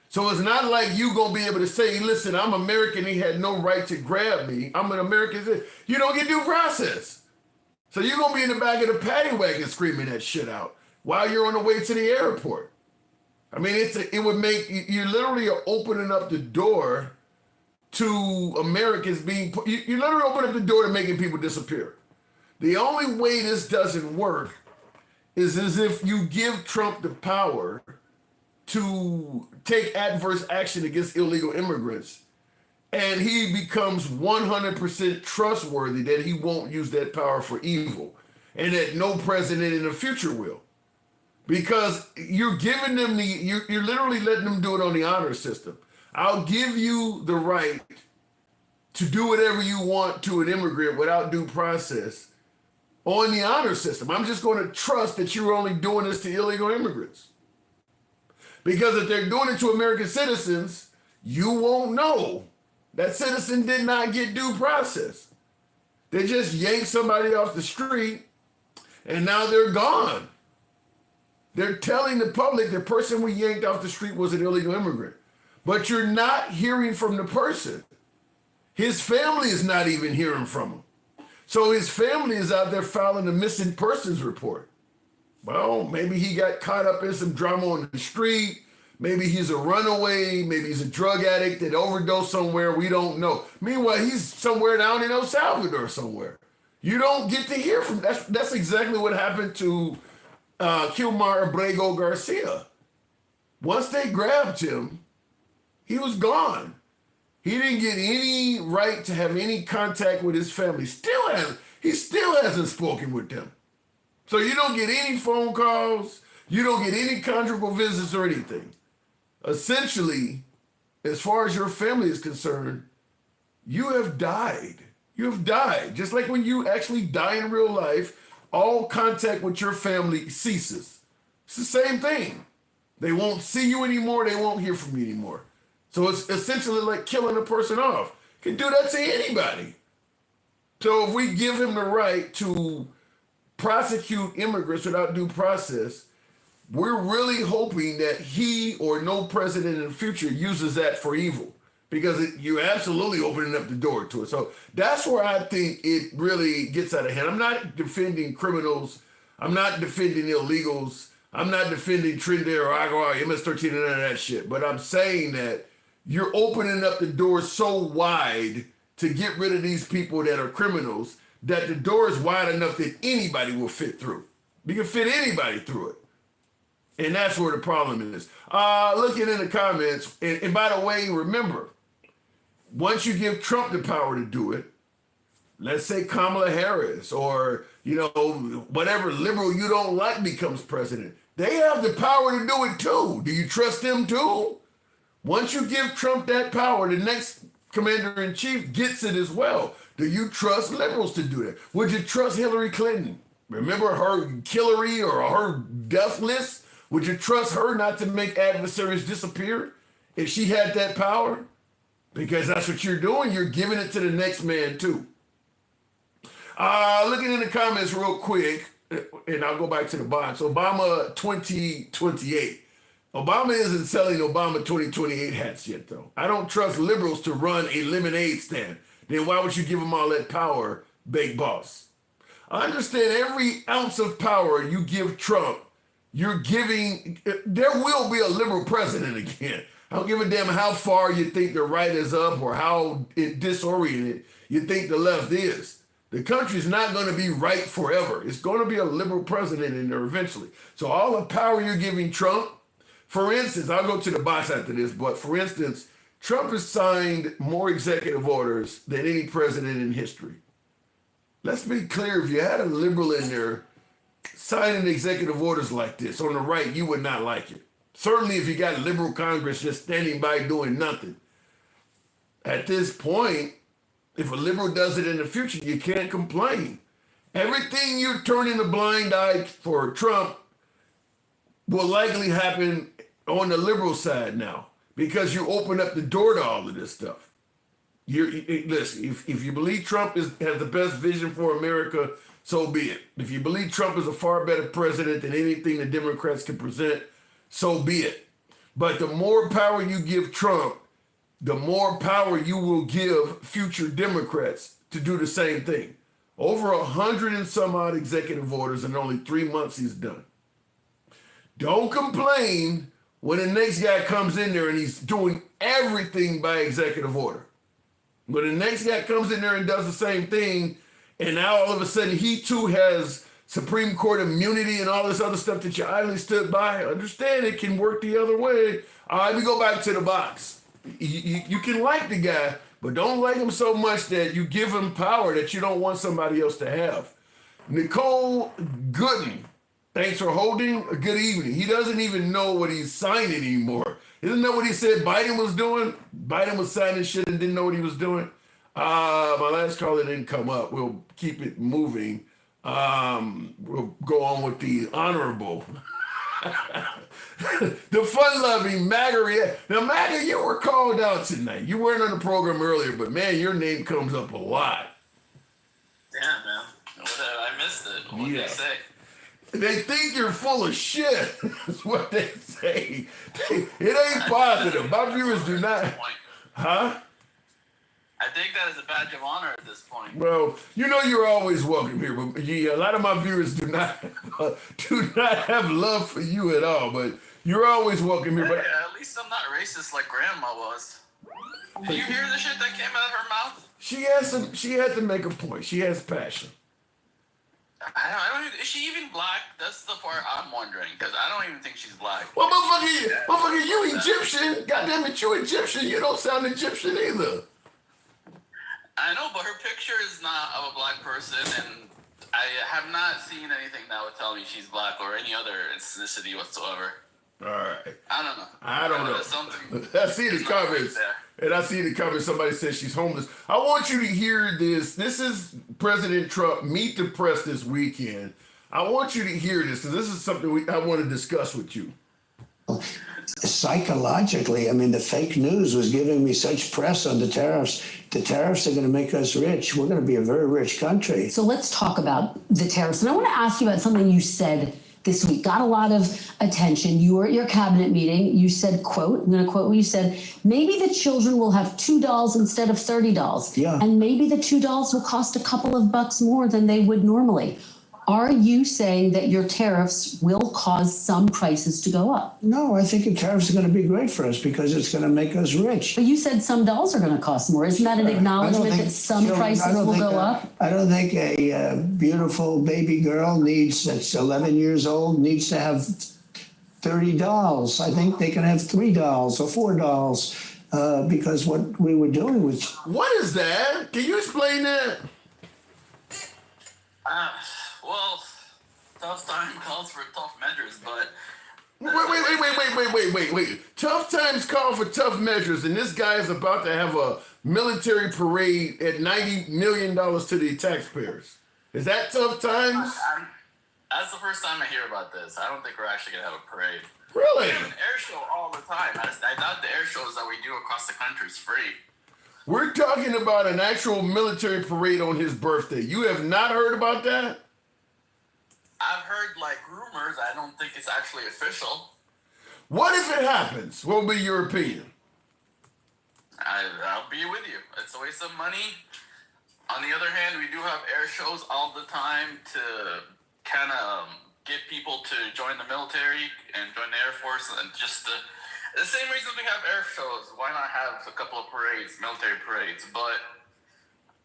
A: So it's not like you going to be able to say, listen, I'm American, he had no right to grab me. I'm an American. You don't get due process. So you're going to be in the back of the paddy wagon screaming that shit out while you're on the way to the airport. I mean, it would make, you literally are opening up the door to Americans being, you literally open up the door to making people disappear. The only way this doesn't work is as if you give Trump the power to take adverse action against illegal immigrants, and he becomes 100% trustworthy that he won't use that power for evil, and that no president in the future will. Because you're giving them you're literally letting them do it on the honor system. I'll give you the right to do whatever you want to an immigrant without due process on the honor system. I'm just going to trust that you're only doing this to illegal immigrants. Because if they're doing it to American citizens, you won't know that citizen did not get due process. They just yanked somebody off the street and now they're gone. They're telling the public the person we yanked off the street was an illegal immigrant. But you're not hearing from the person. His family is not even hearing from him. So his family is out there filing a missing persons report. Well, maybe he got caught up in some drama on the street. Maybe he's a runaway. Maybe he's a drug addict that overdosed somewhere. We don't know. Meanwhile, he's somewhere down in El Salvador somewhere. You don't get to hear from. That's exactly what happened to Kilmar Abrego Garcia. Once they grabbed him, he was gone. He didn't get any right to have any contact with his family. He still hasn't spoken with them. So you don't get any phone calls. You don't get any conjugal visits or anything. Essentially, as far as your family is concerned, you have died. You have died. Just like when you actually die in real life, all contact with your family ceases. It's the same thing. They won't see you anymore. They won't hear from you anymore. So it's essentially like killing a person off. You can do that to anybody. So if we give him the right to prosecute immigrants without due process, we're really hoping that he or no president in the future uses that for evil, because you're absolutely opening up the door to it. So that's where I think it really gets out of hand. I'm not defending criminals. I'm not defending illegals. I'm not defending Trinidad or Agua, MS-13 and none of that shit. But I'm saying that you're opening up the door so wide to get rid of these people that are criminals that the door is wide enough that anybody will fit through. You can fit anybody through it. And that's where the problem is. Looking in the comments, and by the way, remember, once you give Trump the power to do it, let's say Kamala Harris or, whatever liberal you don't like becomes president, they have the power to do it too. Do you trust them too? Once you give Trump that power, the next commander-in-chief gets it as well. Do you trust liberals to do that? Would you trust Hillary Clinton? Remember her Hillary or her death list? Would you trust her not to make adversaries disappear if she had that power? Because that's what you're doing. You're giving it to the next man too. Looking in the comments real quick, and I'll go back to the box. Obama 2028. Obama isn't selling Obama 2028 hats yet, though. I don't trust liberals to run a lemonade stand. Then why would you give them all that power, big boss? I understand every ounce of power you give Trump, you're giving, there will be a liberal president again. I don't give a damn how far you think the right is up or how disoriented you think the left is. The country's not going to be right forever. It's going to be a liberal president in there eventually. So all the power you're giving Trump, for instance, I'll go to the box after this, but for instance, Trump has signed more executive orders than any president in history. Let's be clear, if you had a liberal in there signing executive orders like this on the right, you would not like it. Certainly if you got liberal Congress just standing by doing nothing. At this point, if a liberal does it in the future, you can't complain. Everything you're turning a blind eye for Trump will likely happen on the liberal side now because you open up the door to all of this stuff. Listen, if you believe Trump has the best vision for America, so be it. If you believe Trump is a far better president than anything the Democrats can present, so be it. But the more power you give Trump, the more power you will give future Democrats to do the same thing. Over 100 and some odd executive orders in only 3 months he's done. Don't complain when the next guy comes in there and he's doing everything by executive order. When the next guy comes in there and does the same thing, and now all of a sudden he too has Supreme Court immunity and all this other stuff that you idly stood by, understand it can work the other way. All right, we go back to the box. You can like the guy, but don't like him so much that you give him power that you don't want somebody else to have. Nicole Gooden, thanks for holding. A good evening. He doesn't even know what he's signing anymore. Isn't that what he said Biden was doing? Biden was signing shit and didn't know what he was doing. My last caller didn't come up. We'll keep it moving. We'll go on with the honorable. The fun-loving MAGA. Now, MAGA, you were called out tonight. You weren't on the program earlier, but man, your name comes up a lot.
K: Damn, man. I missed it. What did they say?
A: They think you're full of shit, is what they say. It ain't positive. My viewers do not. Huh?
K: I think that is a badge of honor at this point.
A: Well, you're always welcome here, but yeah, a lot of my viewers do not have love for you at all. But you're always welcome here. But
K: at least I'm not racist like Grandma was. Did you hear the shit that came out of her mouth?
A: She had to make a point. She has passion.
K: I don't. Is she even black? That's the part I'm wondering because I don't even think she's black.
A: Well, motherfucker, you Egyptian? Goddamn it, you Egyptian? You don't sound Egyptian either.
K: I know, but her picture is not of a black person, and I have not seen anything that would tell me she's black or any other ethnicity whatsoever.
A: All right.
K: I don't know.
A: Something. I see the comments, and I see the comments. Somebody says she's homeless. I want you to hear this. This is President Trump meet the press this weekend. I want you to hear this because this is something I want to discuss with you.
D: Psychologically, I mean, the fake news was giving me such press on the tariffs. The tariffs are going to make us rich. We're going to be a very rich country.
E: So let's talk about the tariffs. And I want to ask you about something you said this week. Got a lot of attention. You were at your cabinet meeting. You said, quote, I'm going to quote what you said, maybe the children will have $2 instead of $30.
D: Yeah.
E: And maybe the $2 will cost a couple of bucks more than they would normally. Are you saying that your tariffs will cause some prices to go up?
D: No, I think the tariffs are going to be great for us because it's going to make us rich.
E: But you said some dolls are going to cost more. Isn't that an acknowledgement that some prices will go up?
D: I don't think a beautiful baby girl that's 11 years old needs to have 30 dolls. I think they can have 3 dolls or 4 dolls because what we were doing was.
A: What is that? Can you explain that?
K: Well, tough time calls for tough measures, but
A: Wait. Tough times call for tough measures, and this guy is about to have a military parade at $90 million to the taxpayers. Is that tough times?
K: That's the first time I hear about this. I don't think we're actually going to have a parade.
A: Really?
K: We have an air show all the time. I doubt the air shows that we do across the country is free.
A: We're talking about an actual military parade on his birthday. You have not heard about that?
K: I've heard like rumors. I don't think it's actually official.
A: What if it happens? What will be your opinion?
K: I'll be with you. It's a waste of money. On the other hand, we do have air shows all the time to kind of get people to join the military and join the Air Force, and just the same reasons we have air shows. Why not have a couple of parades, military parades? But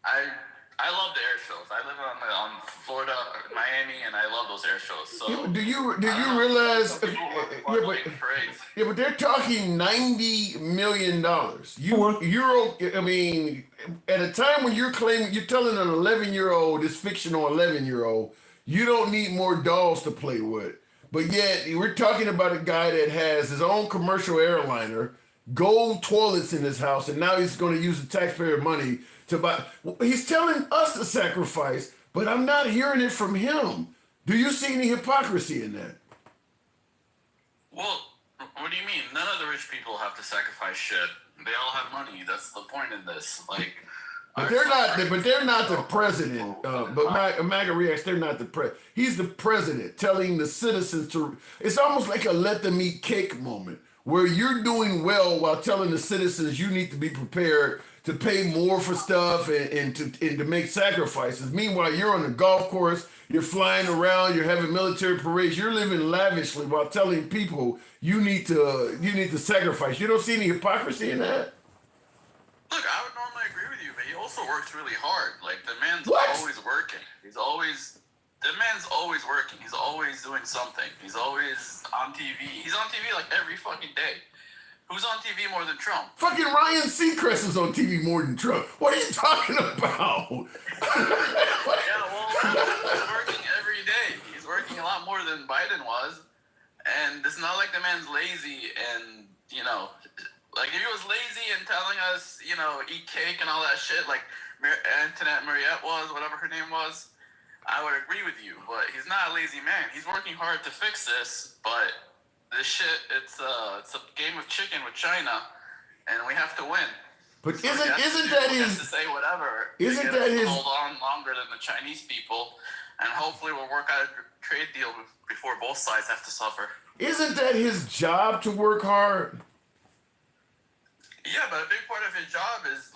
K: I love the air shows. I live on Florida, Miami, and I love those air shows. So
A: Do you realize?
K: Parades.
A: Yeah, but they're talking $90 million. I mean, at a time when you're telling an 11-year-old, this fictional 11-year-old, you don't need more dolls to play with. But yet, we're talking about a guy that has his own commercial airliner, gold toilets in his house, and now he's going to use the taxpayer money to buy. He's telling us to sacrifice, but I'm not hearing it from him. Do you see any hypocrisy in that?
K: Well, what do you mean? None of the rich people have to sacrifice shit. They all have money. That's the point in this. Like,
A: but they're not. But they're not the president. But MAGA reacts. They're not the president. He's the president telling the citizens to. It's almost like a let them eat cake moment, where you're doing well while telling the citizens you need to be prepared to pay more for stuff and to make sacrifices. Meanwhile, you're on the golf course, you're flying around, you're having military parades, you're living lavishly while telling people you need to sacrifice. You don't see any hypocrisy in that?
K: Look, I would normally agree with you, but he also works really hard. Like, the man's always working. The man's always working. He's always doing something. He's always on TV. He's on TV like every fucking day. Who's on TV more than Trump?
A: Fucking Ryan Seacrest is on TV more than Trump. What are you talking about?
K: Yeah, well, he's working every day. He's working a lot more than Biden was. And it's not like the man's lazy and, like if he was lazy and telling us, eat cake and all that shit, like Antoinette Mariette was, whatever her name was, I would agree with you. But he's not a lazy man. He's working hard to fix this, but this shit, it's a game of chicken with China, and we have to win.
A: But
K: so
A: isn't that his?
K: To say whatever.
A: Isn't that his?
K: Hold on longer than the Chinese people, and hopefully we'll work out a trade deal before both sides have to suffer.
A: Isn't that his job to work hard?
K: Yeah, but a big part of his job is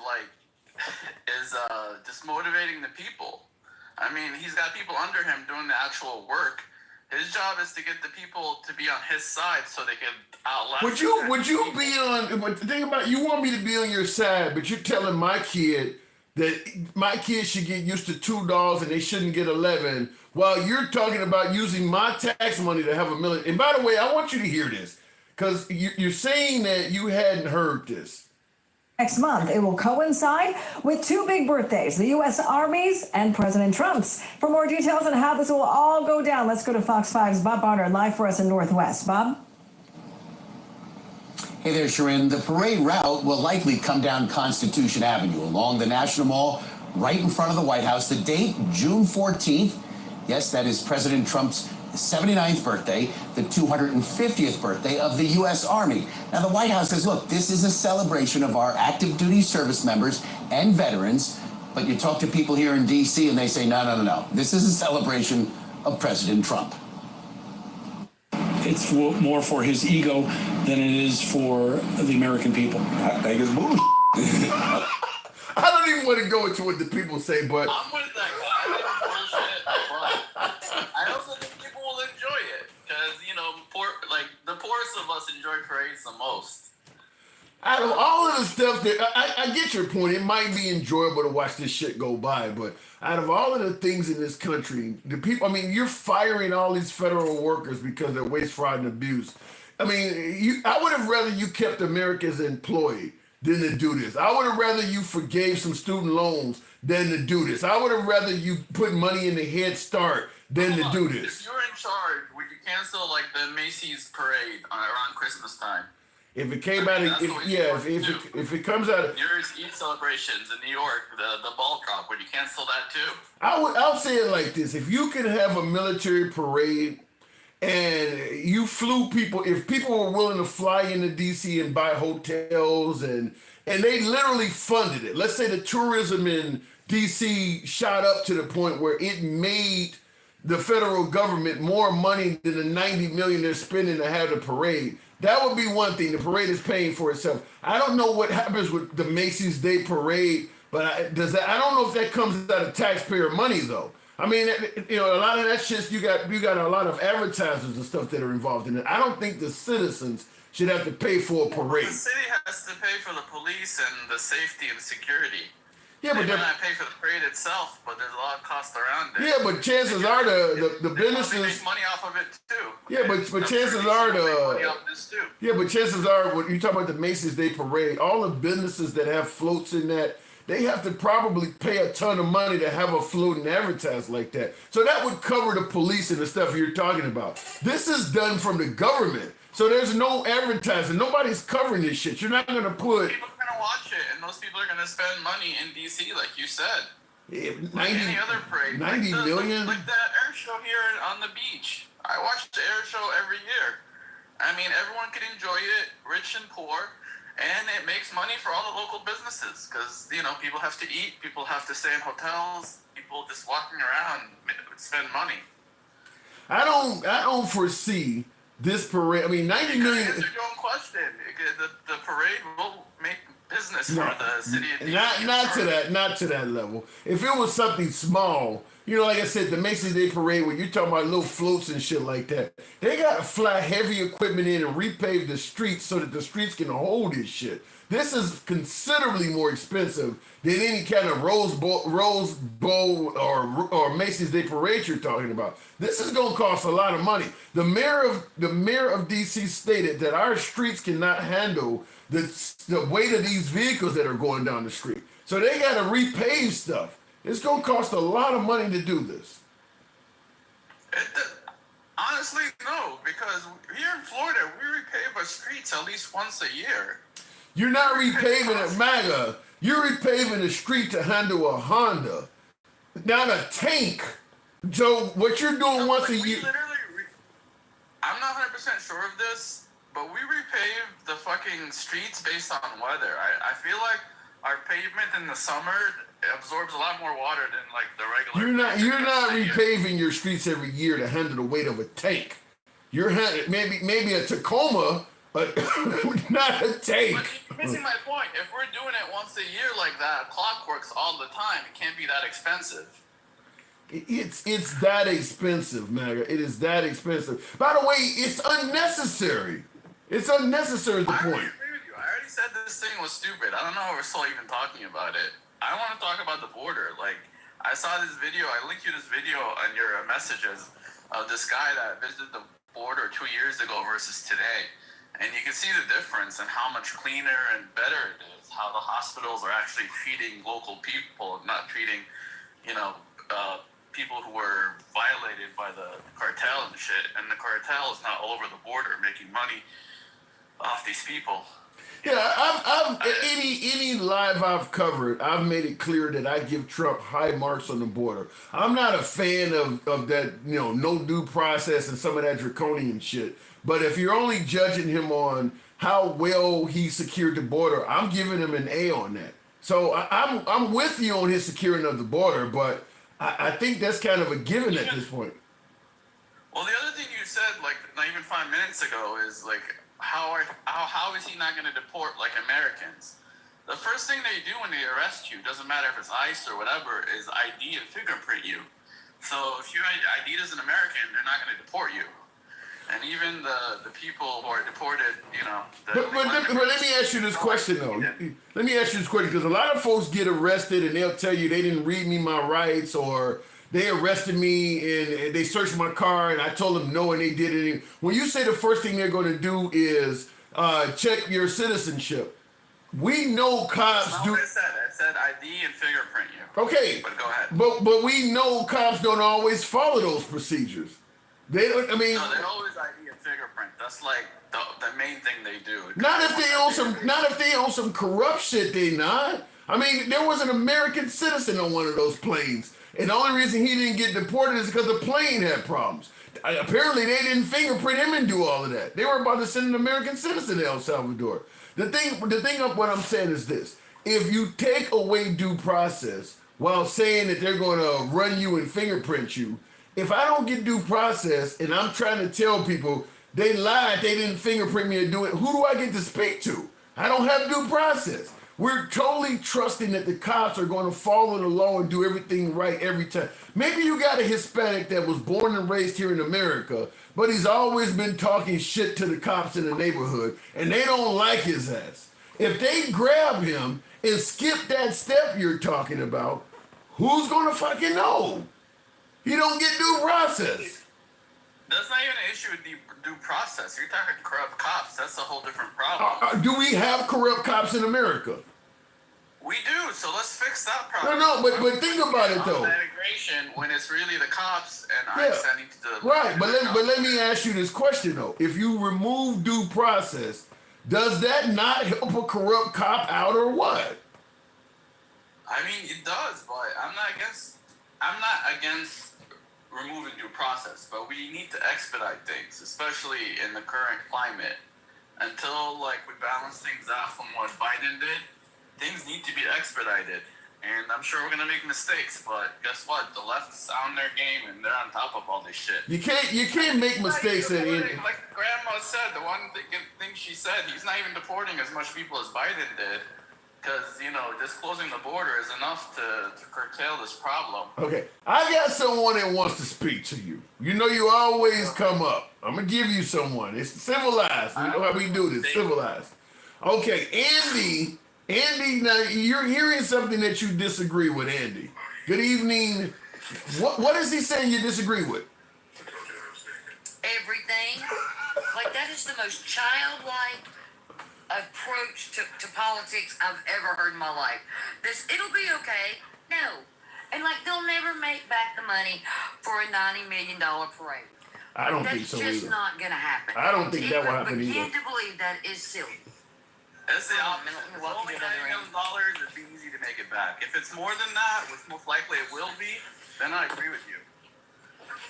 K: just motivating the people. I mean, he's got people under him doing the actual work. His job is to get the people to be on his side so they can outlast. Would you
A: be on? But the thing about it, you want me to be on your side, but you're telling my kid that my kid should get used to $2 and they shouldn't get 11, while you're talking about using my tax money to have $1 million. And by the way, I want you to hear this because you're saying that you hadn't heard this.
L: Next month, it will coincide with two big birthdays, the U.S. Army's and President Trump's. For more details on how this will all go down, let's go to Fox 5's Bob Barnard, live for us in Northwest. Bob?
M: Hey there, Sharon. The parade route will likely come down Constitution Avenue along the National Mall right in front of the White House. The date, June 14th. Yes, that is President Trump's 79th birthday, the 250th birthday of the U.S. Army. Now, the White House says, look, this is a celebration of our active duty service members and veterans. But you talk to people here in D.C. and they say, no. This is a celebration of President Trump.
N: It's more for his ego than it is for the American people.
O: I think it's bullshit.
A: I don't even want to go into what the people say, but
K: I'm with that guy. I think it's bullshit, but I also think people will enjoy it because the poorest of us enjoy parades the most.
A: Out of all of the stuff that I get your point, it might be enjoyable to watch this shit go by, but out of all of the things in this country, the people, I mean, you're firing all these federal workers because of waste, fraud, and abuse. I mean, I would have rather you kept Americans employed than to do this. I would have rather you forgave some student loans than to do this. I would have rather you put money in the Head Start than to do this.
K: If you're in charge, would you cancel like the Macy's parade around Christmas time?
A: If it came out, if it comes out,
K: New Year's Eve celebrations in New York, the ball drop, would you cancel that too?
A: I'll say it like this: if you can have a military parade and you flew people, if people were willing to fly into DC and buy hotels and they literally funded it. Let's say the tourism in DC shot up to the point where it made the federal government more money than the $90 million they're spending to have the parade. That would be one thing. The parade is paying for itself. I don't know what happens with the Macy's Day Parade, but I don't know if that comes out of taxpayer money though. I mean, you know, a lot of that shit, you got a lot of advertisers and stuff that are involved in it. I don't think the citizens should have to pay for a parade.
K: The city has to pay for the police and the safety and security.
A: Yeah, but
K: they're not pay for the parade itself, but there's a lot of cost around it.
A: Yeah, but chances are the businesses
K: make money off of it too.
A: Yeah, but chances are but chances are when you talk about the Macy's Day Parade, all the businesses that have floats in that, they have to probably pay a ton of money to have a float and advertise like that. So that would cover the police and the stuff you're talking about. This is done from the government. So there's no advertising. Nobody's covering this shit. You're not gonna put.
K: People are gonna watch it, and those people are gonna spend money in DC, like you said.
A: Yeah, 90,
K: like any other parade.
A: 90 million?
K: Like the air show here on the beach. I watch the air show every year. I mean, everyone can enjoy it, rich and poor, and it makes money for all the local businesses because, you know, people have to eat, people have to stay in hotels, people just walking around spend money.
A: I don't foresee this parade. I mean, 90 million.
K: Answer your own question. The parade will make business for the city of DC.
A: Not to that level. If it was something small, you know, like I said, the Macy's Day Parade, when you're talking about little floats and shit like that, they got to fly heavy equipment in and repave the streets so that the streets can hold this shit. This is considerably more expensive than any kind of Rose Bowl or Macy's Day Parade you're talking about. This is going to cost a lot of money. The mayor of DC stated that our streets cannot handle the weight of these vehicles that are going down the street. So they got to repave stuff. It's going to cost a lot of money to do this.
K: Honestly, no, because here in Florida, we repave our streets at least once a year.
A: You're not repaving at MAGA. You're repaving the street to handle a Honda, not a tank. So what you're doing once a year.
K: I'm not 100% sure of this, but we repave the fucking streets based on weather. I feel like our pavement in the summer absorbs a lot more water than like the regular.
A: You're not repaving your streets every year to handle the weight of a tank. You're maybe a Tacoma, but not a tank.
K: But you're missing my point. If we're doing it once a year like that, clockworks all the time, it can't be that expensive.
A: It's that expensive, MAGA. It is that expensive. By the way, it's unnecessary. It's unnecessary at the point.
K: I agree with you. I already said this thing was stupid. I don't know if we're still even talking about it. I want to talk about the border. Like, I saw this video. I linked you this video on your messages of this guy that visited the border 2 years ago versus today. And you can see the difference and how much cleaner and better it is. How the hospitals are actually treating local people, not treating, people who were violated by the cartel and shit. And the cartel is not all over the border making money off these people.
A: Yeah, I've any live I've covered, I've made it clear that I give Trump high marks on the border. I'm not a fan of that, no due process and some of that draconian shit. But if you're only judging him on how well he secured the border, I'm giving him an A on that. So I'm with you on his securing of the border, but I think that's kind of a given at this point.
K: Well, the other thing you said, like not even 5 minutes ago, is like how is he not going to deport like Americans? The first thing they do when they arrest you, doesn't matter if it's ICE or whatever, is ID and fingerprint you. So if your ID is an American, they're not going to deport you. And even the people who are deported, you know.
A: But let me ask you this question though. Let me ask you this question because a lot of folks get arrested and they'll tell you they didn't read me my rights or they arrested me and they searched my car and I told them no and they did it. When you say the first thing they're going to do is check your citizenship, we know cops
K: That's not
A: do.
K: what I said. I said ID and fingerprint you.
A: Okay,
K: But go ahead.
A: But we know cops don't always follow those procedures. They don't. I mean,
K: No, they always ID and fingerprint. That's like the main thing they do.
A: not if they own some. Not if they own some corrupt shit. They not. I mean, there was an American citizen on one of those planes, and the only reason he didn't get deported is because the plane had problems. Apparently, they didn't fingerprint him and do all of that. They were about to send an American citizen to El Salvador. The thing of what I'm saying is this: if you take away due process while saying that they're going to run you and fingerprint you, if I don't get due process and I'm trying to tell people they lied, they didn't fingerprint me or do it, who do I get to speak to? I don't have due process. We're totally trusting that the cops are going to follow the law and do everything right every time. Maybe you got a Hispanic that was born and raised here in America, but he's always been talking shit to the cops in the neighborhood, and they don't like his ass. If they grab him and skip that step you're talking about, who's going to fucking know? He don't get due process.
K: That's not even an issue with due process. You're talking corrupt cops. That's a whole different problem.
A: Do we have corrupt cops in America?
K: We do, so let's fix that problem.
A: No, but think about it though.
K: That immigration when it's really the cops and I'm sending to the
A: right. But let me ask you this question though: if you remove due process, does that not help a corrupt cop out or what?
K: I mean, it does, but I'm not against removing due process, but we need to expedite things, especially in the current climate. Until we balance things out from what Biden did, things need to be expedited. And I'm sure we're gonna make mistakes, but guess what? The left's on their game and they're on top of all this shit.
A: You can't make mistakes
K: Like Grandma said, the one thing she said, he's not even deporting as much people as Biden did. Because, just closing the border is enough to curtail this problem.
A: Okay, I got someone that wants to speak to you. You know you always come up. I'm going to give you someone. It's civilized. You know how we do this, civilized. Okay, Andy, now you're hearing something that you disagree with, Andy. Good evening. What is he saying you disagree with?
J: Everything. That is the most childlike approach to politics I've ever heard in my life. It'll be okay. No. And they'll never make back the money for a $90 million parade.
A: I don't think so
J: That's just
A: either.
J: not going to happen.
A: I don't think that will happen either.
J: Begin to believe that is silly.
K: That's the opposite. If it's only $90 million, it'd be easy to make it back. If it's more than that, which most likely it will be, then I agree with you.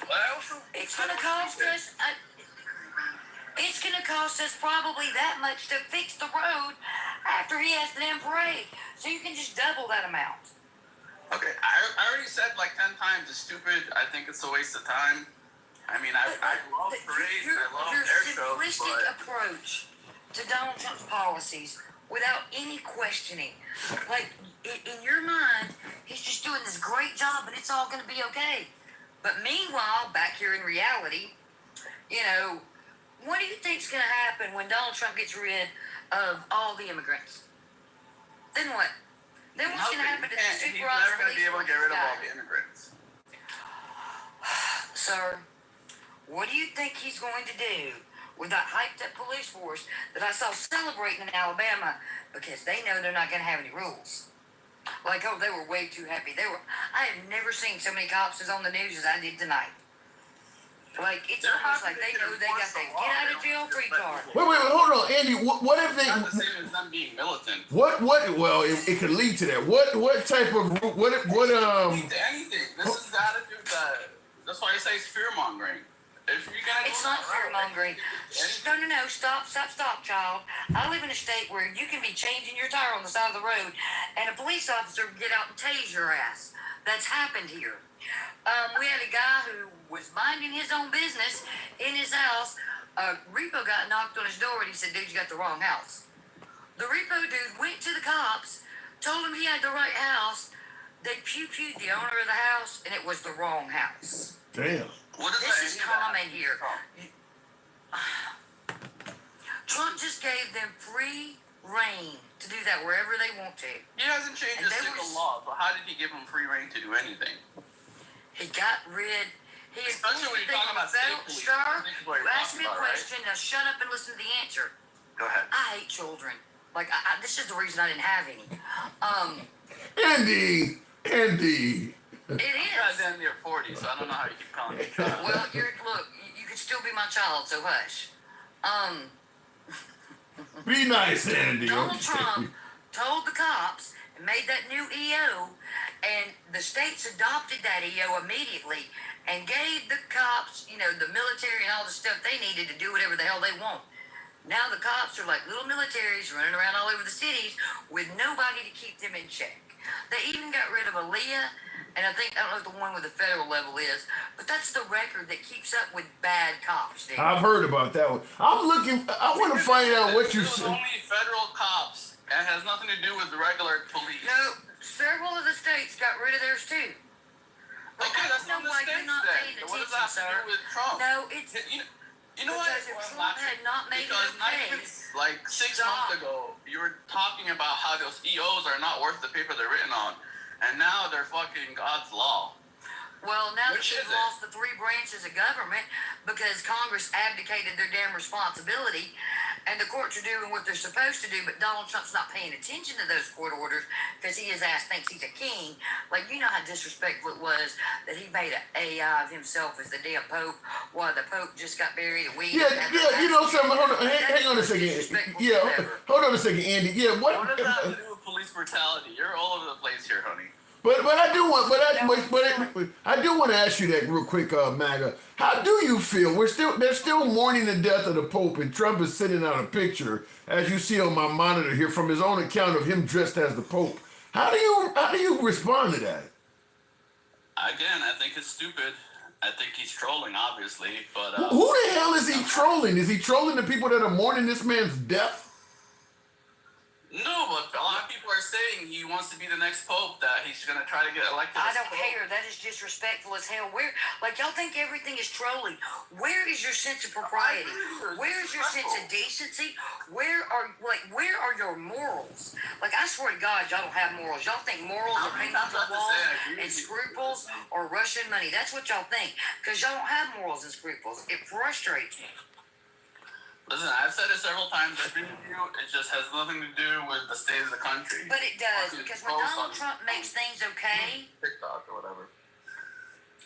K: But
J: it's going to cost us... It's going to cost us probably that much to fix the road after he has the damn parade. So you can just double that amount.
K: Okay, I already said 10 times it's stupid. I think it's a waste of time. I mean, I love parades. I love air shows.
J: Your simplistic approach to Donald Trump's policies without any questioning. In your mind, he's just doing this great job and it's all going to be okay. But meanwhile, back here in reality, what do you think's going to happen when Donald Trump gets rid of all the immigrants? Then what? Then what's going to happen to the
K: He's never going to be able to get rid of all the immigrants.
J: Sir, what do you think he's going to do with that hyped-up police force that I saw celebrating in Alabama because they know they're not going to have any rules? They were way too happy. I have never seen so many cops on the news as I did tonight. It's almost like they know they got that get-out-of-jail-free card.
A: Wait, hold on, Andy. What if they?
K: Not the same as them being militant.
A: Well, it could lead to that. What type of what?
K: Lead to anything. This is the attitude that's why I say it's fear-mongering. If you're gonna
J: it's not fear-mongering. No. Stop, child. I live in a state where you can be changing your tire on the side of the road, and a police officer will get out and tase your ass. That's happened here. We had a guy who was minding his own business in his house. Repo got knocked on his door and he said, dude, you got the wrong house. The repo dude went to the cops, told him he had the right house. They pew-pewed the owner of the house and it was the wrong house.
A: Damn.
K: What is
J: this is common here. Trump just gave them free reign to do that wherever they want to.
K: He hasn't changed
J: And
K: a
J: they
K: single
J: were-
K: law, so how did he give them free reign to do anything?
J: He got rid. He is
K: Especially when you're talking about state police.
J: Sir,
K: This is what
J: you
K: you're
J: asked me
K: talking
J: a
K: about, right?
J: question. Now shut up and listen to the answer.
K: Go ahead.
J: I hate children. Like this is the reason I didn't have any.
A: Andy.
J: It
K: You guys
J: is.
K: in your 40s, so I don't know how you keep calling me child.
J: Well, look. You could still be my child, so hush.
A: Be nice, Andy.
J: Donald
A: okay?
J: Trump told the cops and made that new EO, and the states adopted that EO immediately and gave the cops, the military and all the stuff they needed to do whatever the hell they want. Now the cops are like little militaries running around all over the cities with nobody to keep them in check. They even got rid of Aaliyah, and I don't know if the one with the federal level is, but that's the record that keeps up with bad cops, dude.
A: I've heard about that one. I want to find out what you
K: It's
A: said.
K: only federal cops, and it has nothing to do with the regular police.
J: No, several of the states got rid of theirs too. But
K: Okay, that's
J: no
K: not the
J: why
K: states
J: you're not
K: then.
J: paying
K: What does
J: attention,
K: that have to
J: sir.
K: do with Trump?
J: No, it's
K: You know what?
J: because if Trump had not made it
K: Because
J: okay.
K: like 6
J: Stop.
K: months ago, you were talking about how those EOs are not worth the paper they're written on, and now they're fucking God's law.
J: Well, now that
K: Which
J: you've
K: is it?
J: lost the three branches of government because Congress abdicated their damn responsibility and the courts are doing what they're supposed to do, but Donald Trump's not paying attention to those court orders because his ass thinks he's a king. Like, you know how disrespectful it was that he made an AI of himself as the damn Pope while the Pope just got buried and we
A: Yeah, you know something. Hold on, hang on a second. Yeah, hold on a second, Andy. Yeah,
K: What does that have to do with police brutality? You're all over the place here, honey.
A: But I do want, I do want to ask you that real quick, MAGA. How do you feel? They're still mourning the death of the Pope, and Trump is sending out a picture, as you see on my monitor here, from his own account of him dressed as the Pope. How do you respond to that?
K: Again, I think it's stupid. I think he's trolling, obviously, but
A: Who the hell is he trolling? Is he trolling the people that are mourning this man's death?
K: no, but a lot of people are saying he wants to be the next pope, that he's going to try to get elected.
J: I
K: as
J: don't
K: pope.
J: care. That is disrespectful as hell. Y'all think everything is trolling. Where is your sense of propriety? Where is your sense of decency? Where are your morals? Like, I swear to God, y'all don't have morals. Y'all think morals are painted on the wall and scruples or Russian money. That's what y'all think. Because y'all don't have morals and scruples. It frustrates me.
K: Listen, I've said it several times. I agree with you. It just has nothing to do with the state of the country.
J: But it does,
K: Fucking
J: because when
K: post
J: Donald
K: on
J: Trump makes things okay,
K: TikTok or whatever.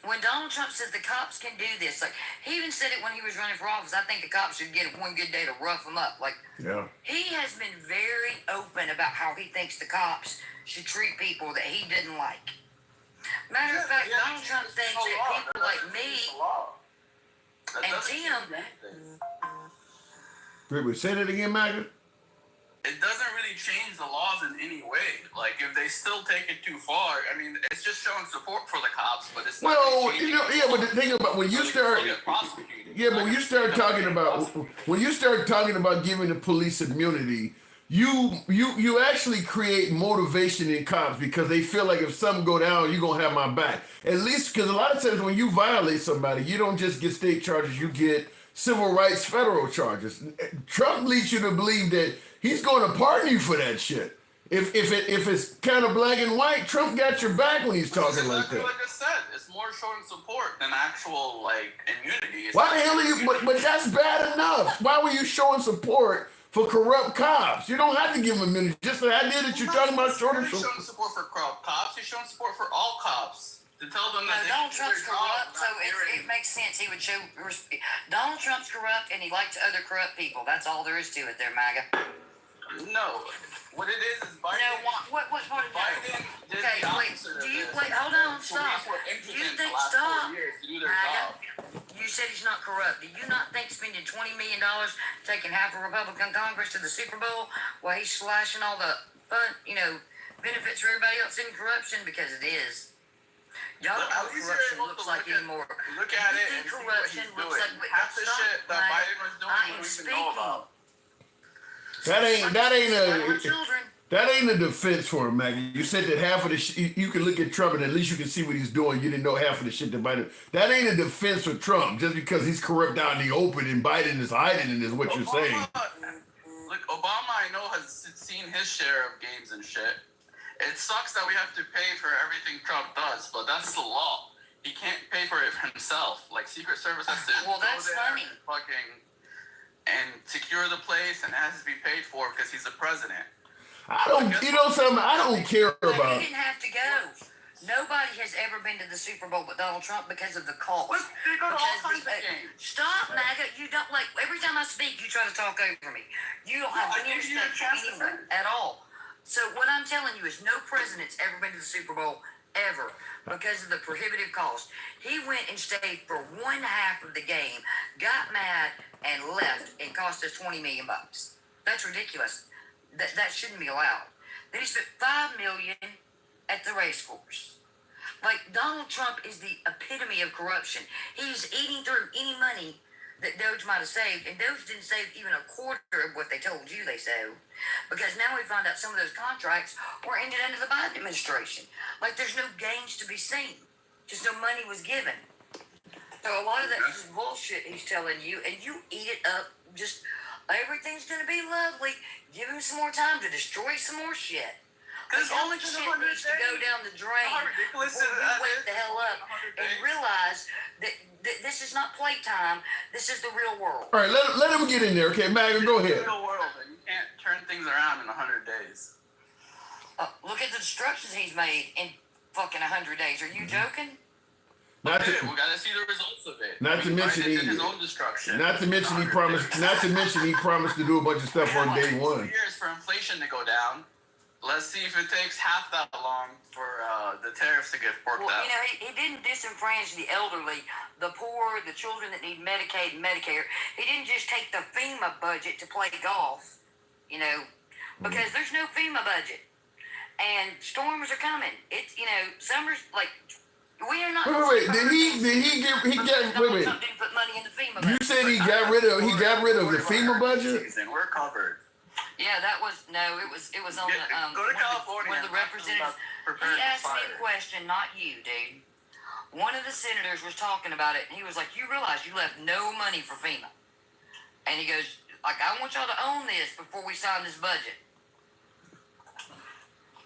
J: when Donald Trump says the cops can do this, like, he even said it when he was running for office, I think the cops should get one good day to rough him up. Like,
A: Yeah.
J: he has been very open about how he thinks the cops should treat people that he didn't like. Matter of fact, Donald Trump thinks that people like me and Tim.
A: Wait, say that again, MAGA?
K: It doesn't really change the laws in any way. Like, if they still take it too far, I mean, it's just showing support for the cops, but it's not.
A: Well,
K: really
A: but the thing about when you start, but when you start talking about giving the police immunity, you actually create motivation in cops because they feel like if something go down, you're gonna have my back. At least because a lot of times when you violate somebody, you don't just get state charges, you get civil rights federal charges. Trump leads you to believe that he's going to pardon you for that shit. If it's kind of black and white, Trump got your back when he's talking like that.
K: Like I said, it's more showing support than actual immunity. It's
A: Why the hell are you? But that's bad enough. Why were you showing support for corrupt cops? You don't have to give them immunity. Just the idea that you're talking about showing
K: He's showing support for corrupt cops. He's showing support for all cops. To tell them that
J: Donald Trump's corrupt, so it makes sense he would show respect. Donald Trump's corrupt, and he likes other corrupt people. That's all there is to it there, MAGA.
K: No. What it is Biden.
J: No, what part of that?
K: Biden did
J: Okay,
K: the
J: wait,
K: opposite of
J: do you,
K: this.
J: wait, hold on, stop.
K: Police were
J: You
K: impotent
J: think,
K: the last
J: stop,
K: 4 years to do their
J: MAGA.
K: job.
J: You said he's not corrupt. Do you not think spending $20 million taking half a Republican Congress to the Super Bowl while he's slashing all the fun, benefits for everybody else in corruption? Because it is. Y'all don't know what corruption looks like anymore.
K: Look at it
J: You think
K: and see what
J: corruption
K: he's
J: looks
K: doing.
J: like
K: Half the
J: stop,
K: shit that
J: MAGA.
K: Biden was doing
J: I
K: we
J: am
K: don't even
J: speaking.
K: know about.
A: That ain't
J: Children.
A: That ain't a defense for him, Maggie. You said that half of the you can look at Trump and at least you can see what he's doing. You didn't know half of the shit that Biden. That ain't a defense for Trump just because he's corrupt out in the open and Biden is hiding it is what you're saying.
K: Look, Obama, I know, has seen his share of games and shit. It sucks that we have to pay for everything Trump does, but that's the law. He can't pay for it himself. Like, Secret Service has to
J: Well, that's
K: go there
J: funny.
K: and secure the place, and it has to be paid for because he's the president.
A: I don't, you know something, I don't care
J: But
A: about.
J: he didn't have to go. Nobody has ever been to the Super Bowl but Donald Trump because of the cost.
K: They go to all
J: Because
K: kinds of games.
J: Stop, MAGA. You don't like every time I speak, you try to talk over me. You don't have any respect for anyone at all. So what I'm telling you is no president's ever been to the Super Bowl ever because of the prohibitive cost. He went and stayed for one half of the game, got mad, and left, and cost us $20 million. That's ridiculous. That shouldn't be allowed. Then he spent $5 million at the race course. Like, Donald Trump is the epitome of corruption. He's eating through any money that Doge might have saved, and Doge didn't save even a quarter of what they told you they saved. Because now we find out some of those contracts were ended under the Biden administration. Like, there's no gains to be seen. Just no money was given. So a lot of that is bullshit he's telling you, and you eat it up. Just everything's gonna be lovely. Give him some more time to destroy some more shit. Because all the shit needs to go down the drain before you wake the hell up and realize that this is not playtime. This is the real world.
A: All right, let him get in there, okay? MAGA, go ahead.
K: It's the real world, and you can't turn things around in 100 days.
J: Look at the destructions he's made in fucking 100 days. Are you joking?
K: We gotta see the results of it.
A: Not to mention
K: his own destruction.
A: Not to mention he promised to do a bunch of stuff on day 1.
K: 2 years for inflation to go down. Let's see if it takes half that long for the tariffs to get worked out.
J: You know, he didn't disenfranchise the elderly, the poor, the children that need Medicaid and Medicare. He didn't just take the FEMA budget to play golf, you know, because there's no FEMA budget. And storms are coming. It's, you know, summer's like, we are not.
A: Wait. Did he get wait.
J: Didn't put money in the FEMA budget.
A: You said he got rid of the FEMA budget?
K: We're covered.
J: Yeah, it was on the
K: go to California.
J: One of the representatives. He asked me a question, not you, dude. One of the senators was talking about it, and he was like, "You realize you left no money for FEMA?" And he goes, "Like, I want y'all to own this before we sign this budget."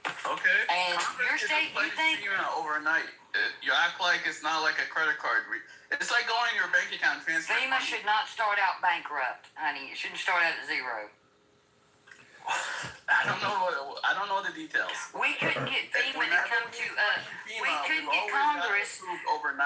K: Okay.
J: And your state, you think
K: overnight? You act like it's not like a credit card. It's like going to your bank account transfer.
J: FEMA should not start out bankrupt, honey. It shouldn't start out at zero.
K: I don't know the details.
J: We couldn't get FEMA to come to we couldn't get Congress.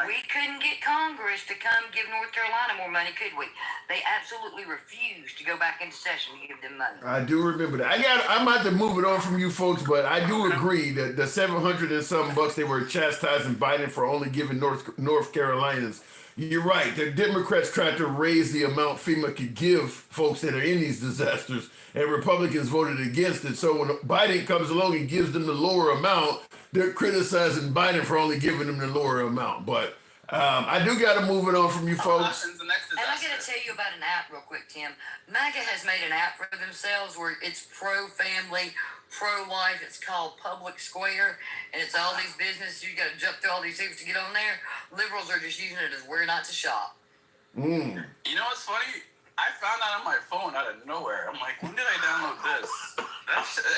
J: We couldn't get Congress to come give North Carolina more money, could we? They absolutely refused to go back into session to give them money.
A: I do remember that. I'm about to move it on from you folks, but I do agree that the $700 and something bucks they were chastising Biden for only giving North Carolinians. You're right. The Democrats tried to raise the amount FEMA could give folks that are in these disasters, and Republicans voted against it. So when Biden comes along and gives them the lower amount, they're criticizing Biden for only giving them the lower amount. But I do got to move it on from you folks.
J: And I'm going to tell you about an app real quick, Tim. MAGA has made an app for themselves where it's pro-family, pro-life. It's called Public Square, and it's all these businesses. You got to jump through all these hoops to get on there. Liberals are just using it as where not to shop.
K: You know what's funny? I found that on my phone out of nowhere. I'm like, when did I download this?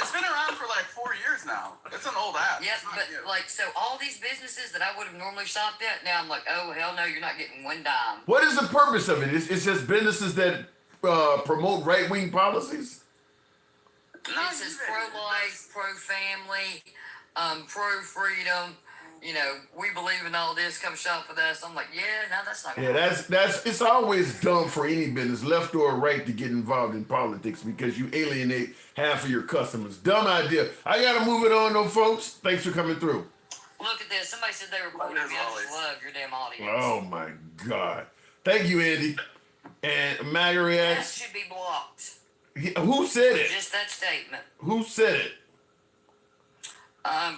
K: It's been around for like 4 years now. It's an old app.
J: Yes, but like, so all these businesses that I would have normally shopped at, now I'm like, oh, hell no, you're not getting one dime.
A: What is the purpose of it? It's just businesses that promote right-wing policies?
J: It says pro-life, pro-family, pro-freedom. You know, we believe in all this. Come shop with us. I'm like, yeah, no, that's not.
A: Yeah, that's it's always dumb for any business, left or right, to get involved in politics because you alienate half of your customers. Dumb idea. I gotta move it on though, folks. Thanks for coming through.
J: Look at this. Somebody said they reported me. I just love your damn audience.
A: Oh my God. Thank you, Andy. And MAGA reacts.
J: That should be blocked.
A: Who said it?
J: Just that statement.
A: Who said it?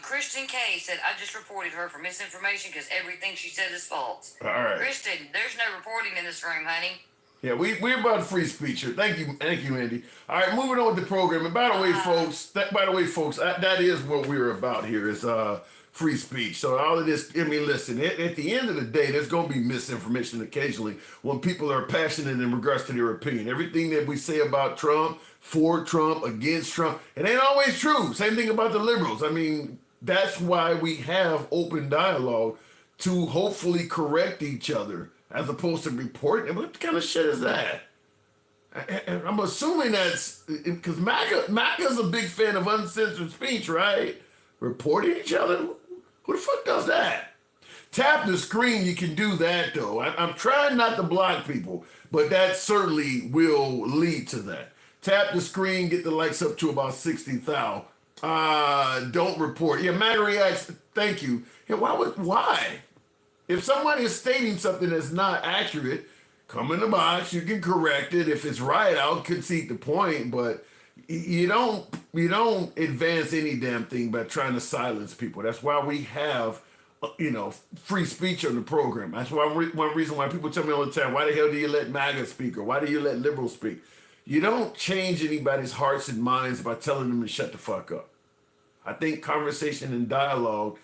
J: Kristen K said, I just reported her for misinformation because everything she said is false.
A: All right.
J: Kristen, there's no reporting in this room, honey.
A: Yeah, we're about free speech here. Thank you, Andy. All right, moving on with the program. And by the way, folks, that is what we're about here is free speech. So all of this, I mean, listen, at the end of the day, there's going to be misinformation occasionally when people are passionate in regards to their opinion. Everything that we say about Trump, for Trump, against Trump, it ain't always true. Same thing about the liberals. I mean, that's why we have open dialogue to hopefully correct each other as opposed to reporting. What kind of shit is that? And I'm assuming that's because MAGA's a big fan of uncensored speech, right? Reporting each other? Who the fuck does that? Tap the screen, you can do that though. I'm trying not to block people, but that certainly will lead to that. Tap the screen, get the likes up to about 60,000. Don't report. Yeah, MAGA reacts, thank you. Yeah, why? If somebody is stating something that's not accurate, come in the box. You can correct it. If it's right, I'll concede the point. But you don't advance any damn thing by trying to silence people. That's why we have free speech on the program. That's why one reason why people tell me all the time, why the hell do you let MAGA speak or why do you let liberals speak? You don't change anybody's hearts and minds by telling them to shut the fuck up. I think conversation and dialogue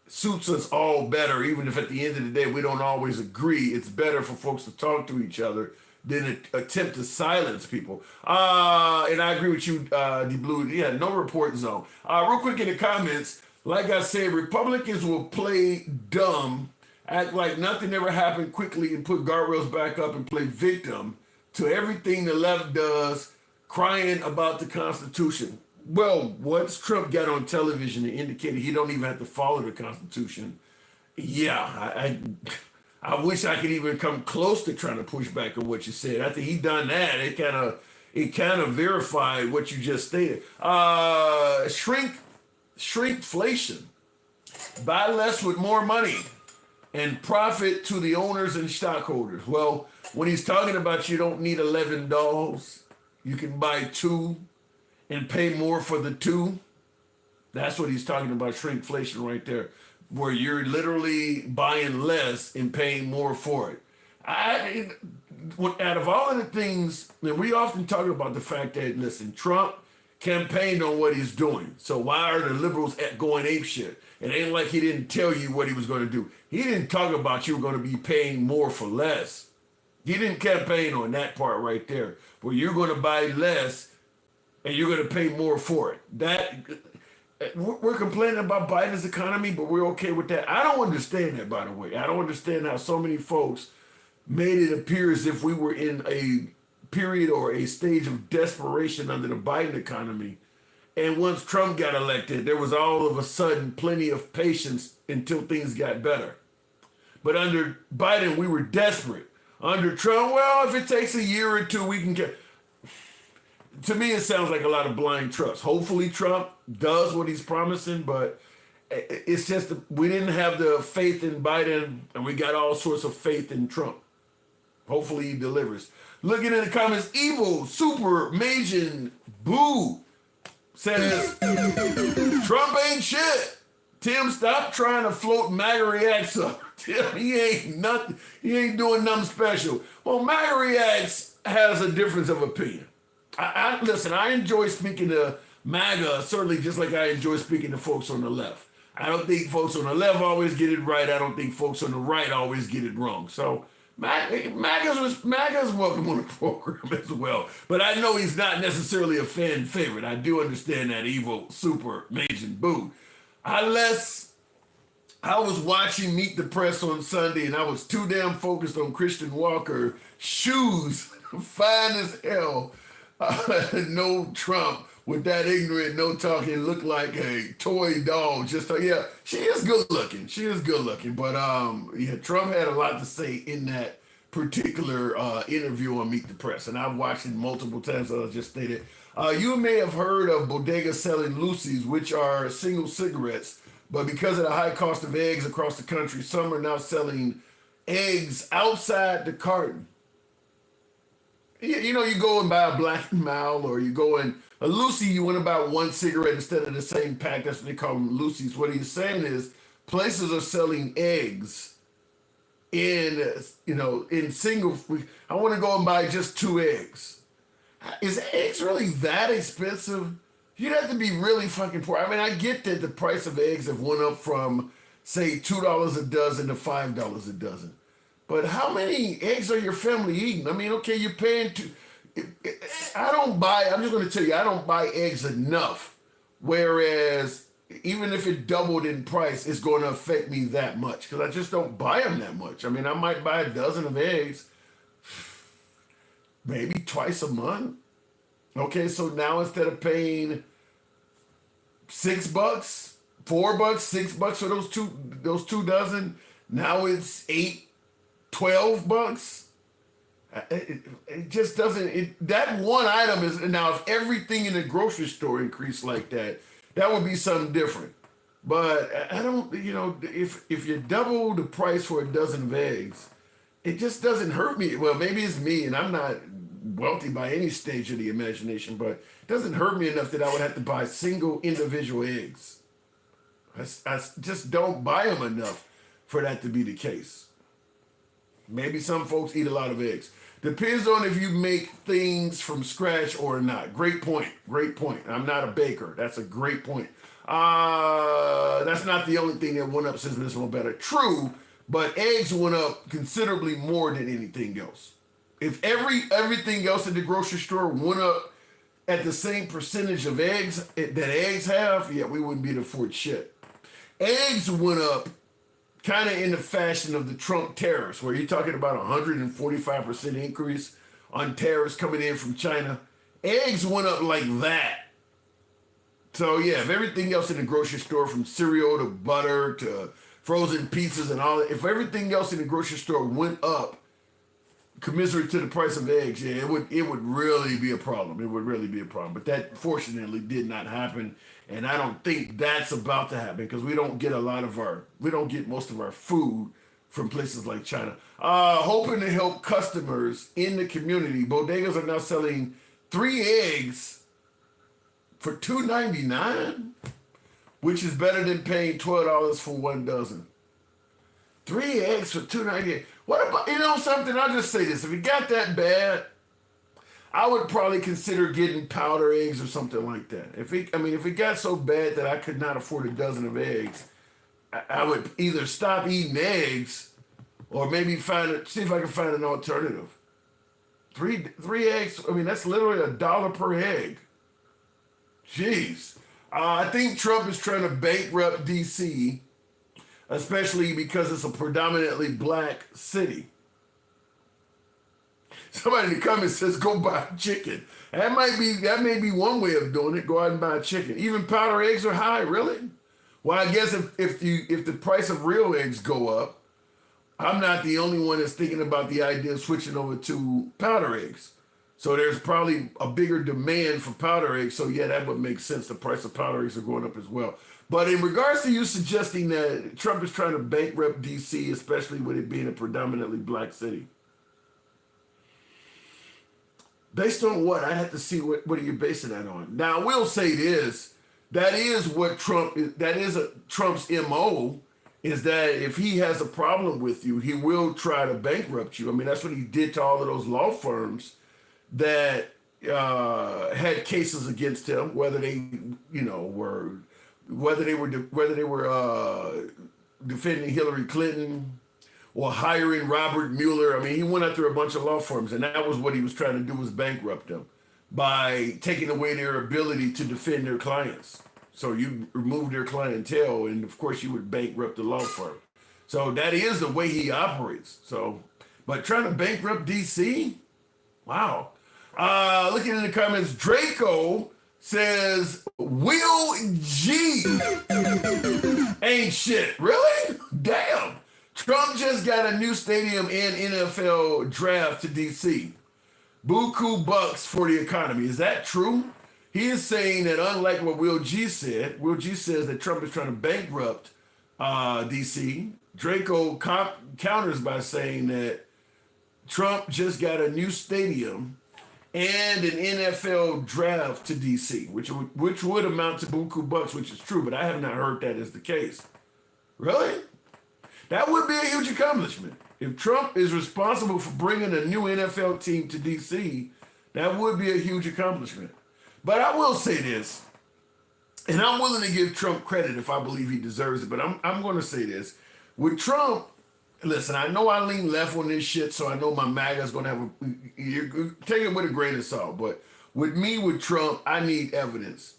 A: suits us all better, even if at the end of the day we don't always agree. It's better for folks to talk to each other than attempt to silence people. And I agree with you, D Blue. Yeah, no report zone. Real quick in the comments, like I said, Republicans will play dumb, act like nothing ever happened quickly and put guardrails back up and play victim to everything the left does, crying about the Constitution. Well, once Trump got on television and indicated he don't even have to follow the Constitution, yeah, I wish I could even come close to trying to push back on what you said. After he done that, it kind of verified what you just stated. Shrinkflation. Buy less with more money and profit to the owners and stockholders. Well, when he's talking about you don't need 11 dolls, you can buy 2 and pay more for the 2. That's what he's talking about, shrinkflation right there, where you're literally buying less and paying more for it. Out of all of the things, and we often talk about the fact that, listen, Trump campaigned on what he's doing. So why are the liberals going apeshit? It ain't like he didn't tell you what he was going to do. He didn't talk about you were going to be paying more for less. He didn't campaign on that part right there, where you're going to buy less and you're going to pay more for it. We're complaining about Biden's economy, but we're okay with that. I don't understand that, by the way. I don't understand how so many folks made it appear as if we were in a period or a stage of desperation under the Biden economy. And once Trump got elected, there was all of a sudden plenty of patience until things got better. But under Biden, we were desperate. Under Trump, well, if it takes a year or 2, we can get... To me, it sounds like a lot of blind trust. Hopefully Trump does what he's promising, but it's just we didn't have the faith in Biden, and we got all sorts of faith in Trump. Hopefully he delivers. Looking in the comments, Evil Super Majin Boo says, Trump ain't shit. Tim, stop trying to float MAGA reacts up. Tim, he ain't nothing. He ain't doing nothing special. Well, MAGA reacts has a difference of opinion. Listen, I enjoy speaking to MAGA, certainly just like I enjoy speaking to folks on the left. I don't think folks on the left always get it right. I don't think folks on the right always get it wrong. So MAGA's welcome on the program as well. But I know he's not necessarily a fan favorite. I do understand that, Evil Super Major Boo. Unless I was watching Meet the Press on Sunday and I was too damn focused on Christian Walker shoes, fine as hell. No Trump with that ignorant, no talking, look like a toy doll. Yeah, she is good looking. But Trump had a lot to say in that particular interview on Meet the Press, and I've watched it multiple times. As I just stated, you may have heard of bodegas selling Lucy's, which are single cigarettes, but because of the high cost of eggs across the country, some are now selling eggs outside the carton. You go and buy a Black & Mild, or you go and a Lucy, you want to buy 1 cigarette instead of the same pack. That's what they call them, Lucy's. What he's saying is places are selling eggs in single. I want to go and buy just 2 eggs. Is eggs really that expensive? You'd have to be really fucking poor. I mean, I get that the price of eggs have went up from, say, $2 a dozen to $5 a dozen. But how many eggs are your family eating? I mean, okay, you're paying I'm just going to tell you, I don't buy eggs enough. Whereas, even if it doubled in price, it's going to affect me that much. Because I just don't buy them that much. I mean, I might buy a dozen of eggs maybe twice a month. Okay, so now instead of paying $6, $4, $6 for those two dozen, now it's $8, $12. It just doesn't. That one item is now. If everything in the grocery store increased like that, that would be something different. But I don't. If you double the price for a dozen of eggs, it just doesn't hurt me. Well, maybe it's me, and I'm not wealthy by any stage of the imagination, but it doesn't hurt me enough that I would have to buy single individual eggs. I just don't buy them enough for that to be the case. Maybe some folks eat a lot of eggs. Depends on if you make things from scratch or not. Great point. Great point. I'm not a baker. That's a great point. That's not the only thing that went up since this one better. True, but eggs went up considerably more than anything else. If everything else in the grocery store went up at the same percentage of eggs that eggs have, yeah, we wouldn't be able to afford shit. Eggs went up kind of in the fashion of the Trump tariffs, where you're talking about 145% increase on tariffs coming in from China. Eggs went up like that. So yeah, if everything else in the grocery store, from cereal to butter to frozen pizzas and all that, if everything else in the grocery store went up commensurate to the price of eggs, yeah, it would really be a problem. It would really be a problem. But that fortunately did not happen, and I don't think that's about to happen because we don't get most of our food from places like China. Hoping to help customers in the community, bodegas are now selling 3 eggs for $2.99, which is better than paying $12 for 1 dozen. 3 eggs for $2.98. What about, something? I'll just say this. If it got that bad, I would probably consider getting powder eggs or something like that. If it got so bad that I could not afford a dozen of eggs, I would either stop eating eggs or maybe see if I can find an alternative. 3 eggs, that's literally $1 per egg. Jeez. I think Trump is trying to bankrupt D.C., especially because it's a predominantly black city. Somebody in the comments says, go buy chicken. That may be one way of doing it. Go out and buy chicken. Even powder eggs are high, really? Well, I guess if the price of real eggs go up, I'm not the only one that's thinking about the idea of switching over to powder eggs. So there's probably a bigger demand for powder eggs. So yeah, that would make sense. The price of powder eggs are going up as well. But in regards to you suggesting that Trump is trying to bankrupt D.C., especially with it being a predominantly black city, based on what? I have to see what are you basing that on. Now, I will say this. That is what Trump's MO, is that if he has a problem with you, he will try to bankrupt you. That's what he did to all of those law firms that had cases against him, whether they were defending Hillary Clinton or hiring Robert Mueller. He went after a bunch of law firms, and that was what he was trying to do, was bankrupt them by taking away their ability to defend their clients. So you remove their clientele, and of course you would bankrupt the law firm. So that is the way he operates. But trying to bankrupt DC? Wow. Looking in the comments, Draco says, Will G ain't shit. Really? Damn. Trump just got a new stadium and NFL draft to DC. Buku bucks for the economy. Is that true? He is saying that, unlike what Will G said, Will G says that Trump is trying to bankrupt DC. Draco counters by saying that Trump just got a new stadium and an NFL draft to DC, which would amount to buku bucks, which is true, but I have not heard that is the case. Really? That would be a huge accomplishment. If Trump is responsible for bringing a new NFL team to DC, that would be a huge accomplishment. But I will say this, and I'm willing to give Trump credit if I believe he deserves it, but I'm going to say this. With Trump, listen, I know I lean left on this shit, so I know my MAGA is going to have take it with a grain of salt, but with me, with Trump, I need evidence.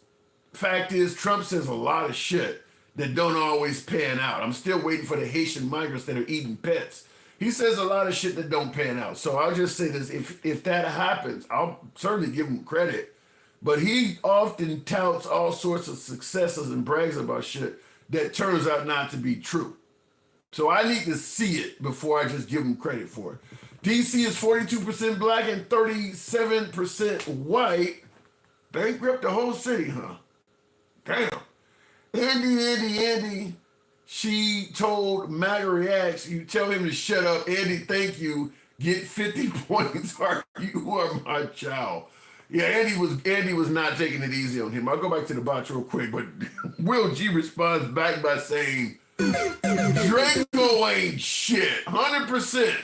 A: Fact is, Trump says a lot of shit that don't always pan out. I'm still waiting for the Haitian migrants that are eating pets. He says a lot of shit that don't pan out. So I'll just say this, if that happens, I'll certainly give him credit. But he often touts all sorts of successes and brags about shit that turns out not to be true. So I need to see it before I just give him credit for it. DC is 42% black and 37% white. Bankrupt the whole city, huh? Damn. Andy, she told MAGA Reacts, you tell him to shut up. Andy, thank you. Get 50 points. You are my child. Yeah, Andy was not taking it easy on him. I'll go back to the box real quick, but Will G responds back by saying, Draco ain't shit. 100%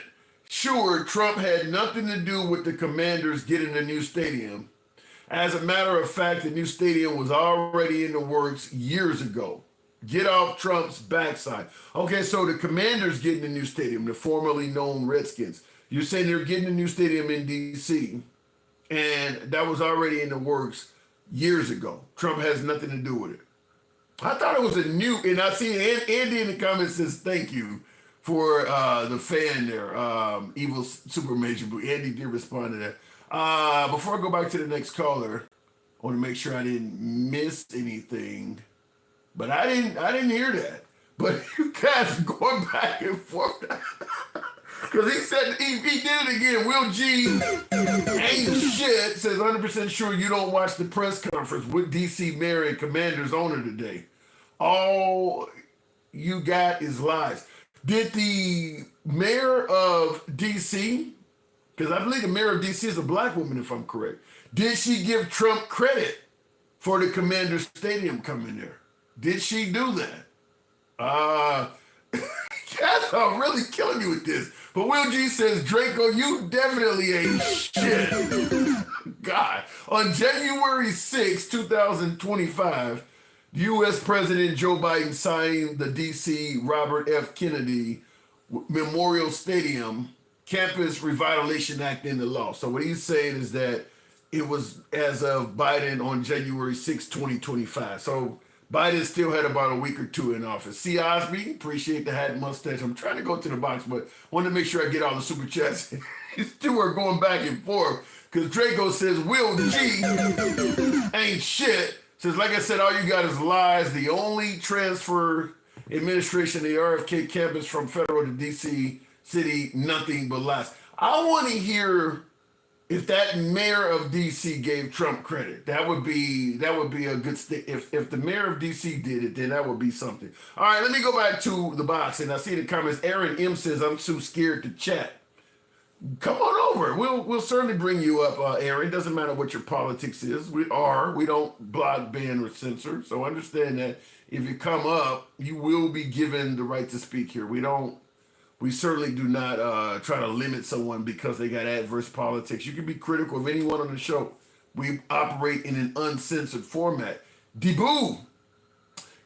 A: sure Trump had nothing to do with the Commanders getting a new stadium. As a matter of fact, the new stadium was already in the works years ago. Get off Trump's backside. Okay, so the Commanders getting a new stadium, the formerly known Redskins. You're saying they're getting a new stadium in D.C., and that was already in the works years ago. Trump has nothing to do with it. I thought it was a new, and I see Andy in the comments says thank you for the fan there, Evil Super Major Boo. Andy did respond to that. Before I go back to the next caller, I want to make sure I didn't miss anything, but I didn't hear that. But you guys going back and forth. Because he said, he did it again. Will G ain't shit says 100% sure you don't watch the press conference with DC Mayor and Commanders owner today. All you got is lies. Did the mayor of DC, because I believe the mayor of DC is a black woman if I'm correct, did she give Trump credit for the Commanders Stadium coming there? Did she do that? Guys are really killing me with this. But Will G says, Draco, you definitely ain't shit. God. On January 6, 2025, U.S. President Joe Biden signed the D.C. Robert F. Kennedy Memorial Stadium Campus Revitalization Act into law. So what he's saying is that it was as of Biden on January 6, 2025. So Biden still had about a week or two in office. C. Osby, appreciate the hat and mustache. I'm trying to go to the box, but want to make sure I get all the super chats. These two are going back and forth because Draco says, Will G ain't shit. Says, like I said, all you got is lies. The only transfer administration of the RFK campus from federal to DC city, nothing but lies. I want to hear if that mayor of DC gave Trump credit. That would be a good if the mayor of DC did it, then that would be something. All right, let me go back to the box, and I see the comments. Aaron M says, I'm too scared to chat. Come on over. We'll certainly bring you up, Aaron. Doesn't matter what your politics is. We don't block, ban, or censor. So understand that if you come up, you will be given the right to speak here. We certainly do not try to limit someone because they got adverse politics. You can be critical of anyone on the show. We operate in an uncensored format. Deboo,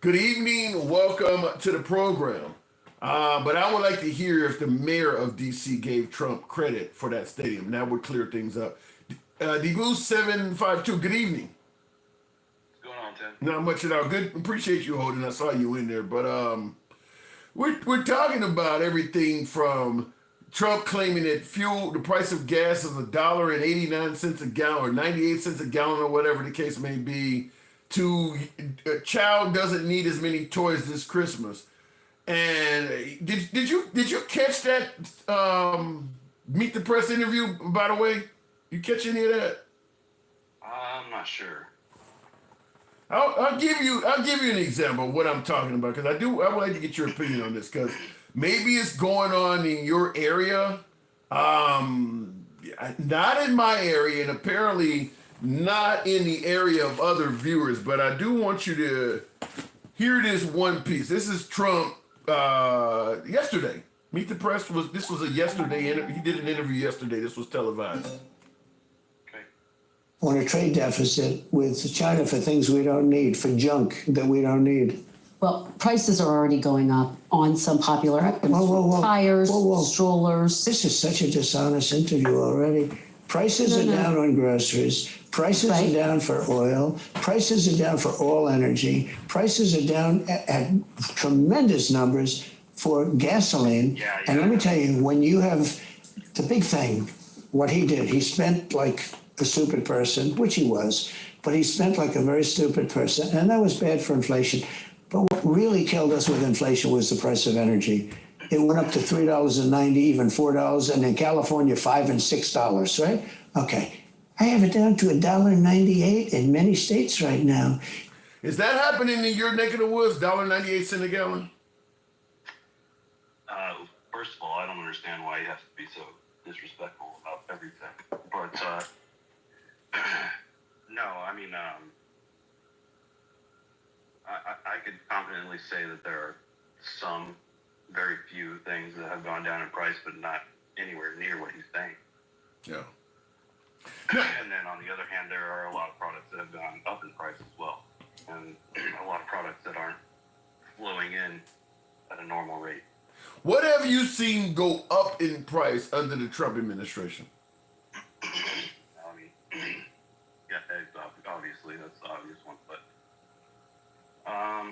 A: good evening. Welcome to the program. But I would like to hear if the mayor of DC gave Trump credit for that stadium. That would clear things up. Deboo 752, good evening.
C: What's going on, Tim?
A: Not much at all. Good. Appreciate you holding. I saw you in there, but we're talking about everything from Trump claiming that the price of gas is $1.89 a gallon or 98 cents a gallon or whatever the case may be, to a child doesn't need as many toys this Christmas. And did you catch that Meet the Press interview, by the way? You catch any of that?
C: I'm not sure.
A: I'll give you an example of what I'm talking about, because I would like to get your opinion on this, because maybe it's going on in your area, not in my area, and apparently not in the area of other viewers. But I do want you to hear this one piece. This is Trump yesterday. Meet the Press this was a yesterday. He did an interview yesterday. This was televised.
C: Okay.
D: On a trade deficit with China for things we don't need, for junk that we don't need.
E: Well, prices are already going up on some popular items. Tires, strollers.
D: This is such a dishonest interview already. Prices are down on groceries. Prices are down for oil. Prices are down for all energy. Prices are down at tremendous numbers for gasoline. And let me tell you, when you have the big thing, what he did, he spent like a stupid person, which he was, but he spent like a very stupid person, and that was bad for inflation. But what really killed us with inflation was the price of energy. It went up to $3.90, even $4, and in California, $5 and $6, right? Okay. I have it down to $1.98 in many states right now.
A: Is that happening in your neck of the woods? $1.98 a gallon?
O: First of all, I don't understand why you have to be so disrespectful about everything. But no, I mean, I could confidently say that there are some very few things that have gone down in price, but not anywhere near what he's saying.
A: Yeah.
O: And then on the other hand, there are a lot of products that have gone up in price as well, and a lot of products that aren't flowing in at a normal rate.
A: What have you seen go up in price under the Trump administration?
O: I mean, yeah, eggs, obviously, that's the obvious one, but I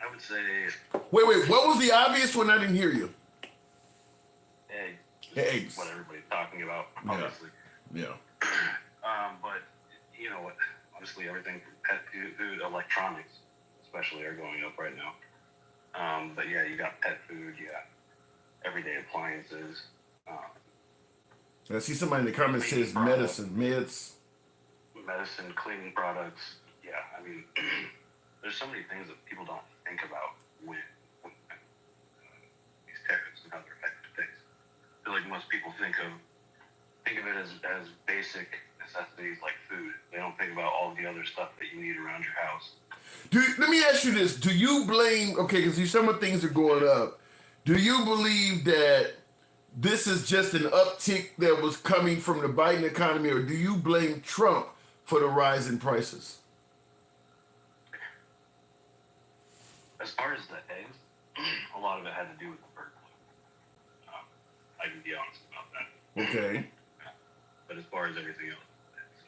O: would say...
A: Wait, what was the obvious one? I didn't hear you.
O: Eggs.
A: Eggs.
O: What everybody's talking about, obviously.
A: Yeah.
O: But, you know what, honestly, everything from pet food, electronics especially are going up right now. But yeah, you got pet food, you got everyday appliances.
A: I see somebody in the comments says medicine, meds.
O: Medicine, cleaning products. Yeah, I mean, there's so many things that people don't think about when these tariffs and how they're affecting things. I feel like most people think of it as basic necessities like food. They don't think about all the other stuff that you need around your house.
A: Let me ask you this. Do you blame, because some of things are going up. Do you believe that this is just an uptick that was coming from the Biden economy, or do you blame Trump for the rise in prices?
O: As far as the eggs, a lot of it had to do with the bird flu. I can be honest about that.
A: Okay.
O: But as far as everything else, it's,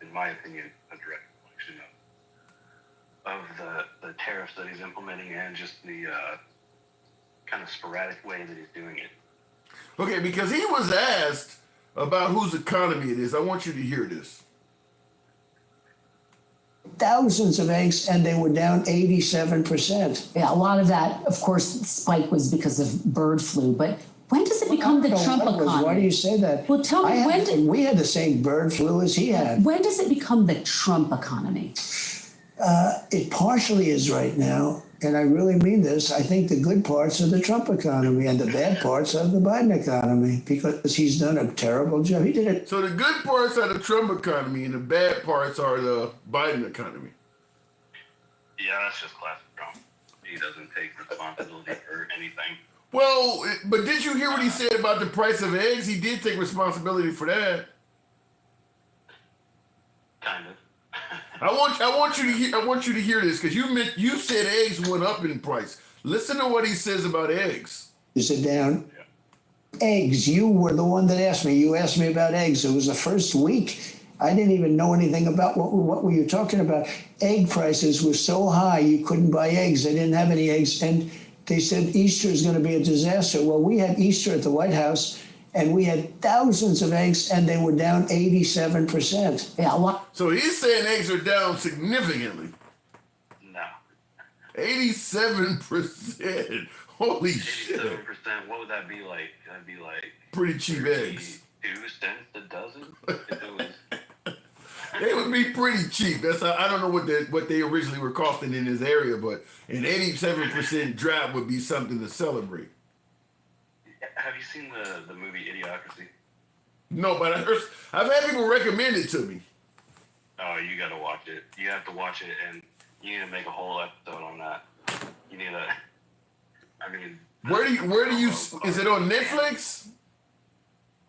O: in my opinion, a direct reflection of the tariffs that he's implementing and just the kind of sporadic way that he's doing it.
A: Okay, because he was asked about whose economy it is. I want you to hear this.
D: Thousands of eggs, and they were down 87%.
E: Yeah, a lot of that, of course, spike was because of bird flu. But when does it become the Trump economy?
D: Why do you say that?
E: Well, tell me,
D: we had the same bird flu as he had.
E: When does it become the Trump economy?
D: It partially is right now, and I really mean this. I think the good parts are the Trump economy, and the bad parts are the Biden economy, because he's done a terrible job. He did it.
A: So the good parts are the Trump economy, and the bad parts are the Biden economy.
O: Yeah, that's just classic Trump. He doesn't take responsibility for anything.
A: Well, but did you hear what he said about the price of eggs? He did take responsibility for that.
O: Kind of.
A: I want you to hear this, because you said eggs went up in price. Listen to what he says about eggs.
D: Is it down? Yeah. Eggs. You were the one that asked me. You asked me about eggs. It was the first week. I didn't even know anything about what were you talking about. Egg prices were so high you couldn't buy eggs. They didn't have any eggs, and they said Easter is going to be a disaster. Well, we had Easter at the White House, and we had thousands of eggs, and they were down 87%.
E: Yeah,
A: so he's saying eggs are down significantly.
O: No.
A: 87%. Holy shit.
O: 87%. What would that be like? That'd be like
A: pretty cheap eggs.
O: 2 cents a dozen. If it was.
A: They would be pretty cheap. I don't know what they originally were costing in this area, but an 87% drop would be something to celebrate.
O: Have you seen the movie Idiocracy?
A: No, but I've had people recommend it to me.
O: Oh, you got to watch it. You have to watch it, and you need to make a whole episode on that. You need to. I mean,
A: Where do you? Is it on Netflix?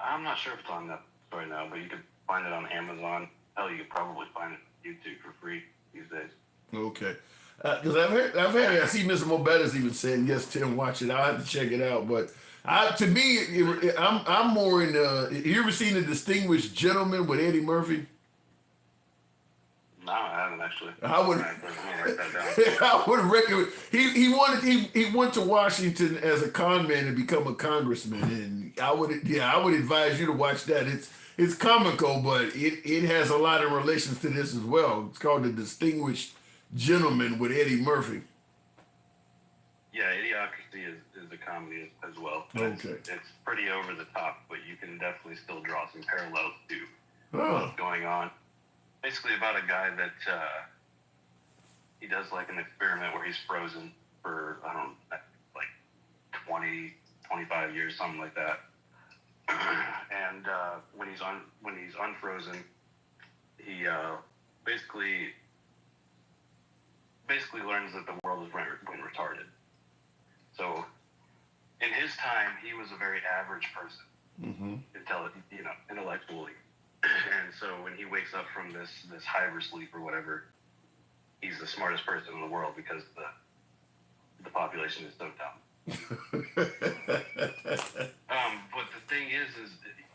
O: I'm not sure if it's on Netflix right now, but you could find it on Amazon. Hell, you could probably find it on YouTube for free these days.
A: Okay. Because I see Mr. Mobetta's even saying yes, Tim, watch it. I'll have to check it out. But to me, I'm more in. You ever seen The Distinguished Gentleman with Eddie Murphy?
O: No, I haven't actually.
A: I would. I would recommend. He went to Washington as a con man and become a congressman, and I would advise you to watch that. It's comical, but it has a lot of relations to this as well. It's called The Distinguished Gentleman with Eddie Murphy.
O: Yeah, Idiocracy is a comedy as well.
A: Okay.
O: It's pretty over the top, but you can definitely still draw some parallels to what's going on. Basically about a guy that he does like an experiment where he's frozen for, I don't know, like 20, 25 years, something like that. And when he's unfrozen, he basically learns that the world has been retarded. So in his time, he was a very average person, intellectually. And so when he wakes up from this hyper sleep or whatever, he's the smartest person in the world because the population is so dumb. But the thing is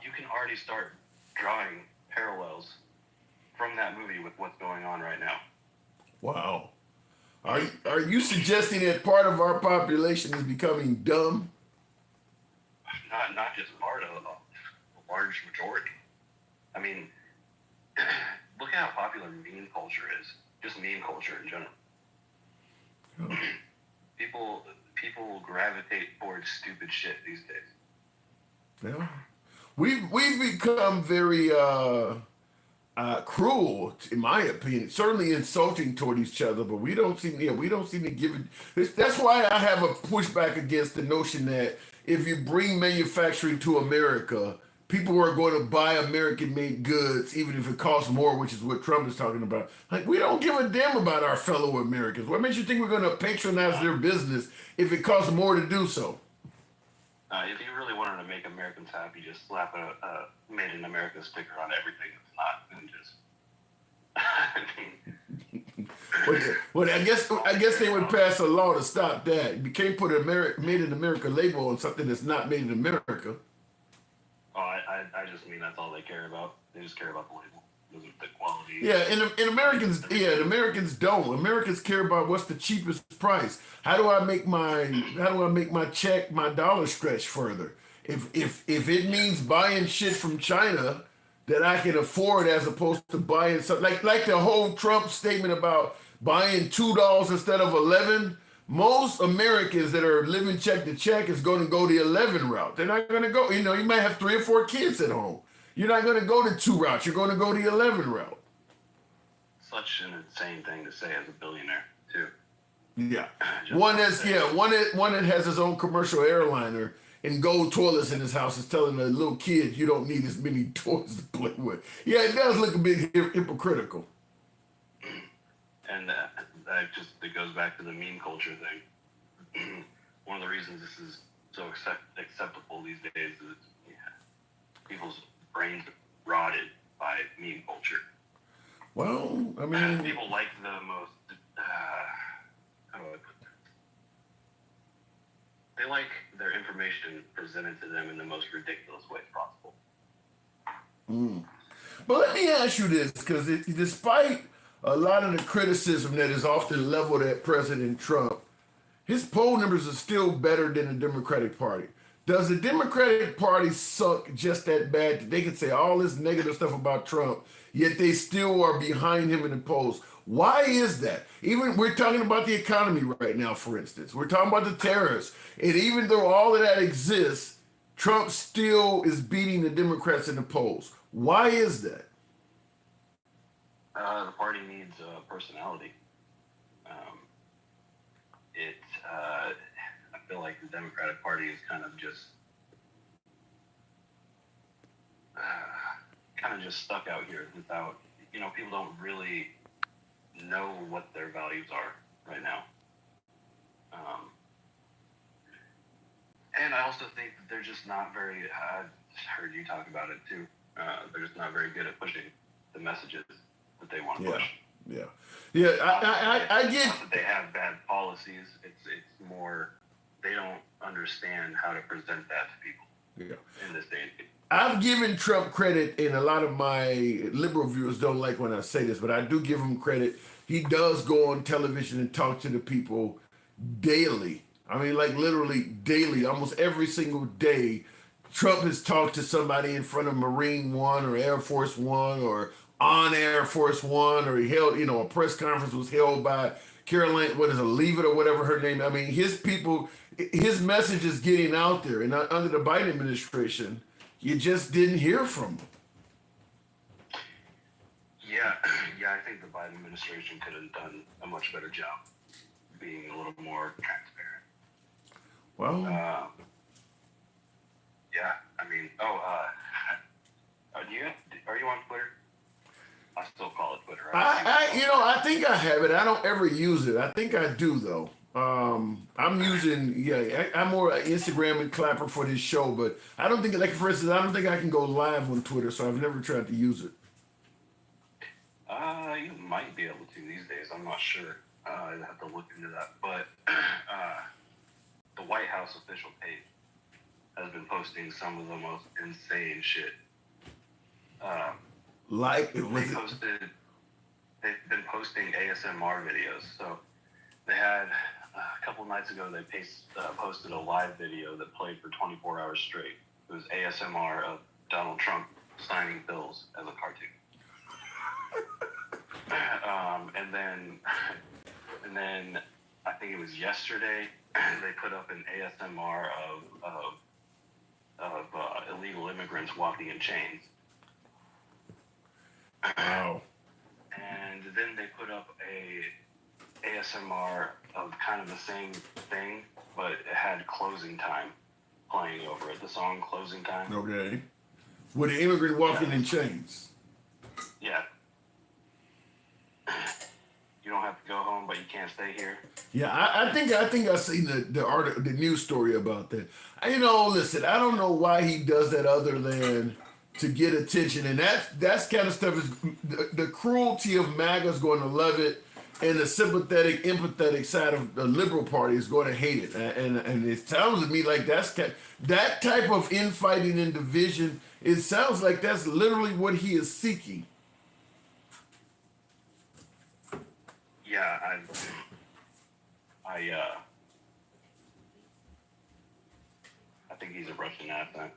O: you can already start drawing parallels from that movie with what's going on right now.
A: Wow. Are you suggesting that part of our population is becoming dumb?
O: Not just part of a large majority. I mean, look at how popular meme culture is. Just meme culture in general.
A: Oh.
O: People gravitate towards stupid shit these days.
A: Yeah, we've become very cruel, in my opinion. Certainly insulting toward each other, but we don't seem to give it. That's why I have a pushback against the notion that if you bring manufacturing to America, people are going to buy American-made goods, even if it costs more, which is what Trump is talking about. Like, we don't give a damn about our fellow Americans. What makes you think we're going to patronize their business if it costs more to do so?
O: If you really wanted to make Americans happy, just slap a "Made in America" sticker on everything that's not, and just.
A: Well, I guess they would pass a law to stop that. You can't put a "Made in America" label on something that's not made in America.
O: Oh, I just mean that's all they care about. They just care about the label, the quality.
A: Yeah, and Americans don't. Americans care about what's the cheapest price. How do I make my dollar stretch further? If it means buying shit from China that I can afford as opposed to buying something like the whole Trump statement about buying $2 instead of 11. Most Americans that are living check to check is going to go the 11 route. They're not going to go, you might have 3 or 4 kids at home. You're not going to go the 2 route. You're going to go the 11 route.
O: Such an insane thing to say as a billionaire, too.
A: Yeah. One that has his own commercial airliner and gold toilets in his house is telling a little kid you don't need as many toys to play with. Yeah, it does look a bit hypocritical.
O: And it goes back to the meme culture thing. One of the reasons this is so acceptable these days is people's brains are rotted by meme culture.
A: Well, I mean,
O: people like the most. How do I put that? They like their information presented to them in the most ridiculous way possible.
A: But let me ask you this, because despite a lot of the criticism that is often leveled at President Trump, his poll numbers are still better than the Democratic Party. Does the Democratic Party suck just that bad that they can say all this negative stuff about Trump, yet they still are behind him in the polls? Why is that? Even we're talking about the economy right now, for instance. We're talking about the tariffs. And even though all of that exists, Trump still is beating the Democrats in the polls. Why is that?
O: The party needs personality. I feel like the Democratic Party is kind of just stuck out here without, people don't really know what their values are right now. And I also think that they're just not very. I've heard you talk about it too. They're just not very good at pushing the messages that they want to push.
A: Yeah. I get
O: Not that they have bad policies. It's more they don't understand how to present that to people.
A: Yeah.
O: In this day and age.
A: I've given Trump credit, and a lot of my liberal viewers don't like when I say this, but I do give him credit. He does go on television and talk to the people daily. I mean, like literally daily, almost every single day. Trump has talked to somebody in front of Marine One or Air Force One or on Air Force One, or he held, a press conference was held by Caroline, what is it, Leave It or whatever her name. I mean, his people, his message is getting out there. And under the Biden administration, you just didn't hear from him.
O: Yeah, I think the Biden administration could have done a much better job being a little more transparent.
A: Well,
O: yeah, I mean, are you on Twitter? I still call it Twitter.
A: I think I have it. I don't ever use it. I think I do though. I'm using, I'm more Instagram and Clapper for this show, but I don't think, like for instance, I don't think I can go live on Twitter, so I've never tried to use it.
O: You might be able to these days. I'm not sure. I'd have to look into that. But the White House official page has been posting some of the most insane shit. They've been posting ASMR videos. So they had a couple nights ago. They posted a live video that played for 24 hours straight. It was ASMR of Donald Trump signing bills as a cartoon. And then I think it was yesterday they put up an ASMR of illegal immigrants walking in chains.
A: Wow.
O: And then they put up a ASMR of kind of the same thing, but it had Closing Time playing over it. The song Closing Time.
A: Okay. With an immigrant walking in chains.
O: Yeah. You don't have to go home, but you can't stay here.
A: Yeah, I think I seen the news story about that. Listen, I don't know why he does that other than to get attention, and that's kind of stuff is the cruelty of MAGA is going to love it, and the sympathetic, empathetic side of the liberal party is going to hate it. And it sounds to me like that type of infighting and division. It sounds like that's literally what he is seeking.
O: Yeah, I think he's a Russian asset,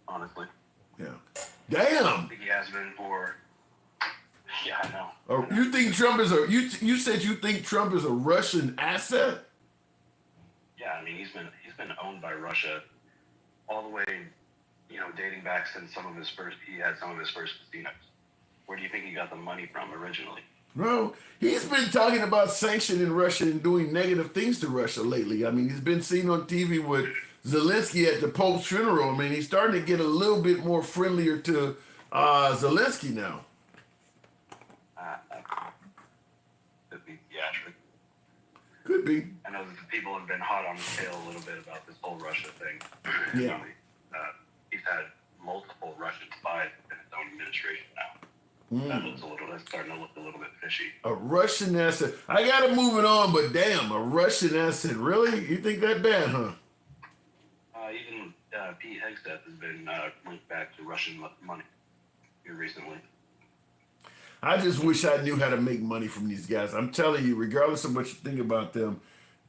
O: honestly.
A: Yeah. Damn.
O: I think he has been for. Yeah, I know.
A: Oh, you think Trump is you said you think Trump is a Russian asset?
O: Yeah, I mean he's been owned by Russia all the way, dating back since he had some of his first casinos. Where do you think he got the money from originally?
A: Bro, he's been talking about sanctioning Russia and doing negative things to Russia lately. I mean, he's been seen on TV with Zelensky at the Pope's funeral. I mean, he's starting to get a little bit more friendlier to Zelensky now.
O: Could be theatric.
A: Could be.
O: I know that the people have been hot on his tail a little bit about this whole Russia thing.
A: Yeah.
O: He's had multiple Russian spies in his own administration now. That's starting to look a little bit fishy.
A: A Russian asset. I gotta move it on, but damn, a Russian asset. Really? You think that bad, huh?
O: Even Pete Hegseth has been linked back to Russian money here recently.
A: I just wish I knew how to make money from these guys. I'm telling you, regardless of what you think about them,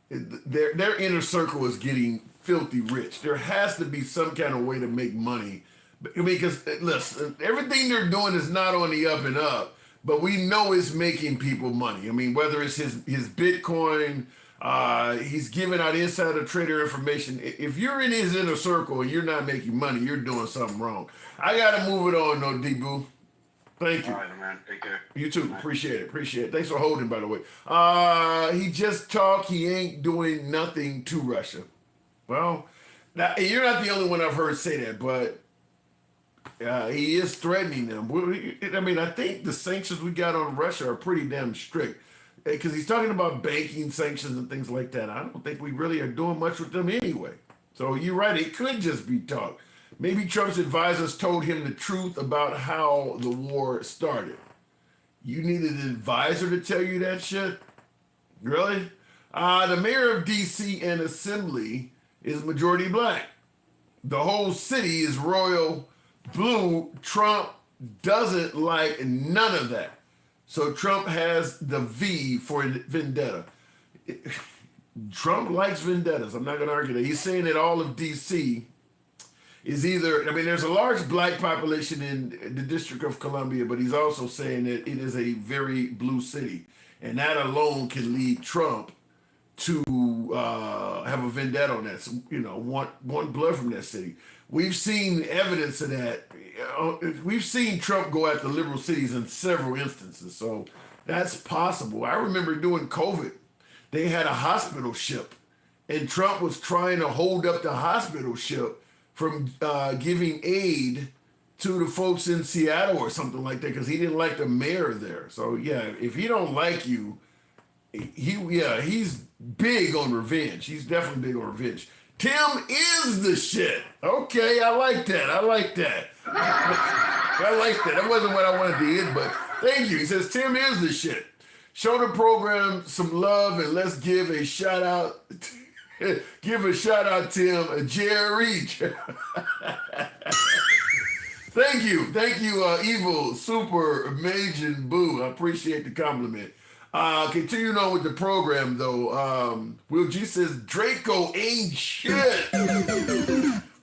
A: their inner circle is getting filthy rich. There has to be some kind of way to make money. Because, listen, everything they're doing is not on the up and up, but we know it's making people money. I mean, whether it's his Bitcoin, he's giving out insider trader information. If you're in his inner circle and you're not making money, you're doing something wrong. I got to move it on, though, D-Boo. Thank you.
O: All right, man. Take care.
A: You too. Appreciate it. Thanks for holding, by the way. He just talked. He ain't doing nothing to Russia. Well, now, you're not the only one I've heard say that, but he is threatening them. I mean, I think the sanctions we got on Russia are pretty damn strict. Because he's talking about banking sanctions and things like that. I don't think we really are doing much with them anyway. So you're right, it could just be talk. Maybe Trump's advisors told him the truth about how the war started. You needed an advisor to tell you that shit? Really? The mayor of D.C. and assembly is majority black. The whole city is royal blue. Trump doesn't like none of that. So Trump has the V for vendetta. Trump likes vendettas. I'm not going to argue that. He's saying that all of D.C. is either, I mean, there's a large black population in the District of Columbia, but he's also saying that it is a very blue city. And that alone can lead Trump to have a vendetta on that. So, want blood from that city. We've seen evidence of that. We've seen Trump go after liberal cities in several instances. So that's possible. I remember during COVID, they had a hospital ship, and Trump was trying to hold up the hospital ship from giving aid to the folks in Seattle or something like that because he didn't like the mayor there. So yeah, if he don't like you, he's big on revenge. He's definitely big on revenge. Tim is the shit. Okay, I like that. I like that. That wasn't what I wanted to hear, but thank you. He says Tim is the shit. Show the program some love and let's give a shout out. Give a shout out, Tim, Jerry. Thank you, Evil Super Amazing Boo. I appreciate the compliment. Continuing on with the program, though, Will G says Draco ain't shit.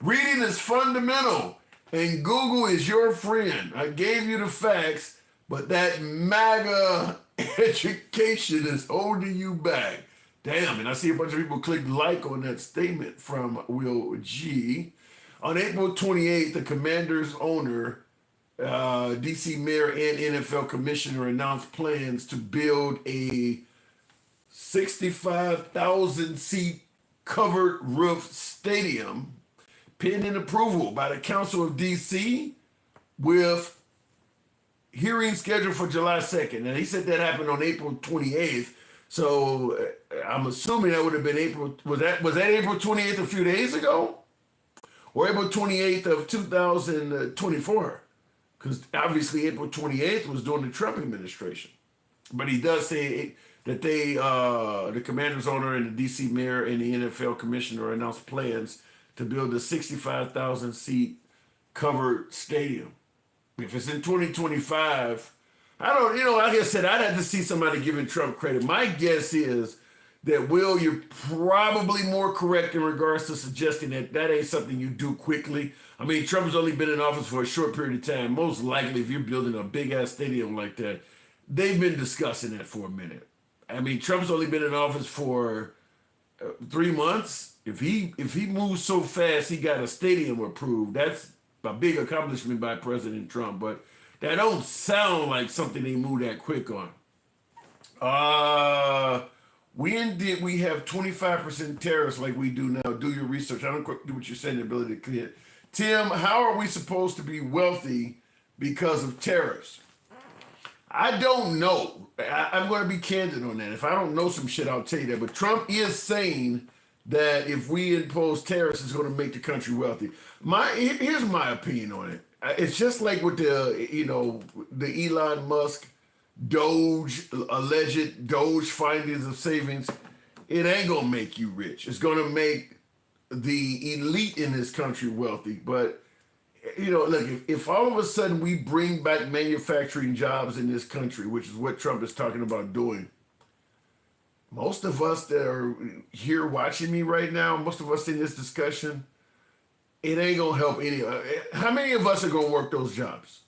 A: Reading is fundamental, and Google is your friend. I gave you the facts, but that MAGA education is holding you back. Damn, and I see a bunch of people click like on that statement from Will G. On April 28th, the Commanders owner, DC mayor and NFL commissioner announced plans to build a 65,000 seat covered roof stadium pending approval by the Council of DC with hearing scheduled for July 2nd. And he said that happened on April 28th. So I'm assuming that would have been April. Was that April 28th a few days ago? Or April 28th of 2024? Because obviously April 28th was during the Trump administration. But he does say that they, the Commanders owner and the DC mayor and the NFL commissioner announced plans to build a 65,000 seat covered stadium. If it's in 2025, I don't, like I said, I'd have to see somebody giving Trump credit. My guess is that, Will, you're probably more correct in regards to suggesting that ain't something you do quickly. I mean, Trump's only been in office for a short period of time. Most likely, if you're building a big-ass stadium like that, they've been discussing that for a minute. I mean, Trump's only been in office for 3 months. If he moves so fast, he got a stadium approved. That's a big accomplishment by President Trump, but that don't sound like something they move that quick on. When did we have 25% tariffs like we do now? Do your research. I don't do what you're saying, the ability to clear. Tim, how are we supposed to be wealthy because of tariffs? I don't know. I'm going to be candid on that. If I don't know some shit, I'll tell you that. But Trump is saying that if we impose tariffs, it's going to make the country wealthy. Here's my opinion on it. It's just like with the Elon Musk alleged Doge findings of savings. It ain't going to make you rich. It's going to make the elite in this country wealthy. But, look, if all of a sudden we bring back manufacturing jobs in this country, which is what Trump is talking about doing, most of us that are here watching me right now, most of us in this discussion, it ain't going to help any. How many of us are going to work those jobs?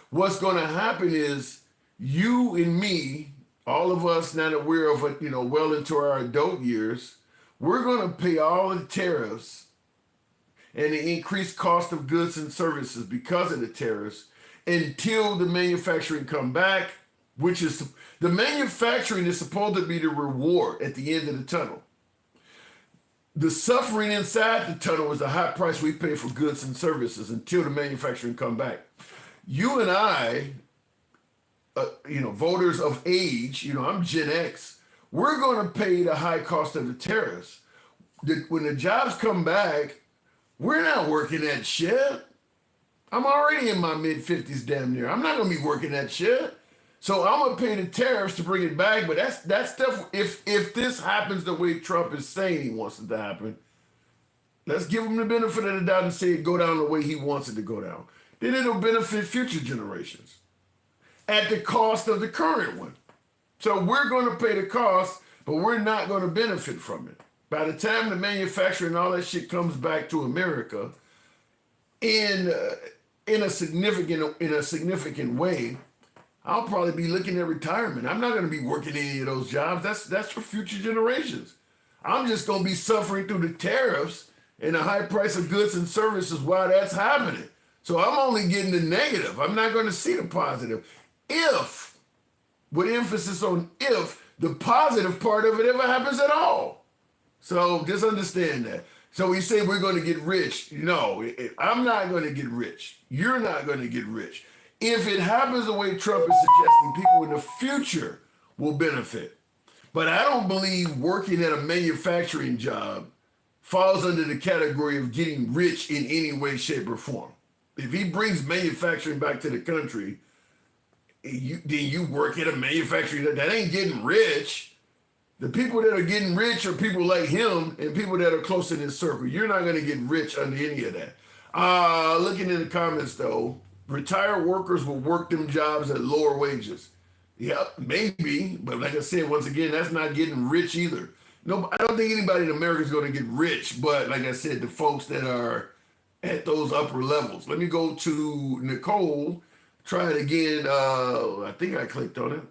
A: What's going to happen is you and me, all of us now that we're well into our adult years, we're going to pay all the tariffs and the increased cost of goods and services because of the tariffs until the manufacturing come back, which is the manufacturing is supposed to be the reward at the end of the tunnel. The suffering inside the tunnel is the high price we pay for goods and services until the manufacturing come back. You and I, voters of age, I'm Gen X, we're going to pay the high cost of the tariffs. When the jobs come back, We're not working that shit. I'm already in my mid-50s damn near. I'm not going to be working that shit. So I'm going to pay the tariffs to bring it back. But that's stuff, if this happens the way Trump is saying he wants it to happen, let's give him the benefit of the doubt and say it go down the way he wants it to go down. Then it'll benefit future generations at the cost of the current one. So we're going to pay the cost, but we're not going to benefit from it. By the time the manufacturing and all that shit comes back to America in a significant way, I'll probably be looking at retirement. I'm not going to be working any of those jobs. That's for future generations. I'm just going to be suffering through the tariffs and the high price of goods and services while that's happening. So I'm only getting the negative. I'm not going to see the positive. If, with emphasis on if, the positive part of it ever happens at all. So just understand that. So we say we're going to get rich. No, I'm not going to get rich. You're not going to get rich. If it happens the way Trump is suggesting, people in the future will benefit. But I don't believe working at a manufacturing job falls under the category of getting rich in any way, shape, or form. If he brings manufacturing back to the country, then you work at a manufacturing, that ain't getting rich. The people that are getting rich are people like him and people that are close in his circle. You're not going to get rich under any of that. Looking in the comments, though, retired workers will work them jobs at lower wages. Yep, maybe. But like I said, once again, that's not getting rich either. No, I don't think anybody in America is going to get rich. But like I said, the folks that are at those upper levels. Let me go to Nicole. Try it again. I think I clicked on it.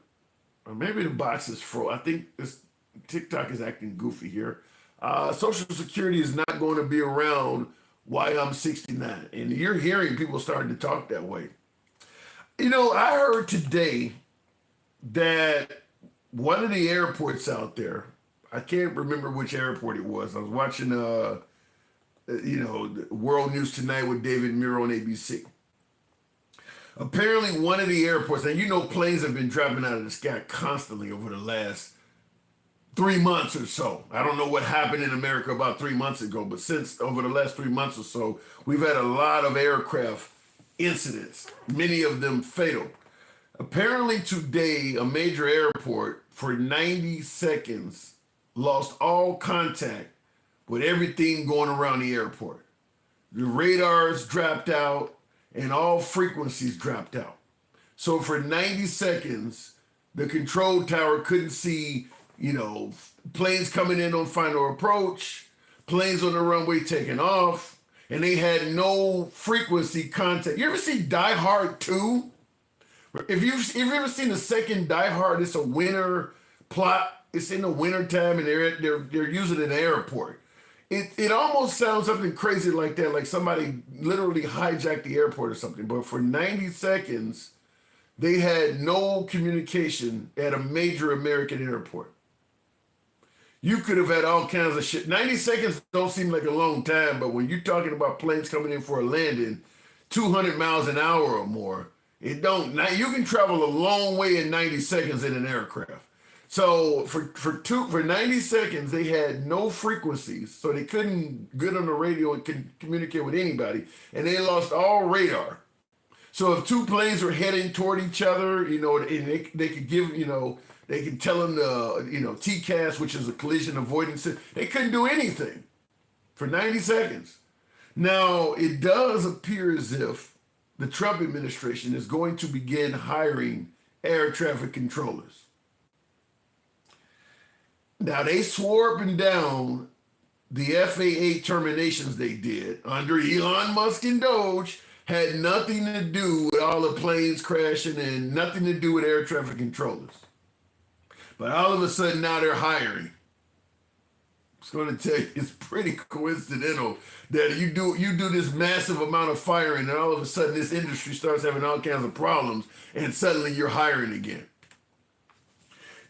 A: Or maybe the box is frozen. I think TikTok is acting goofy here. Social Security is not going to be around while I'm 69. And you're hearing people starting to talk that way. You know, I heard today that one of the airports out there, I can't remember which airport it was. I was watching, World News Tonight with David Muir on ABC. Apparently one of the airports, and planes have been dropping out of the sky constantly over the last 3 months or so. I don't know what happened in America about 3 months ago, but since over the last 3 months or so, we've had a lot of aircraft incidents, many of them fatal. Apparently today, a major airport for 90 seconds lost all contact with everything going around the airport. The radars dropped out and all frequencies dropped out. So for 90 seconds, the control tower couldn't see, planes coming in on final approach, planes on the runway taking off, and they had no frequency contact. You ever see Die Hard 2? If you've ever seen the second Die Hard, it's a winter plot. It's in the winter time, and they're using an airport. It almost sounds something crazy like that, like somebody literally hijacked the airport or something. But for 90 seconds, they had no communication at a major American airport. You could have had all kinds of shit. 90 seconds don't seem like a long time, but when you're talking about planes coming in for a landing, 200 miles an hour or more, it don't. Now you can travel a long way in 90 seconds in an aircraft. So for 90 seconds, they had no frequencies, so they couldn't get on the radio and communicate with anybody, and they lost all radar. So if two planes were heading toward each other, and they could give, they could tell them the, TCAS, which is a collision avoidance, they couldn't do anything for 90 seconds. Now, it does appear as if the Trump administration is going to begin hiring air traffic controllers. Now, they swore up and down the FAA terminations they did under Elon Musk and Doge had nothing to do with all the planes crashing and nothing to do with air traffic controllers. But all of a sudden, now they're hiring. I was going to tell you, it's pretty coincidental that you do this massive amount of firing and all of a sudden this industry starts having all kinds of problems and suddenly you're hiring again.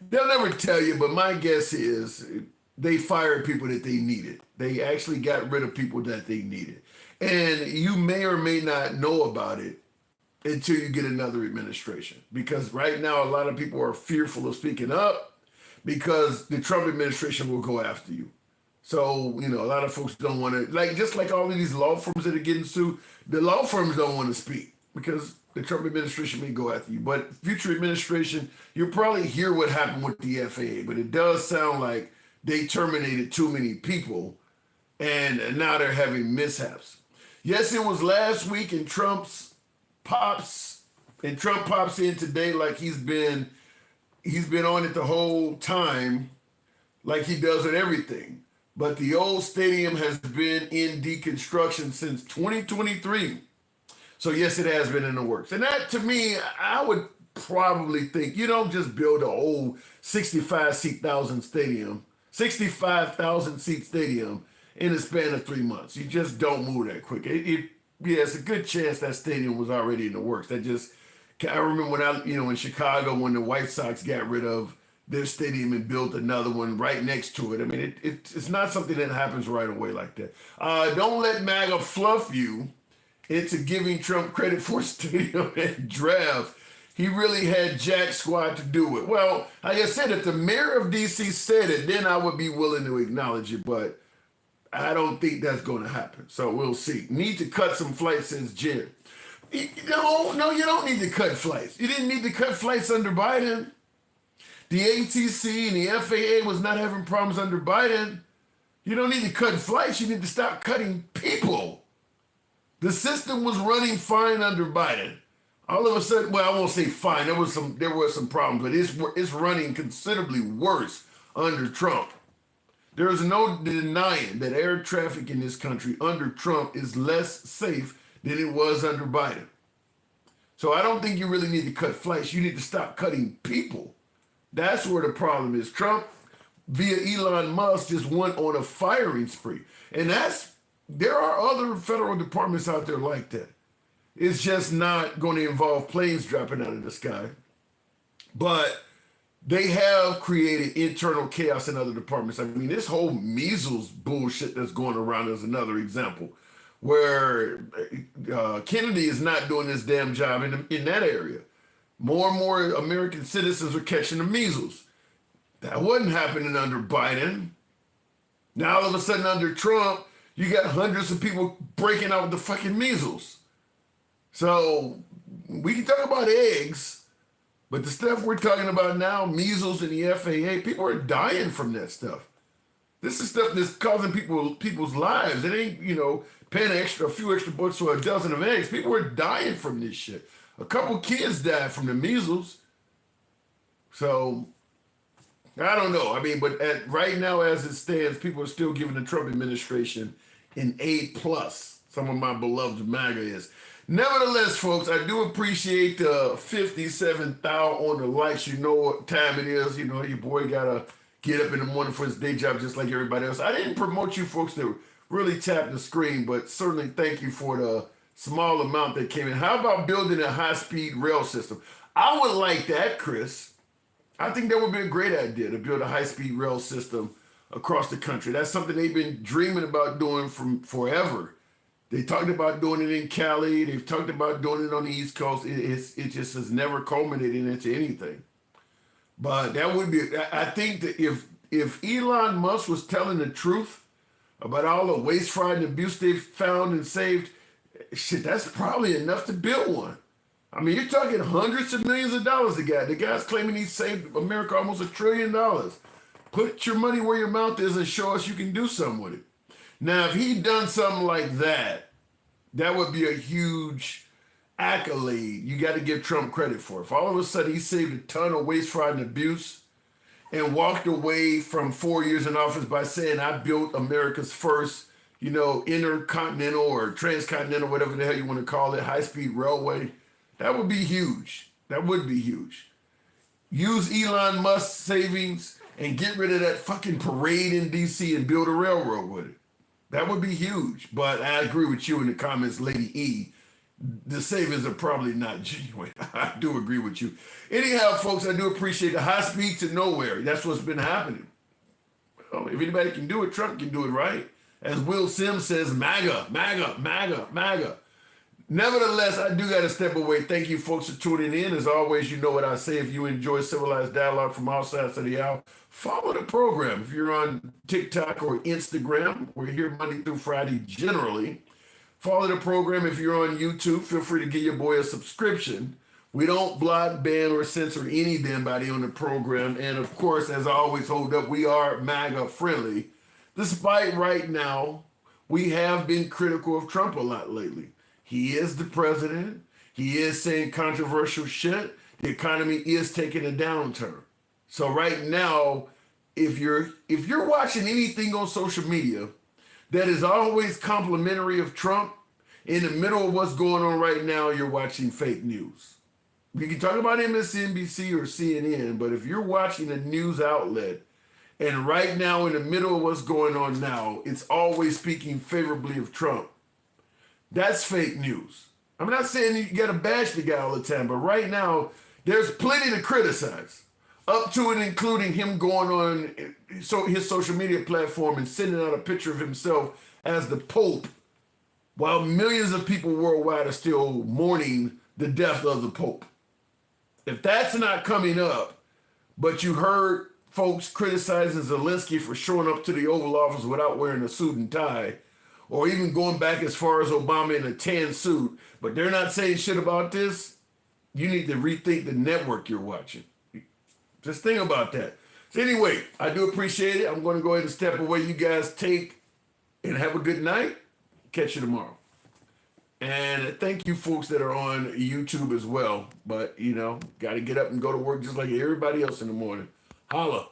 A: They'll never tell you, but my guess is they fired people that they needed. They actually got rid of people that they needed. And you may or may not know about it until you get another administration. Because right now, a lot of people are fearful of speaking up because the Trump administration will go after you. So, a lot of folks don't want to, just like all of these law firms that are getting sued, the law firms don't want to speak because the Trump administration may go after you. But future administration, you'll probably hear what happened with the FAA. But it does sound like they terminated too many people and now they're having mishaps. Yes, it was last week and Trump pops in today like he's been on it the whole time, like he does with everything. But the old stadium has been in deconstruction since 2023. So yes, it has been in the works. And that, to me, I would probably think you don't just build an old 65,000 seat stadium in a span of 3 months. You just don't move that quick. It's a good chance that stadium was already in the works. I remember when in Chicago, when the White Sox got rid of their stadium and built another one right next to it. I mean, it's not something that happens right away like that. Don't let MAGA fluff you into giving Trump credit for stadium and draft. He really had jack squat to do it. Well, like I said, if the mayor of D.C. said it, then I would be willing to acknowledge it, but I don't think that's going to happen. So we'll see. Need to cut some flights, says Jen. No, you don't need to cut flights. You didn't need to cut flights under Biden. The ATC and the FAA was not having problems under Biden. You don't need to cut flights. You need to stop cutting people. The system was running fine under Biden. All of a sudden, well, I won't say fine. There were some problems, but it's running considerably worse under Trump. There is no denying that air traffic in this country under Trump is less safe than it was under Biden. So I don't think you really need to cut flights. You need to stop cutting people. That's where the problem is. Trump, via Elon Musk, just went on a firing spree. And there are other federal departments out there like that. It's just not going to involve planes dropping out of the sky. But they have created internal chaos in other departments. I mean, this whole measles bullshit that's going around is another example where Kennedy is not doing this damn job in that area. More and more American citizens are catching the measles. That wasn't happening under Biden. Now all of a sudden under Trump, you got hundreds of people breaking out with the fucking measles. So we can talk about eggs, but the stuff we're talking about now, measles and the FAA, people are dying from that stuff. This is stuff that's causing people's lives. It ain't, paying a few extra bucks for a dozen of eggs. People are dying from this shit. A couple kids died from the measles. So, I don't know. I mean, but right now as it stands, people are still giving the Trump administration an A+. Some of my beloved MAGA is. Nevertheless, folks, I do appreciate the 57,000 on the likes. You know what time it is. Your boy got to get up in the morning for his day job just like everybody else. I didn't promote you folks to really tap the screen, but certainly thank you for the small amount that came in. How about building a high-speed rail system? I would like that, Chris. I think that would be a great idea to build a high-speed rail system across the country. That's something they've been dreaming about doing from forever. They talked about doing it in Cali. They've talked about doing it on the East Coast. It just has never culminated into anything. But that would be, I think that if Elon Musk was telling the truth about all the waste, fraud, and abuse they've found and saved, shit, that's probably enough to build one. I mean, you're talking hundreds of millions of dollars. The guy's claiming he saved America almost $1 trillion. Put your money where your mouth is and show us you can do something with it. Now, if he'd done something like that, that would be a huge accolade you got to give Trump credit for. If all of a sudden he saved a ton of waste, fraud, and abuse and walked away from 4 years in office by saying, I built America's first, intercontinental or transcontinental, whatever the hell you want to call it, high-speed railway, that would be huge. That would be huge. Use Elon Musk's savings and get rid of that fucking parade in D.C. and build a railroad with it. That would be huge. But I agree with you in the comments, Lady E. The savings are probably not genuine. I do agree with you. Anyhow, folks, I do appreciate the high speed to nowhere. That's what's been happening. Well, if anybody can do it, Trump can do it, right? As Will Sims says, MAGA, MAGA, MAGA, MAGA. Nevertheless, I do got to step away. Thank you, folks, for tuning in. As always, you know what I say. If you enjoy civilized dialogue from all sides of the aisle, follow the program. If you're on TikTok or Instagram, we're here Monday through Friday generally. Follow the program. If you're on YouTube, feel free to give your boy a subscription. We don't block, ban, or censor anybody on the program. And of course, as I always hold up, we are MAGA friendly. Despite right now, we have been critical of Trump a lot lately. He is the president. He is saying controversial shit. The economy is taking a downturn. So right now, if you're watching anything on social media that is always complimentary of Trump, in the middle of what's going on right now, you're watching fake news. You can talk about MSNBC or CNN, but if you're watching a news outlet and right now in the middle of what's going on now, it's always speaking favorably of Trump, that's fake news. I'm not saying you got to bash the guy all the time, but right now, there's plenty to criticize, up to and including him going on his social media platform and sending out a picture of himself as the Pope, while millions of people worldwide are still mourning the death of the Pope. If that's not coming up, but you heard folks criticizing Zelensky for showing up to the Oval Office without wearing a suit and tie, or even going back as far as Obama in a tan suit, but they're not saying shit about this, you need to rethink the network you're watching. Just think about that. So anyway, I do appreciate it. I'm going to go ahead and step away. You guys take and have a good night. Catch you tomorrow. And thank you folks that are on YouTube as well. But, got to get up and go to work just like everybody else in the morning. Holla.